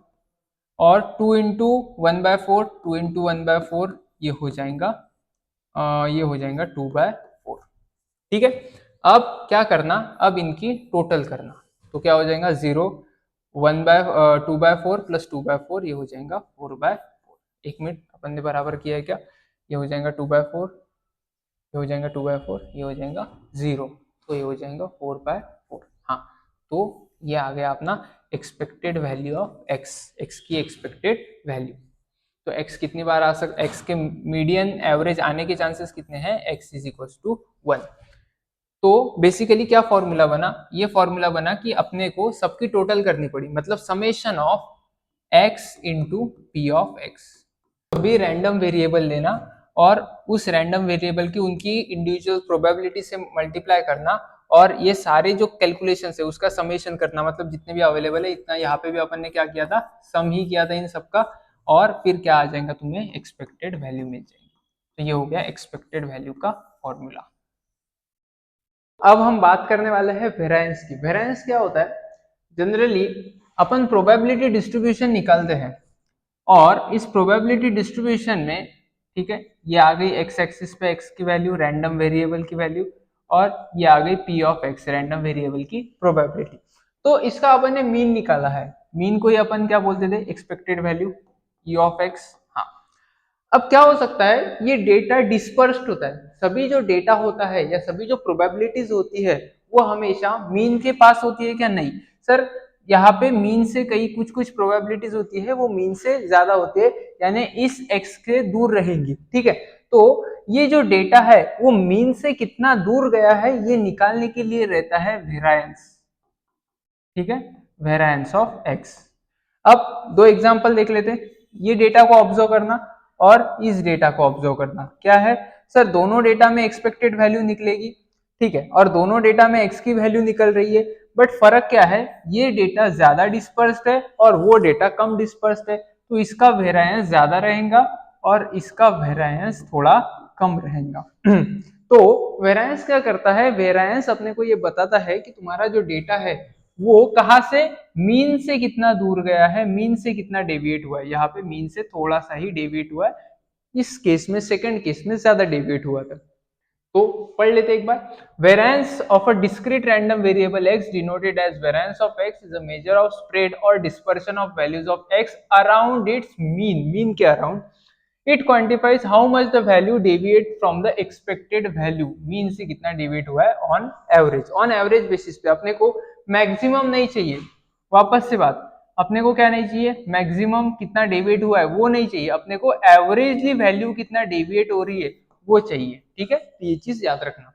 S1: और 2 इंटू 1/4, 2 इंटू 1/4 ये हो जाएगा 2/4, ठीक है। अब क्या करना, अब इनकी टोटल करना, तो क्या हो जाएगा 0, 2/4 प्लस 2/4 ये हो जाएगा 4/4। एक मिनट, अपन ने बराबर किया है क्या, ये हो जाएगा 2/4, ये हो जाएगा 2/4, ये हो जाएगा 0, तो ये हो जाएगा 4/4। हाँ, तो ये आ गया अपना expected value of x, x की एक्सपेक्टेड वैल्यू। तो x कितनी बार आ सकता, x के मीडियन एवरेज आने के चांसेस कितने हैं, x इज इक्वल टू 1। तो बेसिकली क्या फॉर्मूला बना, ये फॉर्मूला बना कि अपने को सबकी टोटल करनी पड़ी, मतलब summation of x into P of x। भी रैंडम वेरिएबल लेना और उस रैंडम वेरिएबल की उनकी इंडिविजुअल प्रोबेबिलिटी से मल्टीप्लाई करना, और ये सारे जो कैलकुलेशन है उसका समेशन करना, मतलब जितने भी अवेलेबल है इतना, यहाँ पे भी अपन ने क्या किया था, सम ही किया था इन सबका, और फिर क्या आ जाएगा तुम्हें एक्सपेक्टेड वैल्यू मिल जाएगी। तो ये हो गया एक्सपेक्टेड वैल्यू का फॉर्मूला। अब हम बात करने वाले हैं वेरिएंस की। वेरिएंस क्या होता है, जनरली अपन प्रोबेबिलिटी डिस्ट्रीब्यूशन निकालते हैं और इस प्रोबेबिलिटी डिस्ट्रीब्यूशन में, ठीक है, ये आ गई एक्स एक्सिस पे एक्स की वैल्यू, रैंडम वेरिएबल की वैल्यू, और ये आ गई P of x, random variable की प्रोबेबिलिटी। तो इसका अपन ने मीन निकाला है, मीन को ही अपन क्या बोलते थे, expected value E of x. हाँ, अब क्या हो सकता है, ये डेटा डिस्पर्स्ड होता है, सभी जो डेटा होता है या सभी जो प्रोबेबिलिटीज होती है वो हमेशा मीन के पास होती है क्या, नहीं सर, यहाँ पे मीन से कई कुछ कुछ प्रोबेबिलिटीज होती है वो मीन से ज्यादा होती है, यानी इस एक्स के दूर रहेंगी, ठीक है। तो ये जो डेटा है वो मीन से कितना दूर गया है ये निकालने के लिए रहता है वेरिएंस, ठीक है, वेरिएंस ऑफ एक्स। अब दो एग्जांपल देख लेते हैं, ये डेटा को ऑब्जर्व करना और इस डेटा को ऑब्जर्व करना। क्या है सर, दोनों डेटा में एक्सपेक्टेड वैल्यू निकलेगी, ठीक है, और दोनों डेटा में एक्स की वैल्यू निकल रही है, बट फर्क क्या है, ये डेटा ज्यादा डिस्पर्स्ड है और वो डेटा कम डिस्पर्स्ड है, तो इसका वेरिएंस ज्यादा रहेगा और इसका वेरिएंस थोड़ा कम रहेगा। तो वेरिएंस क्या करता है, वेरिएंस अपने को ये बताता है कि तुम्हारा जो डेटा है वो कहाँ से मीन से कितना दूर गया है, मीन से कितना डेविएट हुआ है। यहाँ पे मीन से थोड़ा सा ही डेविएट हुआ है, इस केस में सेकंड केस में ज्यादा डेविएट हुआ था। तो पढ़ लेते एक बार। Variance of a discrete random variable x denoted as variance of x is a measure of spread or dispersion of values of x around its mean, mean के अराउंड। It quantifies how much the value deviate from the expected value, mean से कितना deviate हुआ है on average. On average basis पे अपने को maximum नहीं चाहिए, वापस से बात, अपने को क्या नहीं चाहिए, मैक्सिमम कितना डेविएट हुआ है वो नहीं चाहिए, अपने को एवरेजली वैल्यू कितना डेविएट हो रही है वो चाहिए। ठीक है, ये चीज याद रखना।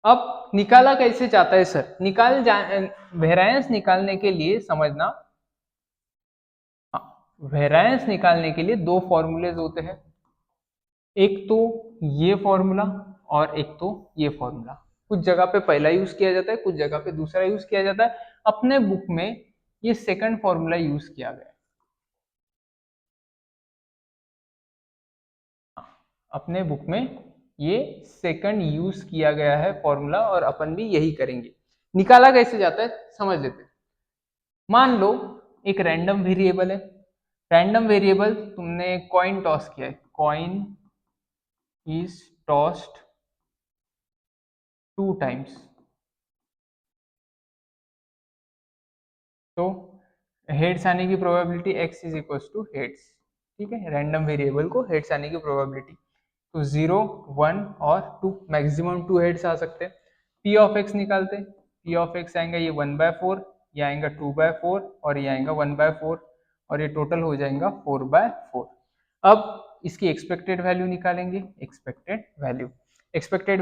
S1: अब निकाला कैसे जाता है सर, वेरिएंस निकालने के लिए समझना, वेरिएंस निकालने के लिए दो फॉर्मूलेज होते हैं, एक तो ये फॉर्मूला और एक तो ये फॉर्मूला। कुछ जगह पे पहला यूज किया जाता है, कुछ जगह पे दूसरा यूज किया जाता है। अपने बुक में ये सेकंड फॉर्मूला यूज किया गया है, अपने बुक में ये सेकंड यूज किया गया है फॉर्मूला, और अपन भी यही करेंगे। निकाला कैसे जाता है समझ लेते हैं। मान लो एक रैंडम वेरिएबल है, रैंडम वेरिएबल तुमने कॉइन टॉस किया है, कॉइन इज टॉस्ड 2 टाइम्स, तो हेड्स आने की probability x is equal to heads. ठीक है, रैंडम वेरिएबल को हेड्स आने की प्रोबेबिलिटी तो 0, 1 और 2, मैक्सिमम 2 हेड्स आ सकते हैं। p ऑफ x निकालते हैं, p ऑफ x आएगा ये 1/4, ये आएगा 2/4 और ये आएगा 1/4 और ये टोटल हो जाएगा 4/4। अब इसकी एक्सपेक्टेड वैल्यू निकालेंगे, एक्सपेक्टेड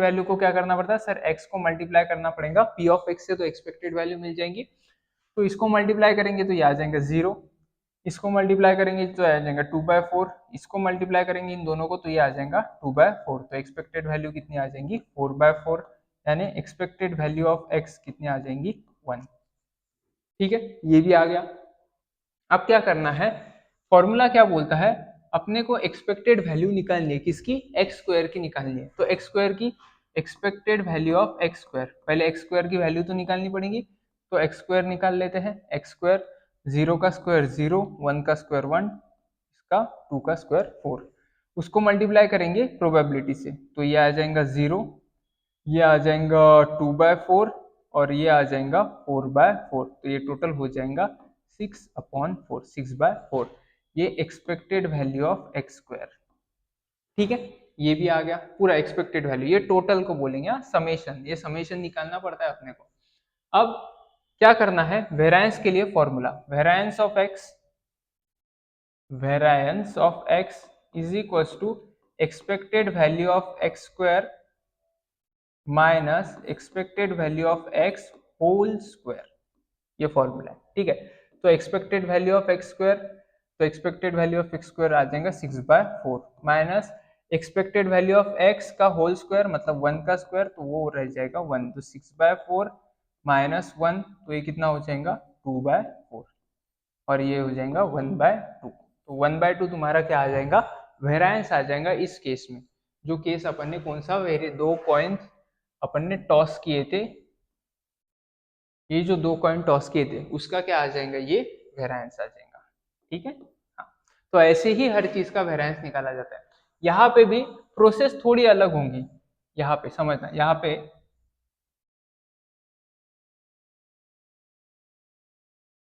S1: वैल्यू को क्या करना पड़ता है सर, x को मल्टीप्लाई करना पड़ेगा p ऑफ x से, तो एक्सपेक्टेड वैल्यू मिल जाएंगी। तो इसको मल्टीप्लाई करेंगे तो ये आ जाएगा 0, इसको मल्टीप्लाई करेंगे तो आ जाएगा 2/4, इसको मल्टीप्लाई करेंगे इन दोनों को तो ये आ जाएगा 2/4, तो एक्सपेक्टेड वैल्यू कितनी आ जाएंगी 4/4, यानी एक्सपेक्टेड वैल्यू ऑफ x कितनी आ जाएंगी 1। ठीक है, ये भी आ गया। अब क्या करना है, फॉर्मूला क्या बोलता है, अपने को एक्सपेक्टेड वैल्यू निकालनी है, किसकी, एक्स स्क्वायर की निकालनी है। तो एक्स स्क्वायर की expected value of x square, पहले एक्स स्क्वायर की वैल्यू तो निकालनी पड़ेगी, तो एक्स स्क्वायर निकाल लेते हैं। एक्स स्क्वायर 0 का स्क्वायर 0, 1 का स्क्वायर 1, इसका 2 का स्क्वायर 4, उसको मल्टीप्लाई करेंगे प्रोबेबिलिटी से तो ये आ जाएगा 0, ये आ जाएगा 2/4 और ये आ जाएगा 4/4, तो ये टोटल हो जाएगा 6/4, 6/4, ये expected value of x square. ठीक है, ये भी आ गया पूरा एक्सपेक्टेड वैल्यू, ये टोटल को बोलेंगे समेशन, ये समेशन निकालना पड़ता है अपने को। अब क्या करना है, वेरिएंस के लिए formula, variance of x is equal to expected value of x square minus expected value of x whole square, ये फॉर्मूला है। ठीक है, तो expected value of x square, तो expected value of x square आ जाएगा 6/4 minus expected value of x का whole square मतलब 1 का स्क्वायर, तो वो रह जाएगा 1, तो 6/4 माइनस 1, तो ये कितना हो जाएगा 2/4 और ये हो जाएगा 1/2, तो 1/2 तुम्हारा क्या आ जाएगा, वेरिएंस आ जाएगा इस केस में। जो केस अपन ने कौन सा, दो कॉइन अपन ने टॉस किए थे, ये जो दो कॉइन टॉस किए थे उसका क्या आ जाएगा, ये वेरिएंस आ जाएगा। ठीक है, हाँ, तो ऐसे ही हर चीज का वेरिएंस निकाला जाता है। यहाँ पे भी प्रोसेस थोड़ी अलग होंगी, यहाँ पे समझना, यहाँ पे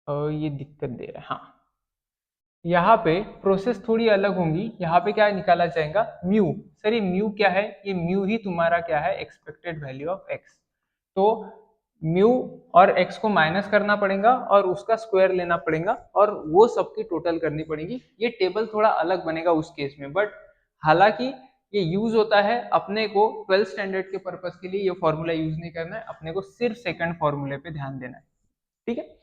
S1: ये दिक्कत दे रहा है, हाँ, यहाँ पे प्रोसेस थोड़ी अलग होंगी। यहाँ पे क्या निकाला जाएगा, म्यू। सर ये म्यू क्या है, ये म्यू ही तुम्हारा क्या है, एक्सपेक्टेड वैल्यू ऑफ एक्स। तो म्यू और एक्स को माइनस करना पड़ेगा और उसका स्क्वायर लेना पड़ेगा और वो सबकी टोटल करनी पड़ेगी। ये टेबल थोड़ा अलग बनेगा उस केस में, बट हालांकि ये यूज होता है, अपने को 12th स्टैंडर्ड के पर्पज के लिए ये फॉर्मूला यूज नहीं करना है, अपने को सिर्फ सेकंड फॉर्मूले पे ध्यान देना है। ठीक है,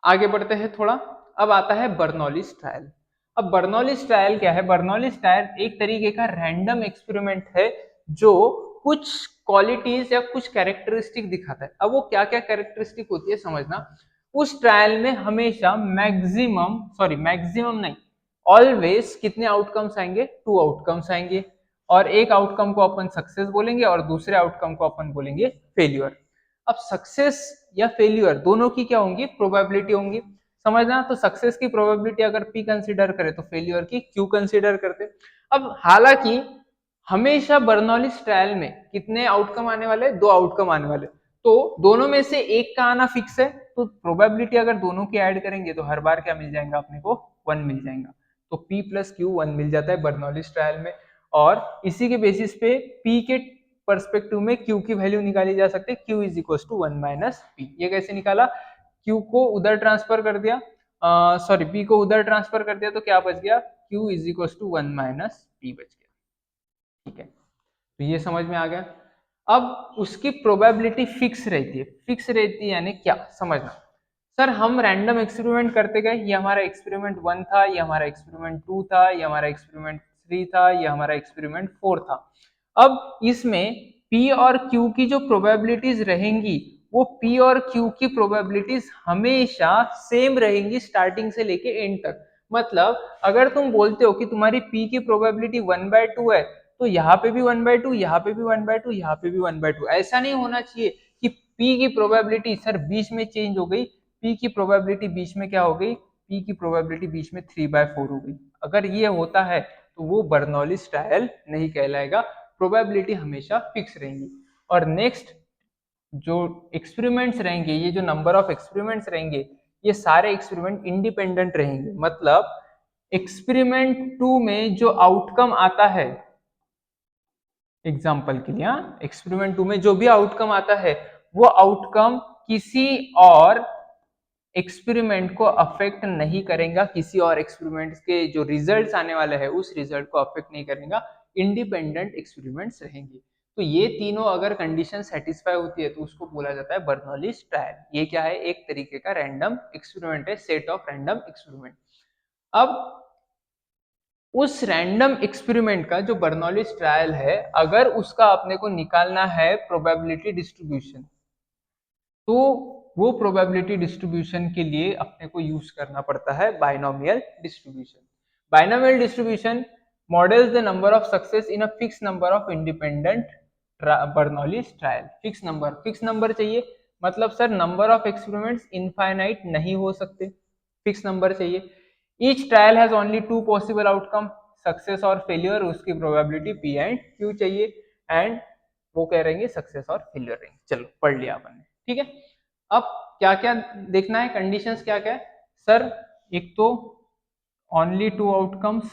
S1: आगे बढ़ते हैं थोड़ा। अब आता है बर्नौलीज ट्रायल। अब बर्नौलीज ट्रायल क्या है, बर्नौलीज ट्रायल एक तरीके का रैंडम एक्सपेरिमेंट है जो कुछ क्वालिटीज या कुछ कैरेक्टरिस्टिक दिखाता है। अब वो क्या क्या कैरेक्टरिस्टिक होती है समझना। उस ट्रायल में हमेशा मैक्सिमम नहीं, ऑलवेज कितने आउटकम्स आएंगे, 2 आउटकम्स आएंगे। और एक आउटकम को अपन सक्सेस बोलेंगे और दूसरे आउटकम को अपन बोलेंगे फेल्यूर। अब सक्सेस या फेल्यूर दोनों की क्या होंगी, प्रोबेबिलिटी होंगी, समझना। तो सक्सेस की प्रोबेबिलिटी अगर P कंसीडर करे तो फेल्यूर की Q कंसीडर करते। अब हालांकि हमेशा बर्नौलीज ट्रायल में कितने आउटकम आने वाले, दो आउटकम आने वाले, तो दोनों में से एक का आना फिक्स है, तो प्रोबेबिलिटी अगर दोनों की ऐड करेंगे तो हर बार क्या मिल जाएगा अपने को, 1 मिल जाएगा। तो P प्लस Q 1 मिल जाता है बर्नौलीज ट्रायल में, और इसी के बेसिस पे P के परस्पेक्टिव में Q की वैल्यू निकाली जा सकती है, Q is equal to 1 minus P। ये कैसे निकाला, Q को उधर ट्रांसफर कर दिया, सॉरी P को उधर ट्रांसफर कर दिया, तो क्या बच गया, Q is equal to 1 minus P बच गया। ठीक है, तो ये समझ में आ गया। अब उसकी प्रोबेबिलिटी फिक्स रहती है, फिक्स रहती है यानी क्या, समझना। सर हम रैंडम एक्सपेरिमेंट करते गए, ये हमारा एक्सपेरिमेंट 1 था, ये हमारा एक्सपेरिमेंट 2 था, ये हमारा एक्सपेरिमेंट 3 था, ये हमारा एक्सपेरिमेंट 4 था। अब इसमें P और Q की जो प्रोबेबिलिटीज रहेंगी, वो P और Q की प्रोबेबिलिटीज हमेशा सेम रहेंगी स्टार्टिंग से लेके एंड तक। मतलब अगर तुम बोलते हो कि तुम्हारी P की प्रोबेबिलिटी 1/2 है, तो यहाँ पे भी 1/2, यहाँ पे भी 1/2, यहाँ पे भी 1/2। ऐसा नहीं होना चाहिए कि P की प्रोबेबिलिटी सर बीच में चेंज हो गई, P की प्रोबेबिलिटी बीच में क्या हो गई, P की प्रोबेबिलिटी बीच में 3/4 हो गई। अगर ये होता है तो वो बर्नौलीज ट्रायल नहीं कहलाएगा, प्रोबेबिलिटी हमेशा फिक्स रहेंगी। और नेक्स्ट जो एक्सपेरिमेंट्स रहेंगे, ये जो नंबर ऑफ एक्सपेरिमेंट्स रहेंगे, ये सारे एक्सपेरिमेंट इंडिपेंडेंट रहेंगे। मतलब एक्सपेरिमेंट 2 में जो आउटकम आता है, एग्जाम्पल के लिए, एक्सपेरिमेंट 2 में जो भी आउटकम आता है, वो आउटकम किसी और एक्सपेरिमेंट को अफेक्ट नहीं करेगा, किसी और एक्सपेरिमेंट के जो रिजल्ट्स आने वाले हैं उस रिजल्ट को अफेक्ट नहीं करेगा, इंडिपेंडेंट एक्सपेरिमेंट्स रहेंगे। तो ये तीनों अगर कंडीशन सेटिस्फाई होती है तो उसको बोला जाता है बर्नौलीज ट्रायल। ये क्या है, एक तरीके का रैंडम एक्सपेरिमेंट है, सेट ऑफ रैंडम एक्सपेरिमेंट। अब उस रैंडम एक्सपेरिमेंट का जो बर्नौलीज ट्रायल है, अगर उसका अपने को निकालना है प्रोबेबिलिटी डिस्ट्रीब्यूशन, तो वो प्रोबेबिलिटी डिस्ट्रीब्यूशन के लिए अपने को यूज करना पड़ता है binomial distribution. Binomial distribution models the number of success in a fix number of independent Bernoulli's trial. Fix number चाहिए, मतलब sir number of experiments infinite नहीं हो सकते, फिक्स नंबर चाहिए। Each trial has only 2 possible outcome, success और failure, उसकी probability P and Q चाहिए, and वो कह रहे हैं सक्सेस और फेलियर रहेंगे। चलो पढ़ लिया अपन ने, ठीक है। अब क्या क्या देखना है, कंडीशंस क्या क्या है सर, एक तो ओनली 2 आउटकम्स,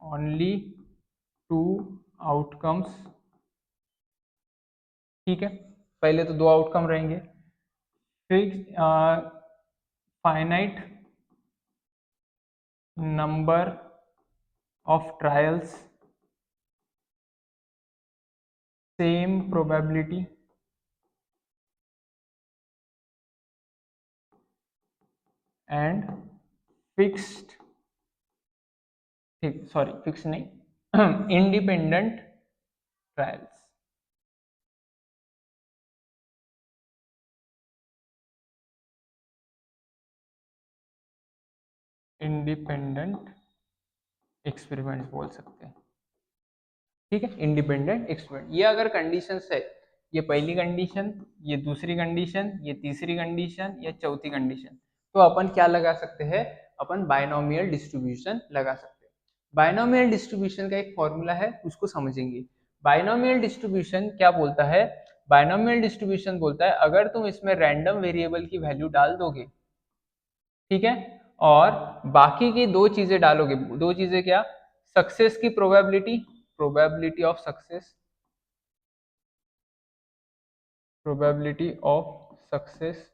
S1: ओनली 2 आउटकम्स, ठीक है, पहले तो 2 आउटकम रहेंगे। Fix finite number of trials, same probability, and fixed, ठीक सॉरी फिक्स नहीं इंडिपेंडेंट ट्रायल्स। इंडिपेंडेंट एक्सपेरिमेंट बोल सकते हैं, ठीक है, इंडिपेंडेंट एक्सपेरिमेंट। ये अगर कंडीशंस है, ये पहली कंडीशन, ये दूसरी कंडीशन, ये तीसरी कंडीशन, या चौथी कंडीशन, तो अपन क्या लगा सकते हैं, अपन बाइनोमियल डिस्ट्रीब्यूशन लगा सकते हैं। बाइनोमियल डिस्ट्रीब्यूशन का एक फॉर्मूला है, उसको समझेंगे। बाइनोमियल डिस्ट्रीब्यूशन क्या बोलता है, बाइनोमियल डिस्ट्रीब्यूशन बोलता है अगर तुम इसमें रैंडम वेरिएबल की वैल्यू डाल दोगे, ठीक है, और बाकी की दो चीजें डालोगे, दो चीजें क्या, सक्सेस की probability, probability of success, probability of success,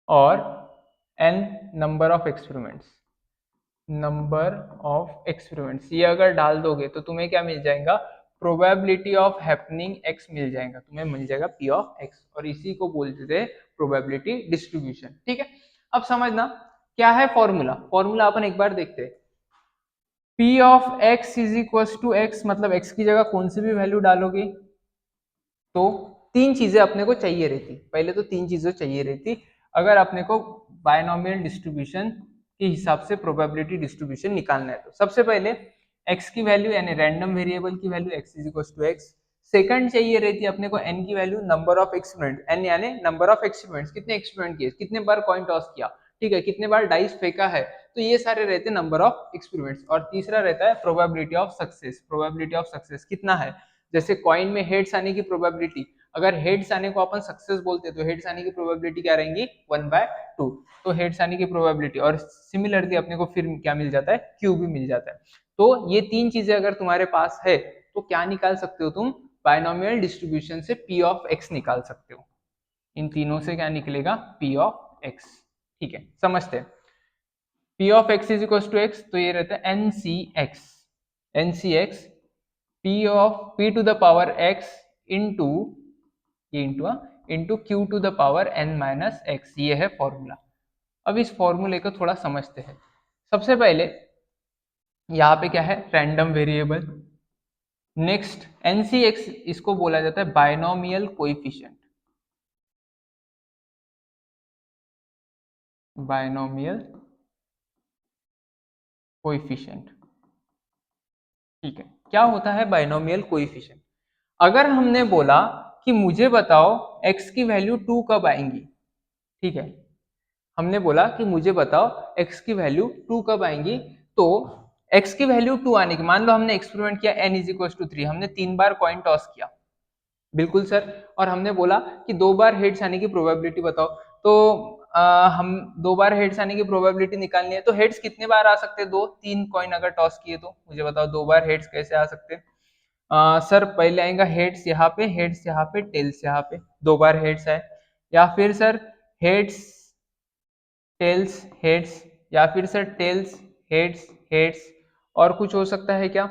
S1: और n number of experiments, number of experiments, ये अगर डाल दोगे तो तुम्हें क्या मिल जाएगा, प्रोबेबिलिटी ऑफ हैपनिंग x मिल जाएगा, तुम्हें मिल जाएगा P ऑफ x, और इसी को बोलते थे प्रोबेबिलिटी डिस्ट्रीब्यूशन, ठीक है। अब समझना क्या है फॉर्मूला, फॉर्मूला अपन एक बार देखते हैं। P of x is equal to x, मतलब x की जगह कौन सी भी वैल्यू डालोगे तो तीन चीजें अपने को चाहिए रहती, पहले तो तीन चीजें चाहिए रहती अगर अपने को बायनोमियल डिस्ट्रीब्यूशन के हिसाब से प्रोबेबिलिटी डिस्ट्रीब्यूशन निकालना है। तो सबसे पहले x की वैल्यू यानी रैंडम वेरिएबल की value x is equal to x। Second चाहिए रहती है अपने को n की value, number of experiment, n यानी नंबर ऑफ एक्सपेरिमेंट्स, कितने एक्सपेरिमेंट किए, कितने बार कॉइन टॉस किया, ठीक है, कितने बार डाइस फेंका है, तो ये सारे रहते हैं नंबर ऑफ एक्सपेरिमेंट्स। और तीसरा रहता है probability of success. Probability of success कितना है, जैसे कॉइन में हेड्स आने की प्रोबेबिलिटी, अगर हेड्स आने को अपन सक्सेस बोलते हैं तो हेड्स आने की प्रोबेबिलिटी क्या रहेंगी 1/2, तो हेड्स आने की प्रोबेबिलिटी। और सिमिलरली अपने को फिर क्या मिल जाता है, क्यू भी मिल जाता है। तो ये तीन चीजें अगर तुम्हारे पास है तो क्या निकाल सकते हो तुम, बायनोमियल डिस्ट्रीब्यूशन से p ऑफ x निकाल सकते हो। इन तीनों से क्या निकलेगा, p ऑफ x। ठीक है, समझते हैं। p of x is equal to x, तो ये रहता है ncx, ncx p to the power x into ये into q to the power n minus x, ये है फॉर्मूला। अब इस फॉर्मूले को थोड़ा समझते हैं। सबसे पहले यहाँ पे क्या है, रैंडम वेरिएबल। नेक्स्ट NCX, इसको बोला जाता है बायनोमियल कोएफिशिएंट, बायनोमियल कोएफिशिएंट। ठीक है, क्या होता है बायनोमियल कोएफिशिएंट? अगर हमने बोला कि मुझे बताओ x की वैल्यू 2 कब आएंगी, ठीक है, हमने बोला कि मुझे बताओ x की वैल्यू 2 कब आएंगी, तो x की वैल्यू 2 आने की, मान लो हमने एक्सपेरिमेंट किया n इज इक्वल टू 3, हमने 3 बार कॉइन टॉस किया, बिल्कुल सर, और हमने बोला कि 2 बार हेड्स आने की प्रोबेबिलिटी बताओ, तो हम 2 बार हेड्स आने की प्रोबेबिलिटी निकालनी है, तो हेड्स कितने बार आ सकते हैं, 2, 3 कॉइन अगर टॉस किए तो मुझे बताओ 2 बार हेड्स कैसे आ सकते हैं। सर पहले आएगा हेड्स यहाँ पे, हेड्स यहाँ पे, टेल्स यहाँ पे, 2 बार हेड्स आए, या फिर सर हेड्स टेल्स हेड्स, या फिर सर टेल्स हेड्स हेड्स, और कुछ हो सकता है क्या,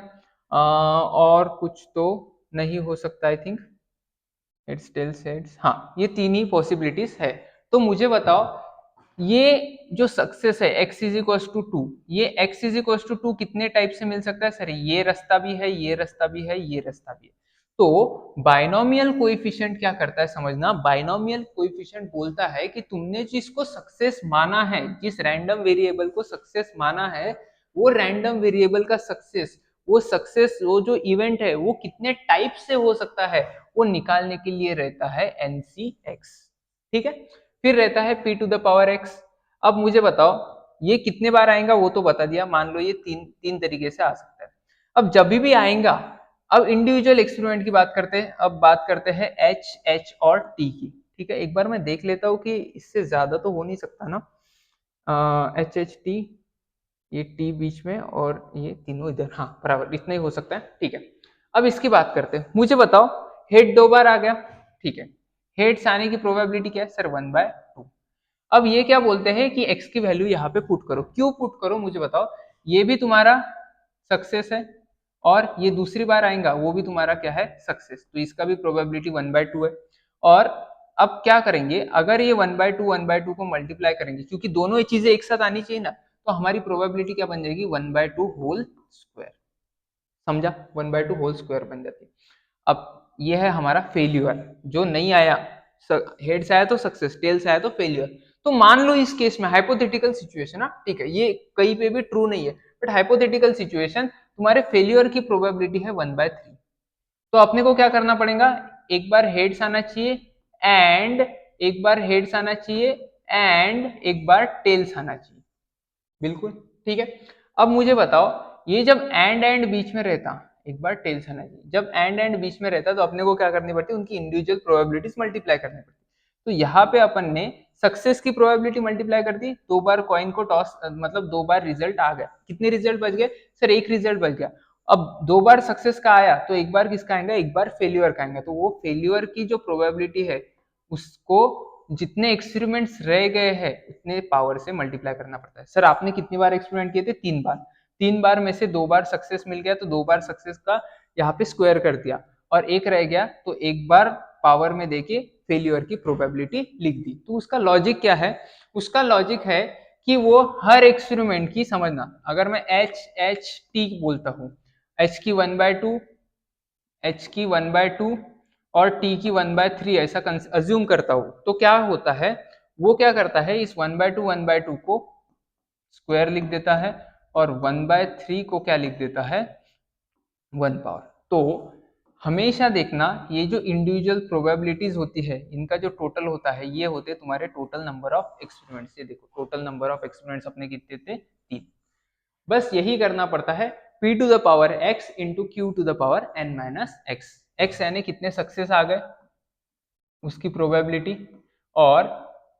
S1: और कुछ तो नहीं हो सकता I think, heads tails heads, हाँ ये तीन ही पॉसिबिलिटीज है। तो मुझे बताओ ये जो सक्सेस है x इज इक्वल टू 2, ये x इज इक्वल टू 2 कितने टाइप से मिल सकता है, सर ये रास्ता भी है, ये रास्ता भी है, ये रास्ता भी है। तो बायनोमियल कोएफिशिएंट क्या करता है समझना, बायनोमियल कोएफिशिएंट बोलता है कि तुमने जिसको सक्सेस माना है, जिस रैंडम वेरिएबल को सक्सेस माना है, वो रैंडम वेरिएबल का सक्सेस, वो सक्सेस, वो जो इवेंट है वो कितने टाइप से हो सकता है, वो निकालने के लिए रहता है NCX। ठीक है, फिर रहता है p to the power x। अब मुझे बताओ ये कितने बार आएगा, वो तो बता दिया, मान लो ये तीन तीन तरीके से आ सकता है। अब जब भी आएगा, अब इंडिविजुअल एक्सपेरिमेंट की बात करते हैं, अब बात करते हैं h h और t की। ठीक है, एक बार मैं देख लेता हूँ कि इससे ज्यादा तो हो नहीं सकता ना, एच एच टी, ये t बीच में और ये तीनों इधर, हाँ बराबर इतना ही हो सकता है। ठीक है, अब इसकी बात करते हैं। मुझे बताओ हेड 2 बार आ गया, ठीक है, हेड्स आने की प्रोबेबिलिटी क्या है सर 1/2। अब ये क्या बोलते हैं कि x की वैल्यू यहाँ पे पुट करो, क्यों पुट करो मुझे बताओ, ये भी तुम्हारा सक्सेस है और ये दूसरी बार आएगा वो भी तुम्हारा क्या है सक्सेस, तो इसका भी प्रोबेबिलिटी 1/2 है। और अब क्या करेंगे, अगर ये 1/2 को मल्टीप्लाई करेंगे, क्योंकि दोनों ये चीजें एक साथ आनी चाहिए ना, तो हमारी प्रोबेबिलिटी क्या बन जाएगी 1/2 होल स्क्वायर, समझा, 1/2 होल स्क्वायर बन जाती है। अब ये है हमारा फेल्यूर, जो नहीं आया, हेड्स आया तो सक्सेस, टेल्स आया तो फेल्यूर। तो मान लो इस केस में हाइपोथेटिकल सिचुएशन, ठीक है, ये कहीं पे भी ट्रू नहीं है, बट हाइपोथेटिकल सिचुएशन तुम्हारे फेल्यूर की प्रोबेबिलिटी है 1/3। तो अपने को क्या करना पड़ेगा, एक बार हेड्स आना चाहिए एंड एक बार हेड्स आना चाहिए एंड एक बार टेल्स आना चाहिए, बिल्कुल ठीक है। अब मुझे बताओ ये जब एंड बीच में रहता, एक बार टेल्स आना चाहिए, जब एंड बीच में रहता तो अपने को क्या करनी पड़ती, उनकी इंडिविजुअल प्रोबेबिलिटीज मल्टीप्लाई करनी पड़ती। तो यहाँ पे अपन ने सक्सेस की प्रोबेबिलिटी मल्टीप्लाई कर दी, 2 बार कॉइन को टॉस, मतलब 2 बार रिजल्ट आ गया, कितने रिजल्ट बच गए सर, एक रिजल्ट बच गया। अब 2 बार सक्सेस का आया तो एक बार किसका आएगा, एक बार फेल्यूर का आएगा, तो वो फेल्यूर की जो प्रोबेबिलिटी है उसको जितने एक्सपेरिमेंट्स रह गए हैं उतने पावर से मल्टीप्लाई करना पड़ता है। सर आपने कितनी बार एक्सपेरिमेंट किए थे, 3 बार, 3 बार में से 2 बार सक्सेस मिल गया तो 2 बार सक्सेस का यहाँ पे स्क्वायर कर दिया और एक रह गया तो एक बार पावर में देके फेल्यूर की प्रोबेबिलिटी लिख दी। तो उसका लॉजिक क्या है, उसका लॉजिक है कि वो हर एक्सपेरिमेंट की, समझना, अगर मैं HHT बोलता हूँ, H की 1/2, H की 1/2 और T की 1/3 ऐसा अज्यूम करता हूँ, तो क्या होता है, वो क्या करता है, इस 1/2 को स्क्वायर लिख देता है और 1/3 को क्या लिख देता है, 1 पावर। तो हमेशा देखना ये जो इंडिविजुअल प्रोबेबिलिटीज होती है इनका जो टोटल होता है ये होते तुम्हारे टोटल नंबर ऑफ एक्सपेरिमेंट्स। ये देखो टोटल नंबर ऑफ एक्सपेरिमेंट्स अपने कितने थे, 3। बस यही करना पड़ता है, p to the power x into q to the power n minus x. X यानी कितने सक्सेस आ गए उसकी प्रोबेबिलिटी, और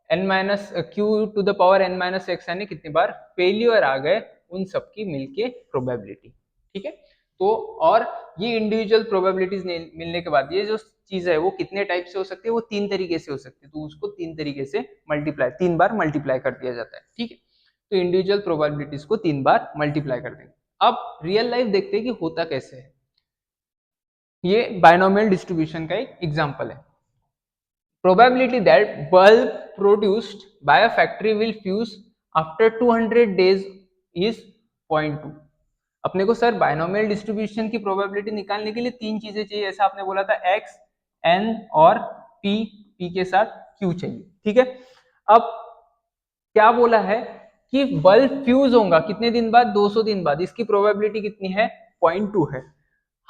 S1: n minus q to the power n minus x यानी कितनी बार फेलियर आ गए उन सबकी मिलके प्रोबेबिलिटी। ठीक है, तो और ये इंडिविजुअल प्रोबेबिलिटीज मिलने के बाद ये जो चीज है वो कितने टाइप से हो सकती है, वो 3 तरीके से हो सकती है। तो उसको 3 तरीके से मल्टीप्लाई, 3 बार मल्टीप्लाई कर दिया जाता है। ठीक है, तो इंडिविजुअल प्रोबेबिलिटीज को 3 बार मल्टीप्लाई कर देंगे। अब रियल लाइफ देखते हैं कि होता कैसे है। ये बायनोमियल डिस्ट्रीब्यूशन का एक एग्जांपल है। Probability that bulb produced by a factory will fuse after 200 days is 0.2। अपने को सर बायनोमियल डिस्ट्रीब्यूशन की प्रोबेबिलिटी निकालने के लिए 3 चीजें चाहिए, ऐसा आपने बोला था, x, n और p, p के साथ q चाहिए। ठीक है, अब क्या बोला है कि बल्ब फ्यूज होगा कितने दिन बाद, 200 दिन बाद। इसकी प्रोबेबिलिटी कितनी है, 0.2 है।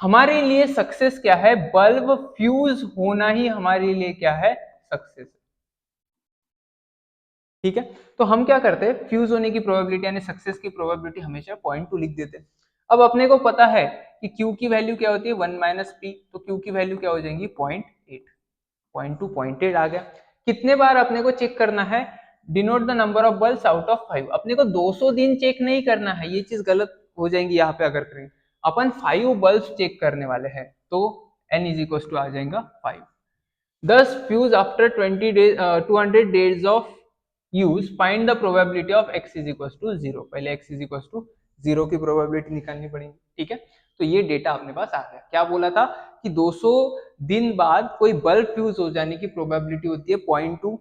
S1: हमारे लिए सक्सेस क्या है, बल्ब फ्यूज होना ही हमारे लिए क्या है, सक्सेस। ठीक है, तो हम क्या करते हैं, फ्यूज होने की प्रोबेबिलिटी यानी सक्सेस की प्रोबेबिलिटी हमेशा 0.2 लिख देते हैं। अब अपने को पता है कि Q की वैल्यू क्या होती है, 1 माइनस पी, तो Q की वैल्यू क्या हो जाएंगी, 0.8। 0.2 0.8 आ गया। कितने बार अपने को चेक करना है, denote the number of bulbs out of 5। अपने को 200 दिन चेक नहीं करना है, ये चीज गलत हो जाएंगी यहाँ पे अगर करें। अपन 5 बल्ब्स चेक करने वाले हैं, तो n इज इक्वल टू आ जाएगा 5। Thus fuse after 20 days 200 days of use, find the probability of x is equals to 0। पहले x is equals to 0 की प्रोबेबिलिटी निकालनी पड़ेगी। ठीक है, तो ये डेटा अपने पास आ गया। क्या बोला था कि 200 दिन बाद कोई बल्ब फ्यूज हो जाने की प्रोबेबिलिटी होती है 0.2,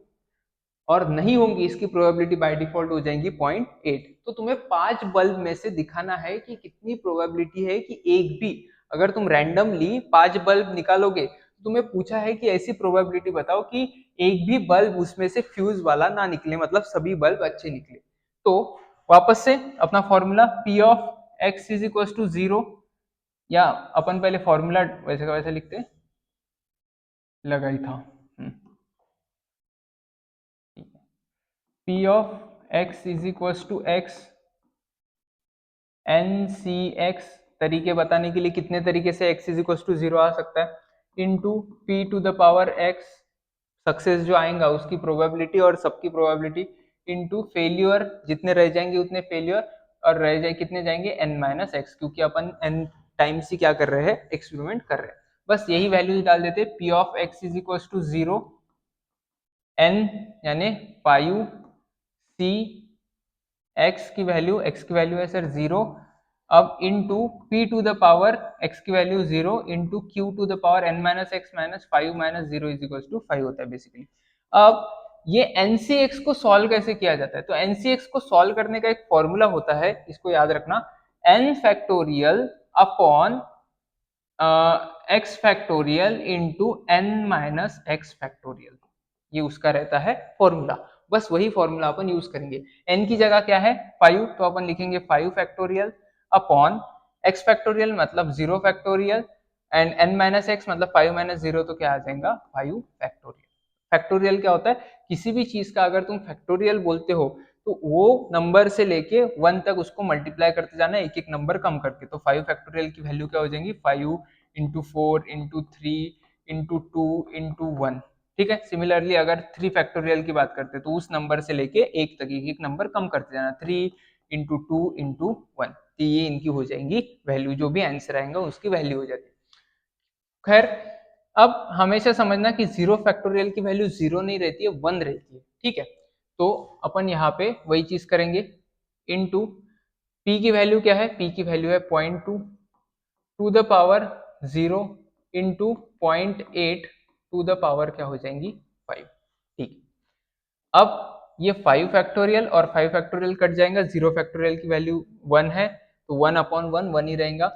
S1: और नहीं होंगी इसकी प्रोबेबिलिटी बाय डिफॉल्ट हो जाएंगी 0.8। तो तुम्हें 5 बल्ब में से दिखाना है कि कितनी प्रोबेबिलिटी है कि एक भी, अगर तुम रैंडमली 5 बल्ब निकालोगे, तुम्हें पूछा है कि ऐसी प्रोबेबिलिटी बताओ कि एक भी बल्ब उसमें से फ्यूज वाला ना निकले, मतलब सभी बल्ब अच्छे निकले। तो वापस से अपना formula P of x is equal to 0, या अपन पहले फॉर्मूला वैसे का वैसे लिखते, लगा ही था। P of x is equal to x n C x. तरीके बताने के लिए कितने तरीके से x इज इक्वल टू 0 आ सकता है, into p to the power x, success जो आएगा उसकी प्रोबेबिलिटी और सबकी प्रोबेबिलिटी, इंटू फेल्यूर, जितने रह जाएंगे उतने फेल्यूर, और रह जाए कितने जाएंगे n माइनस एक्स, क्योंकि अपन n टाइम्स ही क्या कर रहे हैं, एक्सपेरिमेंट कर रहे हैं। बस यही वैल्यूज डाल देते, p of x is equal to 0, n यानी 5 c x की वैल्यू है सर 0, अब into p to the power x की value 0 into q to the power n minus x minus 5 minus 0 is equal to 5 होता है basically. अब ये NCX को सॉल्व कैसे किया जाता है, तो NCX को सॉल्व करने का एक फॉर्मूला होता है, इसको याद रखना, n factorial upon x factorial into n minus x factorial, ये उसका रहता है फॉर्मूला। बस वही फॉर्मूला अपन यूज करेंगे। n की जगह क्या है 5, तो अपन लिखेंगे 5 फैक्टोरियल अपॉन x फैक्टोरियल मतलब 0 factorial, and n minus x मतलब 5 माइनस 0, तो क्या आ जाएगा 5 फैक्टोरियल। फैक्टोरियल क्या होता है, किसी भी चीज का अगर तुम फैक्टोरियल बोलते हो तो वो नंबर से लेके 1 तक उसको मल्टीप्लाई करते जाना एक एक नंबर कम करके। तो 5 फैक्टोरियल की वैल्यू क्या हो जाएंगी, 5 इंटू 4 इंटू 3 इंटू 2 इंटू 1। ठीक है, सिमिलरली अगर 3 फैक्टोरियल की बात करते हैं तो उस नंबर से लेके एक तक एक एक नंबर कम करते जाना, 3 इंटू 2 इंटू 1, तो ये इनकी हो जाएंगी वैल्यू, जो भी आंसर आएगा उसकी वैल्यू हो जाती है। खैर, अब हमेशा समझना कि 0 फैक्टोरियल की वैल्यू 0 नहीं रहती है, 1 रहती है। ठीक है, तो अपन यहाँ पे वही चीज करेंगे, इनटू p की वैल्यू क्या है, p की वैल्यू है 0.2 to the power 0 into 0.8 to the power क्या हो जाएंगी 5। ठीक, अब ये 5 फैक्टोरियल और 5 फैक्टोरियल कट जाएगा, 0 फैक्टोरियल की वैल्यू 1 है, तो 1 अपॉन 1 1 ही रहेगा।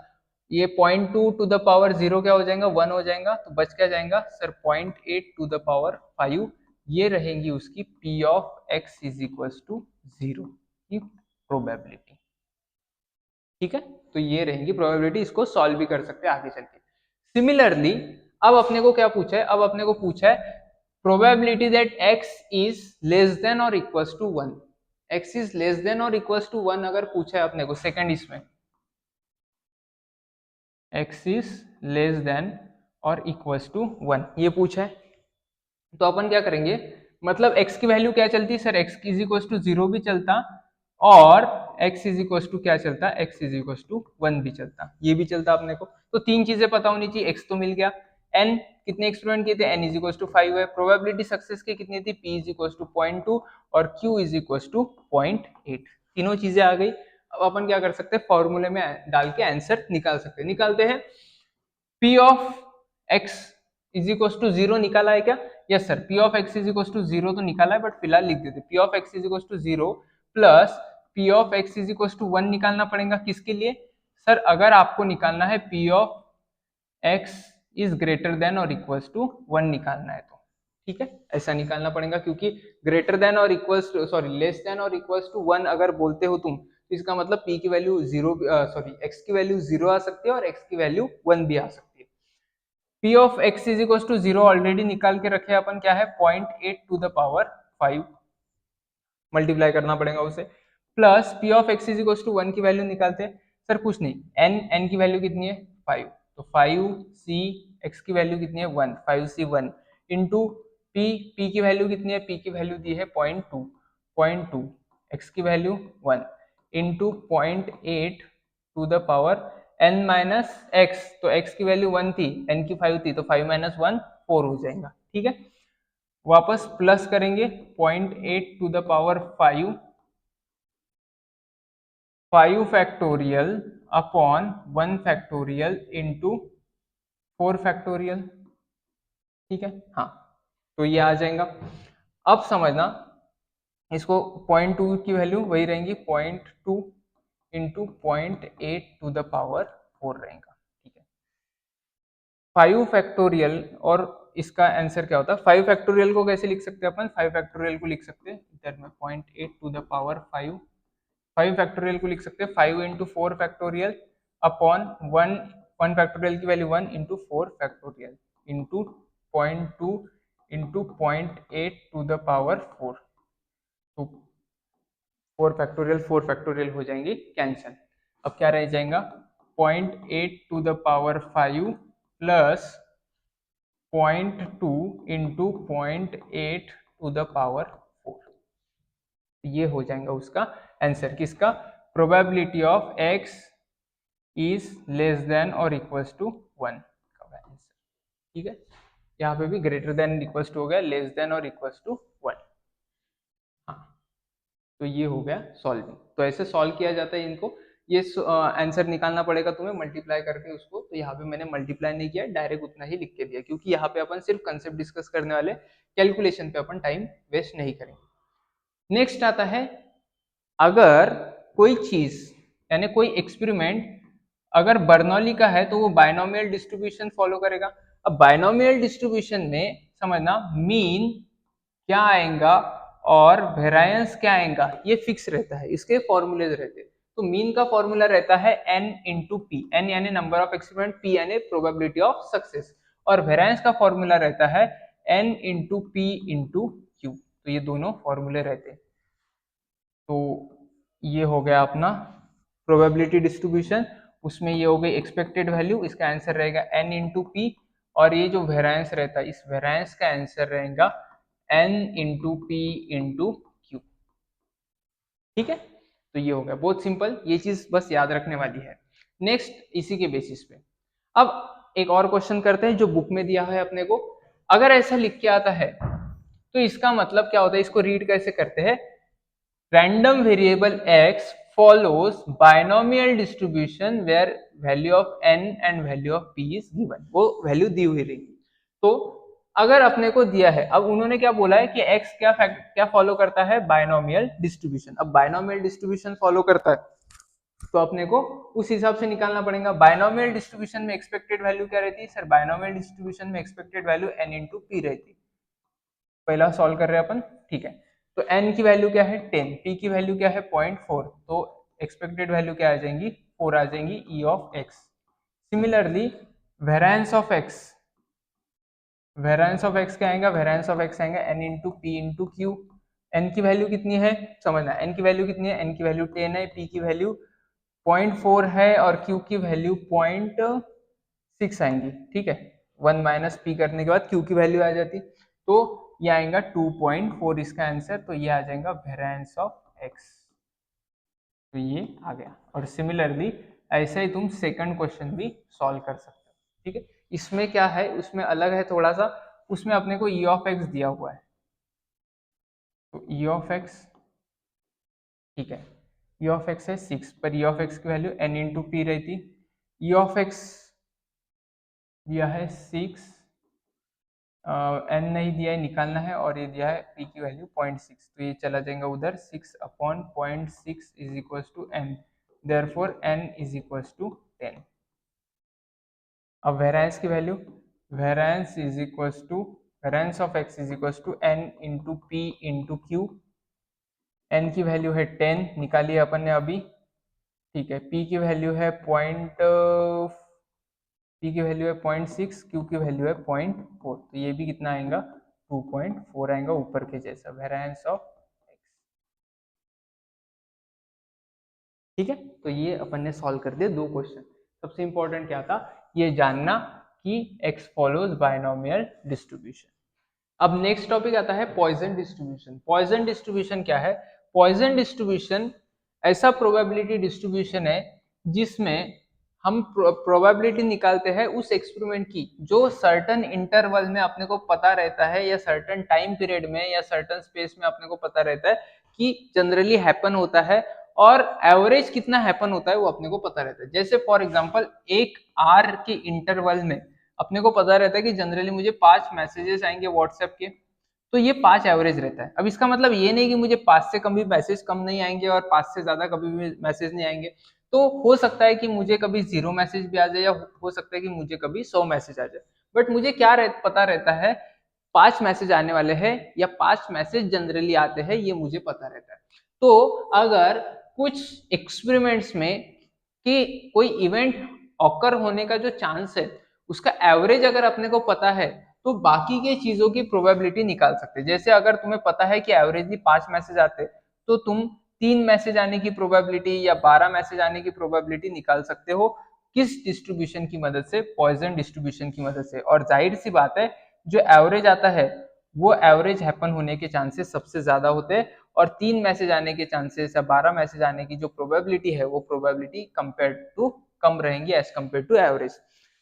S1: ये 0.2 टू द पावर 0 क्या हो जाएगा, 1 हो जाएगा, तो बच क्या जाएगा सर 0.8 टू द पावर 5, ये रहेंगी उसकी p of x is equal to 0 की प्रोबेबिलिटी। ठीक है, तो ये रहेंगी प्रोबेबिलिटी, इसको सॉल्व भी कर सकते हैं आगे चल के। सिमिलरली अब अपने को क्या पूछा है, अब अपने को पूछा है probability that x is less than और equals to 1, x is less than और इक्वल्स टू 1 अगर पूछा है अपने को सेकंड इसमें, x इज लेस देन और इक्वल्स टू 1 ये पूछा है, तो अपन क्या करेंगे, मतलब x की वैल्यू क्या चलती है sir, x is equals to 0 भी चलता और x इज इक्वल्स टू क्या चलता, x इज इक्वल्स टू 1 भी चलता, ये भी चलता अपने को। तो तीन चीजें पता होनी चाहिए, x तो मिल गया, n कितने एक्सपेरिमेंट किए थे, n इज इक्वल्स टू 5 है, प्रोबेबिलिटी सक्सेस की कितनी थी, p इज इक्वल्स टू 0.2 और q इज इक्वल्स टू 0.8, तीनों चीजें आ गई। अब अपन क्या कर सकते हैं, फॉर्मूले में डाल के आंसर निकाल सकते हैं, निकालते हैं। p of x is equals to 0 निकाला है क्या, yes sir, p of x is equals to 0 तो निकाला है, बट फिलहाल लिख देते p of x is equals to 0 plus p of x is equals to 1 निकालना पड़ेगा, किसके लिए सर, अगर आपको निकालना है p of x is greater than और इक्वल्स टू 1 निकालना है तो, ठीक है, ऐसा निकालना पड़ेगा, क्योंकि ग्रेटर देन और equals to, sorry less than और इक्वल्स टू 1 अगर बोलते हो तुम, तो इसका मतलब p की वैल्यू 0, सॉरी x की वैल्यू 0 आ सकती है और x की वैल्यू 1 भी आ सकती है। p of x is equal to 0 already निकाल के रखे अपन, क्या है 0.8 टू द पावर 5, मल्टीप्लाई करना पड़ेगा उसे, plus p of x is equal to 1 की वैल्यू निकालते हैं, सर कुछ नहीं, n की वैल्यू कितनी है 5, तो 5c x की वैल्यू कितनी है 1, 5c 1 इंटू p की वैल्यू कितनी है, p की वैल्यू दी है 0.2 x की value 1 into 0.8 to the power n minus x, तो x की वैल्यू 1 थी, n की 5 थी, तो 5 माइनस 1 4 हो जाएगा, ठीक है, वापस प्लस करेंगे 0.8 to the power 5 factorial upon 1 factorial into 4 factorial, ठीक है, हाँ, तो ये आ जाएगा। अब समझना इसको, 0.2 की वैल्यू वही रहेंगी 0.2 इंटू 0.8 टू द पावर 4 रहेगा, ठीक है, 5 फैक्टोरियल, और इसका आंसर क्या होता है, 5 फैक्टोरियल को कैसे लिख सकते हैं अपन, 5 फैक्टोरियल को लिख सकते हैं इधर में 0.8 टू द पावर 5, 5 फैक्टोरियल को लिख सकते हैं 5 इंटू 4 फैक्टोरियल अपॉन 1 फैक्टोरियल की value 1 into 4 factorial into 0.2 into 0.8 to the power 4, तो 4 फैक्टोरियल हो जाएंगी कैंसिल। अब क्या रह जाएगा 0.8 to the power 5 plus 0.2 into 0.8 to the power 4, ये हो जाएगा उसका आंसर, किसका, probability of x is less than और इक्वल्स टू 1 का आंसर, ठीक है, यहाँ पे भी ग्रेटर देन इक्वल्स टू हो गया, लेस देन और इक्वल्स टू 1, हाँ, तो ये हो गया सॉल्विंग, तो ऐसे सॉल्व किया जाता है इनको, ये आंसर निकालना पड़ेगा तुम्हें मल्टीप्लाई करके उसको, तो यहाँ पे मैंने मल्टीप्लाई नहीं किया, डायरेक्ट उतना ही लिख के दिया, क्योंकि यहाँ पे अपन सिर्फ कंसेप्ट डिस्कस करने वाले, कैलकुलेशन पे अपन टाइम वेस्ट नहीं करेंगे। नेक्स्ट आता है, अगर कोई चीज यानी कोई एक्सपेरिमेंट अगर बर्नौली का है तो वो बायनोमियल डिस्ट्रीब्यूशन फॉलो करेगा। अब बायनोमियल डिस्ट्रीब्यूशन में समझना मीन क्या आएगा और वेरिएंस क्या आएगा ये फिक्स रहता है, इसके फॉर्मूलेज रहते हैं। तो मीन का फॉर्मूला रहता है n इंटू पी, एन यानी नंबर ऑफ एक्सपेरिमेंट, p यानी प्रोबेबिलिटी ऑफ सक्सेस, और वेरिएंस का फॉर्मूला रहता है n into p into Q, तो ये दोनों फॉर्मूले रहते हैं। तो ये हो गया अपना प्रोबेबिलिटी डिस्ट्रीब्यूशन, उसमें ये हो गई एक्सपेक्टेड वैल्यू, इसका आंसर रहेगा n इंटू पी, और ये जो वेरिएंस रहता है इस वेरिएंस का आंसर रहेगा n into p into Q, ठीक है, तो ये हो गया बहुत सिंपल, ये चीज बस याद रखने वाली है। नेक्स्ट इसी के बेसिस पे अब एक और क्वेश्चन करते हैं जो बुक में दिया है अपने को, अगर ऐसा लिख के आता है तो इसका मतलब क्या होता है, इसको रीड कैसे करते हैं, random variable x follows binomial distribution where value of n and value of p is given, वो वैल्यू दी हुई रहेगी। तो अगर अपने को दिया है, अब उन्होंने क्या बोला है कि x क्या फॉलो करता है, बायनोमियल डिस्ट्रीब्यूशन, अब बायनोमियल डिस्ट्रीब्यूशन फॉलो करता है तो अपने को उस हिसाब से निकालना पड़ेगा। बायनोमियल डिस्ट्रीब्यूशन में एक्सपेक्टेड वैल्यू क्या रहती है सर, बायनोमियल डिस्ट्रीब्यूशन में expected value n into P रहती है, पहला सॉल्व कर रहे हैं अपन, ठीक है, तो n की वैल्यू क्या है 10, p की वैल्यू क्या है 0.4, तो एक्सपेक्टेड वैल्यू क्या आ जाएंगी 4 आ जाएंगी E of x. Similarly variance of x, variance of x क्या आएगा, वेरिएंस ऑफ एक्स आएगा n into p into q. N की वैल्यू कितनी है समझना, एन की वैल्यू कितनी है, एन की वैल्यू 10 है, पी की वैल्यू 0.4 है और क्यू की वैल्यू 0.6 आएंगी। ठीक है, 1 माइनस पी करने के बाद क्यू की वैल्यू आ जाती, तो ये आएगा 2.4 इसका आंसर। तो ये आ जाएगा वेरिएंस ऑफ एक्स। तो ये आ गया। और सिमिलरली ऐसे ही तुम सेकंड क्वेश्चन भी सॉल्व कर सकते हो। ठीक है, इसमें क्या है, उसमें अलग है थोड़ा सा, उसमें अपने को ई ऑफ एक्स दिया हुआ है। तो ई ऑफ एक्स, ठीक है, ई ऑफ एक्स है 6, पर ई ऑफ एक्स की वैल्यू n इंटू पी रहती। ई ऑफ एक्स दिया है 6, n नहीं दिया है, निकालना है, और ये दिया है p की वैल्यू 0.6, तो ये चला जाएगा उधर, 6 upon 0.6 is equal to n, therefore n is equal to 10। अब वेरिएंस की value, variance is equal to, variance of x is equal to n into p into q. n की वैल्यू है 10, निकालिए अपन ने अभी। ठीक है, p की वैल्यू है p की वैल्यू है 0.6, q की वैल्यू है 0.4, तो ये भी कितना आएगा 2.4 आएगा, ऊपर के जैसा वेरिएंस ऑफ x। ठीक है, तो ये अपन ने सॉल्व कर दिया दो क्वेश्चन। सबसे इंपॉर्टेंट क्या था, ये जानना कि x फॉलोज बायनोमियल डिस्ट्रीब्यूशन। अब नेक्स्ट टॉपिक आता है पॉइजन डिस्ट्रीब्यूशन। पॉइजन डिस्ट्रीब्यूशन क्या है, पॉइजन डिस्ट्रीब्यूशन ऐसा प्रोबेबिलिटी डिस्ट्रीब्यूशन है जिसमें हम प्रोबेबिलिटी निकालते हैं उस एक्सपेरिमेंट की जो सर्टन इंटरवल में अपने को पता रहता है, या सर्टन टाइम पीरियड में या सर्टन स्पेस में अपने को पता रहता है कि जनरली हैपन होता है, और एवरेज कितना हैपन होता है वो अपने को पता रहता है। जैसे फॉर एग्जांपल एक आर के इंटरवल में अपने को पता रहता है कि जनरली मुझे 5 मैसेजेस आएंगे व्हाट्सएप के, तो ये 5 एवरेज रहता है। अब इसका मतलब ये नहीं कि मुझे 5 से कभी मैसेज कम नहीं आएंगे और 5 से ज्यादा कभी भी मैसेज नहीं आएंगे। तो हो सकता है कि मुझे कभी 0 मैसेज भी आ जाए, या हो सकता है कि मुझे कभी 100 मैसेज आ जाए, बट मुझे क्या पता रहता है, 5 मैसेज आने वाले हैं या 5 मैसेज जनरली आते हैं, ये मुझे पता रहता है। तो अगर कुछ एक्सपेरिमेंट्स में कि कोई इवेंट ऑकर होने का जो चांस है उसका एवरेज अगर अपने को पता है, तो बाकी के चीजों की प्रोबेबिलिटी निकाल सकते हैं। जैसे अगर तुम्हें पता है कि एवरेजली 5 मैसेज आते, तो तुम 3 मैसेज आने की प्रोबेबिलिटी या 12 मैसेज आने की प्रोबेबिलिटी निकाल सकते हो। किस डिस्ट्रीब्यूशन की मदद से, पॉइजन डिस्ट्रीब्यूशन की मदद से। और जाहिर सी बात है जो एवरेज आता है वो एवरेज हैपन होने के चांसेस सबसे ज्यादा होते हैं, और 3 मैसेज आने के चांसेस या 12 मैसेज आने की जो प्रोबेबिलिटी है वो प्रोबेबिलिटी कंपेयर टू कम रहेंगी एज कंपेयर टू एवरेज।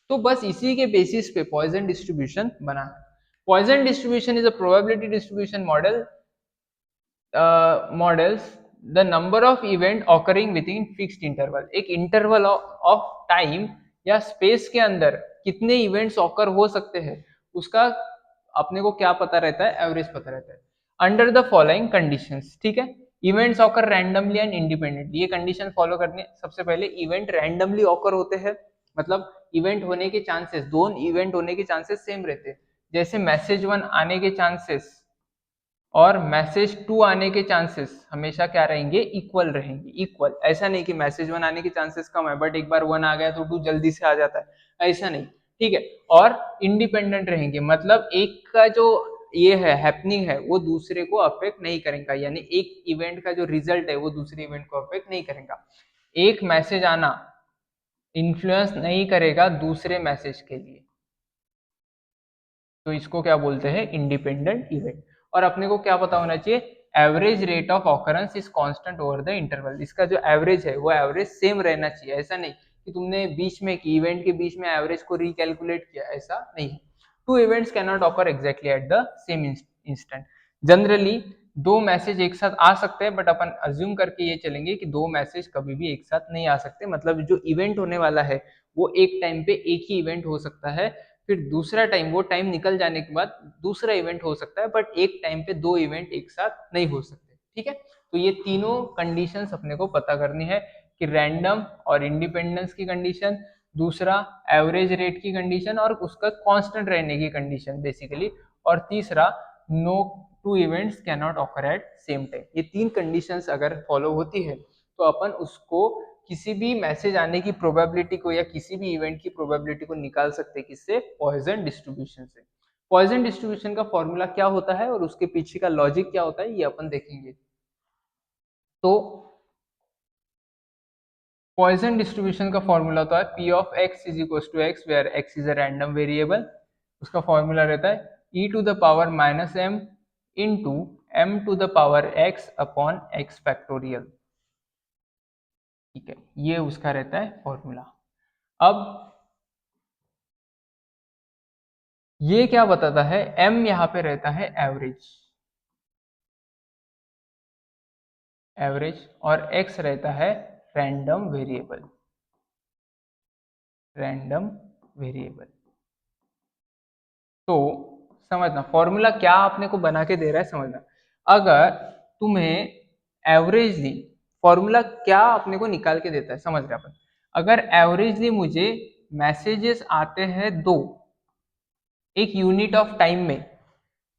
S1: तो बस इसी के बेसिस पे पॉइजन डिस्ट्रीब्यूशन बना है। Poisson distribution is a probability distribution models the number of event occurring with in fixed interval. एक इंटरवल ऑफ टाइम या स्पेस के अंदर कितने इवेंट्स ऑकर हो सकते हैं उसका अपने को क्या पता रहता है, एवरेज पता रहता है। अंडर द फॉलोइंग कंडीशंस, ठीक है, events occur randomly and independently. ये कंडीशन फॉलो करनी है। सबसे पहले इवेंट रैंडमली ऑकर होते हैं, मतलब इवेंट होने के चांसेस, दोनों इवेंट होने के चांसेस सेम रहते हैं। जैसे मैसेज 1 आने के चांसेस और मैसेज 2 आने के चांसेस हमेशा क्या रहेंगे, इक्वल रहेंगे। इक्वल, ऐसा नहीं कि मैसेज 1 आने के चांसेस कम है बट एक बार 1 आ गया तो 2 जल्दी से आ जाता है, ऐसा नहीं। ठीक है, और इंडिपेंडेंट रहेंगे, मतलब एक का जो ये है हैपनिंग है वो दूसरे को अफेक्ट नहीं करेगा, यानी एक इवेंट का जो रिजल्ट है वो दूसरे इवेंट को अफेक्ट नहीं करेगा। एक मैसेज आना इन्फ्लुएंस नहीं करेगा दूसरे मैसेज के लिए, तो इसको क्या बोलते हैं, इंडिपेंडेंट इवेंट। और अपने को क्या पता होना चाहिए, average rate of occurrence is constant over the interval. इसका जो एवरेज है वो एवरेज सेम रहना चाहिए। ऐसा नहीं कि तुमने बीच में इवेंट के बीच में एवरेज को रिकैलकुलेट किया, ऐसा नहीं है। Two events can not occur exactly at the same instant. Generally 2 message एक साथ आ सकते हैं, बट अपन अज्यूम करके ये चलेंगे कि 2 मैसेज कभी भी एक साथ नहीं आ सकते। मतलब जो इवेंट होने वाला है वो एक टाइम पे एक ही इवेंट हो सकता है, फिर दूसरा टाइम, वो टाइम निकल जाने के बाद दूसरा इवेंट हो सकता है, बट एक टाइम पे 2 इवेंट एक साथ नहीं हो सकते। ठीक है, तो ये तीनों कंडीशंस अपने को पता करनी है कि रैंडम और इंडिपेंडेंस की कंडीशन, दूसरा एवरेज रेट की कंडीशन और उसका कांस्टेंट रहने की कंडीशन बेसिकली, और तीसरा no two events can not occur at same time. ये 3 कंडीशंस अगर फॉलो होती है तो अपन उसको किसी भी मैसेज आने की प्रोबेबिलिटी को या किसी भी इवेंट की प्रोबेबिलिटी को निकाल सकते हैं किससे? पॉइजन डिस्ट्रीब्यूशन से। पॉइजन डिस्ट्रीब्यूशन का फॉर्मूला क्या होता है और उसके पीछे का लॉजिक क्या होता है ये अपन देखेंगे। तो पॉइजन डिस्ट्रीब्यूशन का फॉर्मूला होता है P of x is equal to X where X is a random variable. उसका फॉर्मूला रहता है e to the power minus m into m to the power x upon x factorial. ठीक है, ये उसका रहता है फॉर्मूला। अब ये क्या बताता है, m यहाँ पे रहता है एवरेज, और x रहता है रैंडम वेरिएबल, रैंडम वेरिएबल। तो समझना फॉर्मूला क्या आपने को बना के दे रहा है, समझना। अगर तुम्हें एवरेजली फॉर्मूला क्या अपने को निकाल के देता है, समझ रहे अपन। अगर एवरेजली मुझे मैसेजेस आते हैं 2 एक यूनिट ऑफ टाइम में,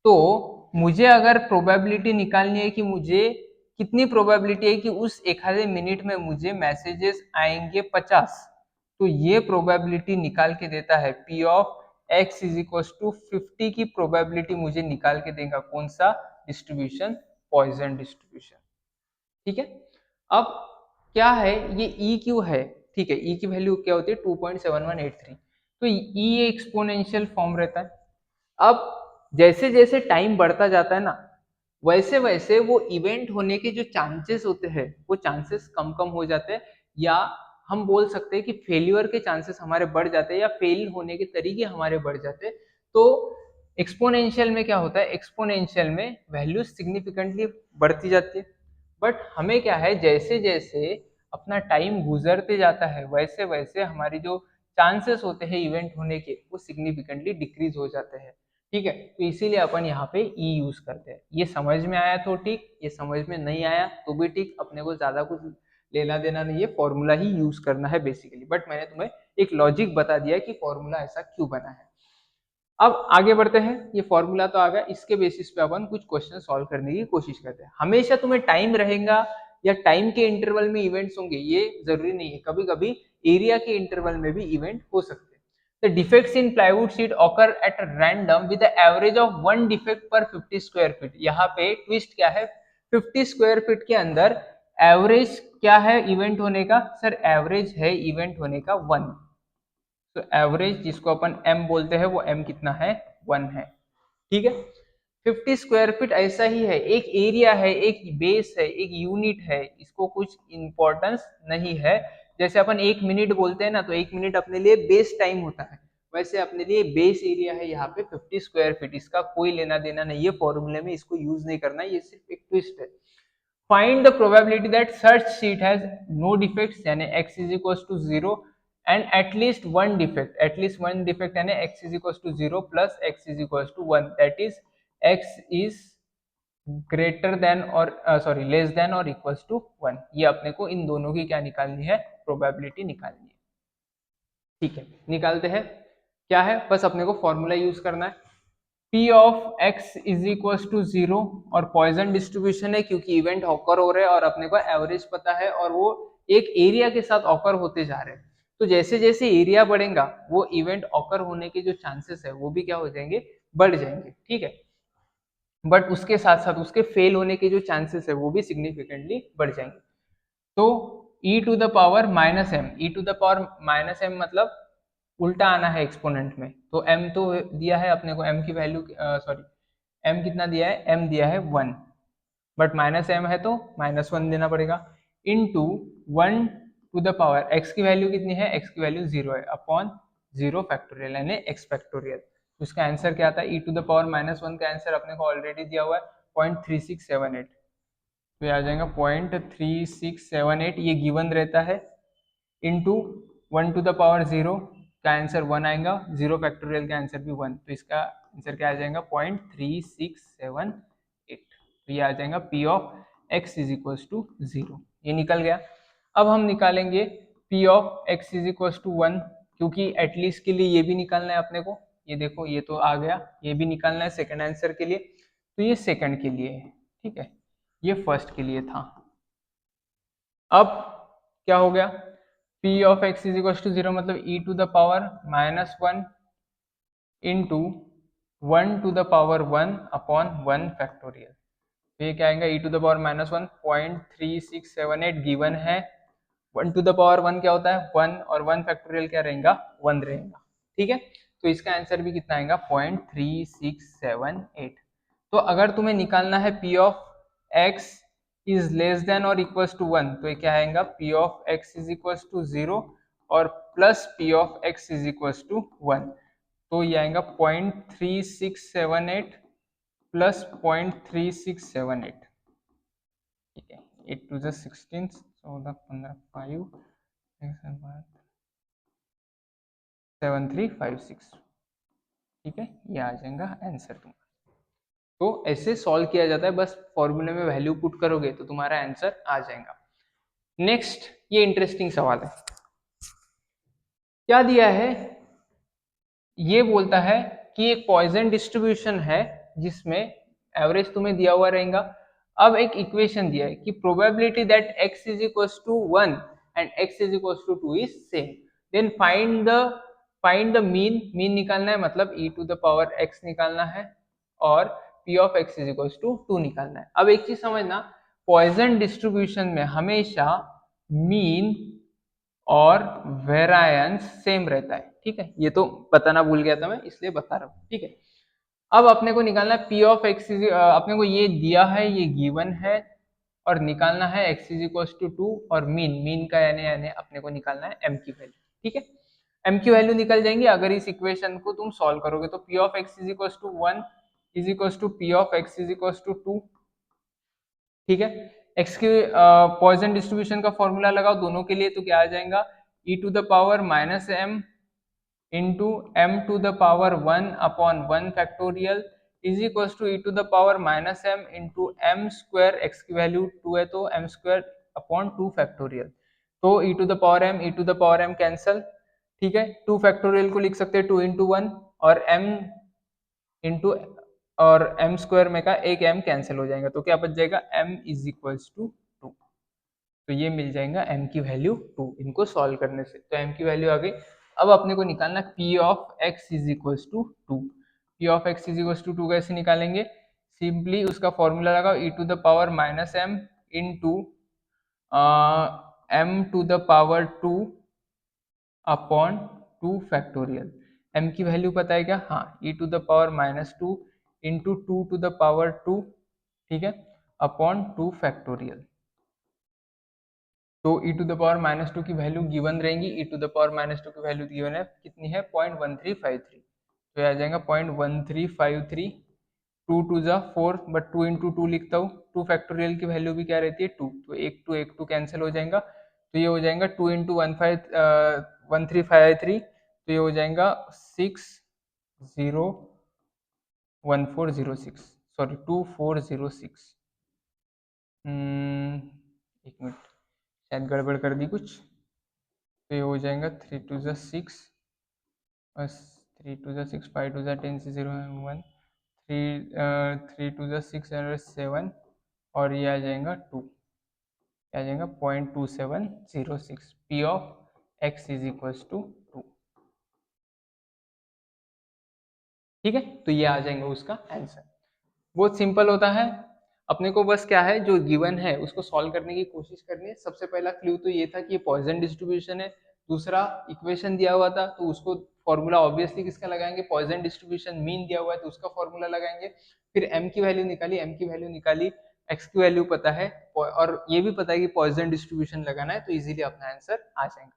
S1: तो मुझे अगर प्रोबेबिलिटी निकालनी है कि मुझे कितनी प्रोबेबिलिटी है कि उस एक आधे मिनट में मुझे मैसेजेस आएंगे 50, तो ये प्रोबेबिलिटी निकाल के देता है P of x is equal to 50 की प्रोबेबिलिटी मुझे निकाल के देगा कौन सा डिस्ट्रीब्यूशन? Poisson distribution. ठीक है। अब क्या है ये ई क्यू है, ठीक है, ई की वैल्यू क्या होती है 2.7183। तो ई एक्सपोनेंशियल फॉर्म रहता है। अब जैसे जैसे टाइम बढ़ता जाता है ना, वैसे वैसे वो इवेंट होने के जो चांसेस होते हैं वो चांसेस कम कम हो जाते हैं, या हम बोल सकते हैं कि फेल्यूर के चांसेस हमारे बढ़ जाते हैं या फेल होने के तरीके हमारे बढ़ जाते हैं। तो एक्सपोनेंशियल में क्या होता है, एक्सपोनेंशियल में वैल्यू सिग्निफिकेंटली बढ़ती जाती है। बट हमें क्या है, जैसे जैसे अपना टाइम गुजरते जाता है वैसे वैसे हमारी जो चांसेस होते हैं इवेंट होने के वो सिग्निफिकेंटली डिक्रीज हो जाते हैं। ठीक है, तो इसीलिए अपन यहाँ पे ई यूज करते हैं। ये समझ में आया तो ठीक, ये समझ में नहीं आया तो भी ठीक, अपने को ज्यादा कुछ लेना देना नहीं है, फॉर्मूला ही यूज करना है बेसिकली। बट मैंने तुम्हें एक लॉजिक बता दिया कि फॉर्मूला ऐसा क्यों बना है। अब आगे बढ़ते हैं, ये फॉर्मूला तो आ गया, इसके बेसिस पे अपन कुछ क्वेश्चन सॉल्व करने की कोशिश करते हैं। हमेशा तुम्हें टाइम रहेगा या टाइम के इंटरवल में इवेंट्स होंगे ये जरूरी नहीं है, कभी कभी एरिया के इंटरवल में भी इवेंट हो सकते हैं। The defects in plywood sheet occur at random with the average of 1 defect per 50 square feet। यहाँ पे ट्विस्ट क्या है, 50 स्क्वायर फीट के अंदर एवरेज क्या है इवेंट होने का? सर एवरेज है इवेंट होने का 1। तो एवरेज जिसको अपन m बोलते हैं वो m कितना है? 1 है। ठीक है, 50 स्क्वायर फीट ऐसा ही है, एक एरिया है, एक बेस है, एक यूनिट है, इसको कुछ इंपॉर्टेंस नहीं है। जैसे अपन 1 मिनट बोलते हैं ना, तो 1 मिनट अपने लिए बेस टाइम होता है, वैसे अपने लिए बेस एरिया है यहाँ पे 50 स्क्वायर फीट, इसका कोई लेना देना नहीं है, फॉर्मूले में इसको यूज नहीं करना, ये सिर्फ एक ट्विस्ट है। Find the probability that such sheet has no defects यानी x is equals to 0 and at least one defect यानी x is equals to 0 plus x is equals to 1, that is x is greater than or less than or equals to 1। ये अपने को इन दोनों की क्या निकालनी है? प्रोबेबिलिटी निकालनी है। ठीक है, निकालते हैं। क्या है, बस अपने को फॉर्मूला यूज करना है, P of x is equal to 0, और पॉइजन डिस्ट्रीब्यूशन है क्योंकि इवेंट ऑकर हो रहे हैं और अपने को एवरेज पता है और वो एक एरिया के साथ ऑकर होते जा रहे हैं। तो जैसे जैसे एरिया बढ़ेगा वो इवेंट ऑकर होने के जो चांसेस है वो भी क्या हो जाएंगे? बढ़ जाएंगे। ठीक है, बट उसके साथ साथ उसके फेल होने के जो चांसेस है वो भी सिग्निफिकेंटली बढ़ जाएंगे। तो e to the power minus m, e to the power minus m मतलब उल्टा आना है एक्सपोनेंट में, तो m तो दिया है अपने को, m की वैल्यू m कितना दिया है? m दिया है 1, बट माइनस m है तो -1 देना पड़ेगा, into 1 to the power x की वैल्यू कितनी है? x की वैल्यू 0 है, अपॉन 0 फैक्टोरियल यानी x फैक्टोरियल। उसका आंसर क्या आता है? e टू द पावर -1 का आंसर अपने को ऑलरेडी दिया हुआ है 0.3678, तो ये आ जाएगा 0.3678, ये गिवन रहता है, इंटू 1 टू द पावर 0 का आंसर 1 आएगा, 0 फैक्टोरियल का आंसर भी 1, तो इसका आंसर क्या आ जाएगा? 0.3678। तो ये आ जाएगा P of x is equal to 0, ये निकल गया। अब हम निकालेंगे P of x is equal to 1, क्योंकि एटलीस्ट के लिए ये भी निकालना है अपने को, ये देखो ये तो आ गया, ये भी निकालना है सेकंड आंसर के लिए, तो ये सेकंड के लिए है। ठीक है, ये फर्स्ट के लिए था। अब क्या हो गया, P of x is equal to 0 मतलब e to the power -1 into 1 to the power 1 upon 1 factorial. तो ये क्या आएगा, e to the power -1 0.3678 given है। 1 टू द पावर 1 क्या होता है 1, और 1 फैक्टोरियल क्या रहेगा 1 रहेगा। ठीक है, तो इसका आंसर भी कितना आएगा 0.3678। तो अगर तुम्हें निकालना है P of x is less than और इक्वल्स टू 1, तो ये क्या आएगा p of x is equals to 0 और plus p of x is equals to 1। तो ये आएगा 0.3678 प्लस 0.3678। ठीक है, 8 टू 16, 14 15 5 7356। ठीक है, ये आ जाएगा आंसर तुम्हारा। तो ऐसे सॉल्व किया जाता है, बस फॉर्मूले में वैल्यू पुट करोगे तो तुम्हारा आंसर आ जाएगा। नेक्स्ट, ये इंटरेस्टिंग सवाल है, क्या दिया है, ये बोलता है कि एक पॉइजन डिस्ट्रीब्यूशन है जिसमें एवरेज तुम्हें दिया हुआ रहेगा। अब एक इक्वेशन दिया है कि probability that x is equals to 1 and x is equals to 2 is same, then find the mean निकालना है, मतलब e to the power x निकालना है और p of x is equals to 2 निकालना है। अब एक चीज समझना, पॉइजन डिस्ट्रीब्यूशन में हमेशा मीन और वेरायंस सेम रहता है। ठीक है, ये तो बताना भूल गया था मैं, इसलिए बता रहा हूँ। ठीक है, अब अपने को निकालना है पी ऑफ एक्स, अपने को ये दिया है, ये गिवन है, और निकालना है x इज इक्वल टू 2 और मीन का यानी अपने को निकालना है m की वैल्यू। ठीक है, m की वैल्यू निकल जाएंगी अगर इस इक्वेशन को तुम सॉल्व करोगे। तो p of x is equal to 1 is equal to p of x is equal to 2। ठीक है, x की पॉइजन डिस्ट्रीब्यूशन का फॉर्मूला लगाओ दोनों के लिए, तो क्या आ जाएगा e to the power -m into m to the power 1 upon 1 factorial is equal to e to the power -m into m square, x की वैल्यू 2 है तो m स्क्वायर अपॉन 2 फैक्टोरियल। तो e to the power m cancel. ठीक है, 2 factorial को लिख सकते हैं 2 इंटू 1 और m इंटू और m स्क्वायर में का एक m कैंसिल हो जाएगा, तो क्या बच जाएगा m इज इक्वल्स टू 2। तो ये मिल जाएगा m की वैल्यू 2 इनको सॉल्व करने से। तो m की वैल्यू आ गई। अब अपने को निकालना p of x is equals to 2। p of x is equals to 2 कैसे निकालेंगे, सिंपली उसका फॉर्मूला लगाओ e to the power -m into m to the power 2 upon 2 factorial. m की वैल्यू पता है क्या, हाँ, e to the power -2 into 2 to the power 2, ठीक है, अपॉन 2 फैक्टोरियल। तो e टू द पावर -2 की वैल्यू गिवन रहेंगी, e टू द पावर -2 की वैल्यू गिवन है कितनी है 0.1353, तो ये आ जाएगा 0.1353। 2 टू ज़ा 4 बट 2 इंटू 2 लिखता हूँ, 2 फैक्टोरियल की वैल्यू भी क्या रहती है 2, तो एक टू कैंसिल हो जाएगा, तो ये हो जाएगा 2 इंटू 1353, तो ये हो जाएगा 601406, सॉरी 2406। एक मिनट, शायद गड़बड़ कर दी कुछ, तो ये हो जाएगा 3 टू ज़ा 6, बस 3 टू ज़ा 6, 5 टू ज़ा 10 से 0 1, 3 टू ज़ा 6 और 7, और ये आ जाएगा 2, आ जाएगा 0.2706। P of x is equals to 2। ठीक है, तो ये आ जाएगा उसका आंसर। बहुत सिंपल होता है, अपने को बस क्या है जो गिवन है उसको सॉल्व करने की कोशिश करनी है। सबसे पहला क्लू तो ये था कि ये पॉइजन डिस्ट्रीब्यूशन है। दूसरा, इक्वेशन दिया हुआ था तो उसको फॉर्मूला ऑब्वियसली किसका लगाएंगे, पॉइजन डिस्ट्रीब्यूशन मीन दिया हुआ है तो उसका फॉर्मूला लगाएंगे। फिर m की वैल्यू निकाली, x की वैल्यू पता है और ये भी पता है कि पॉइजन डिस्ट्रीब्यूशन लगाना है, तो इजीली अपना आंसर आ जाएगा।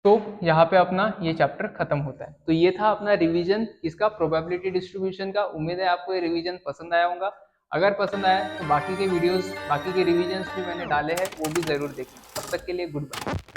S1: तो यहाँ पे अपना ये चैप्टर खत्म होता है। तो ये था अपना रिवीजन इसका प्रोबेबिलिटी डिस्ट्रीब्यूशन का। उम्मीद है आपको ये रिवीजन पसंद आया होगा। अगर पसंद आया तो बाकी के वीडियोस, बाकी के रिवीजन्स भी मैंने डाले हैं, वो भी जरूर देखें। तब तक के लिए गुड बाय।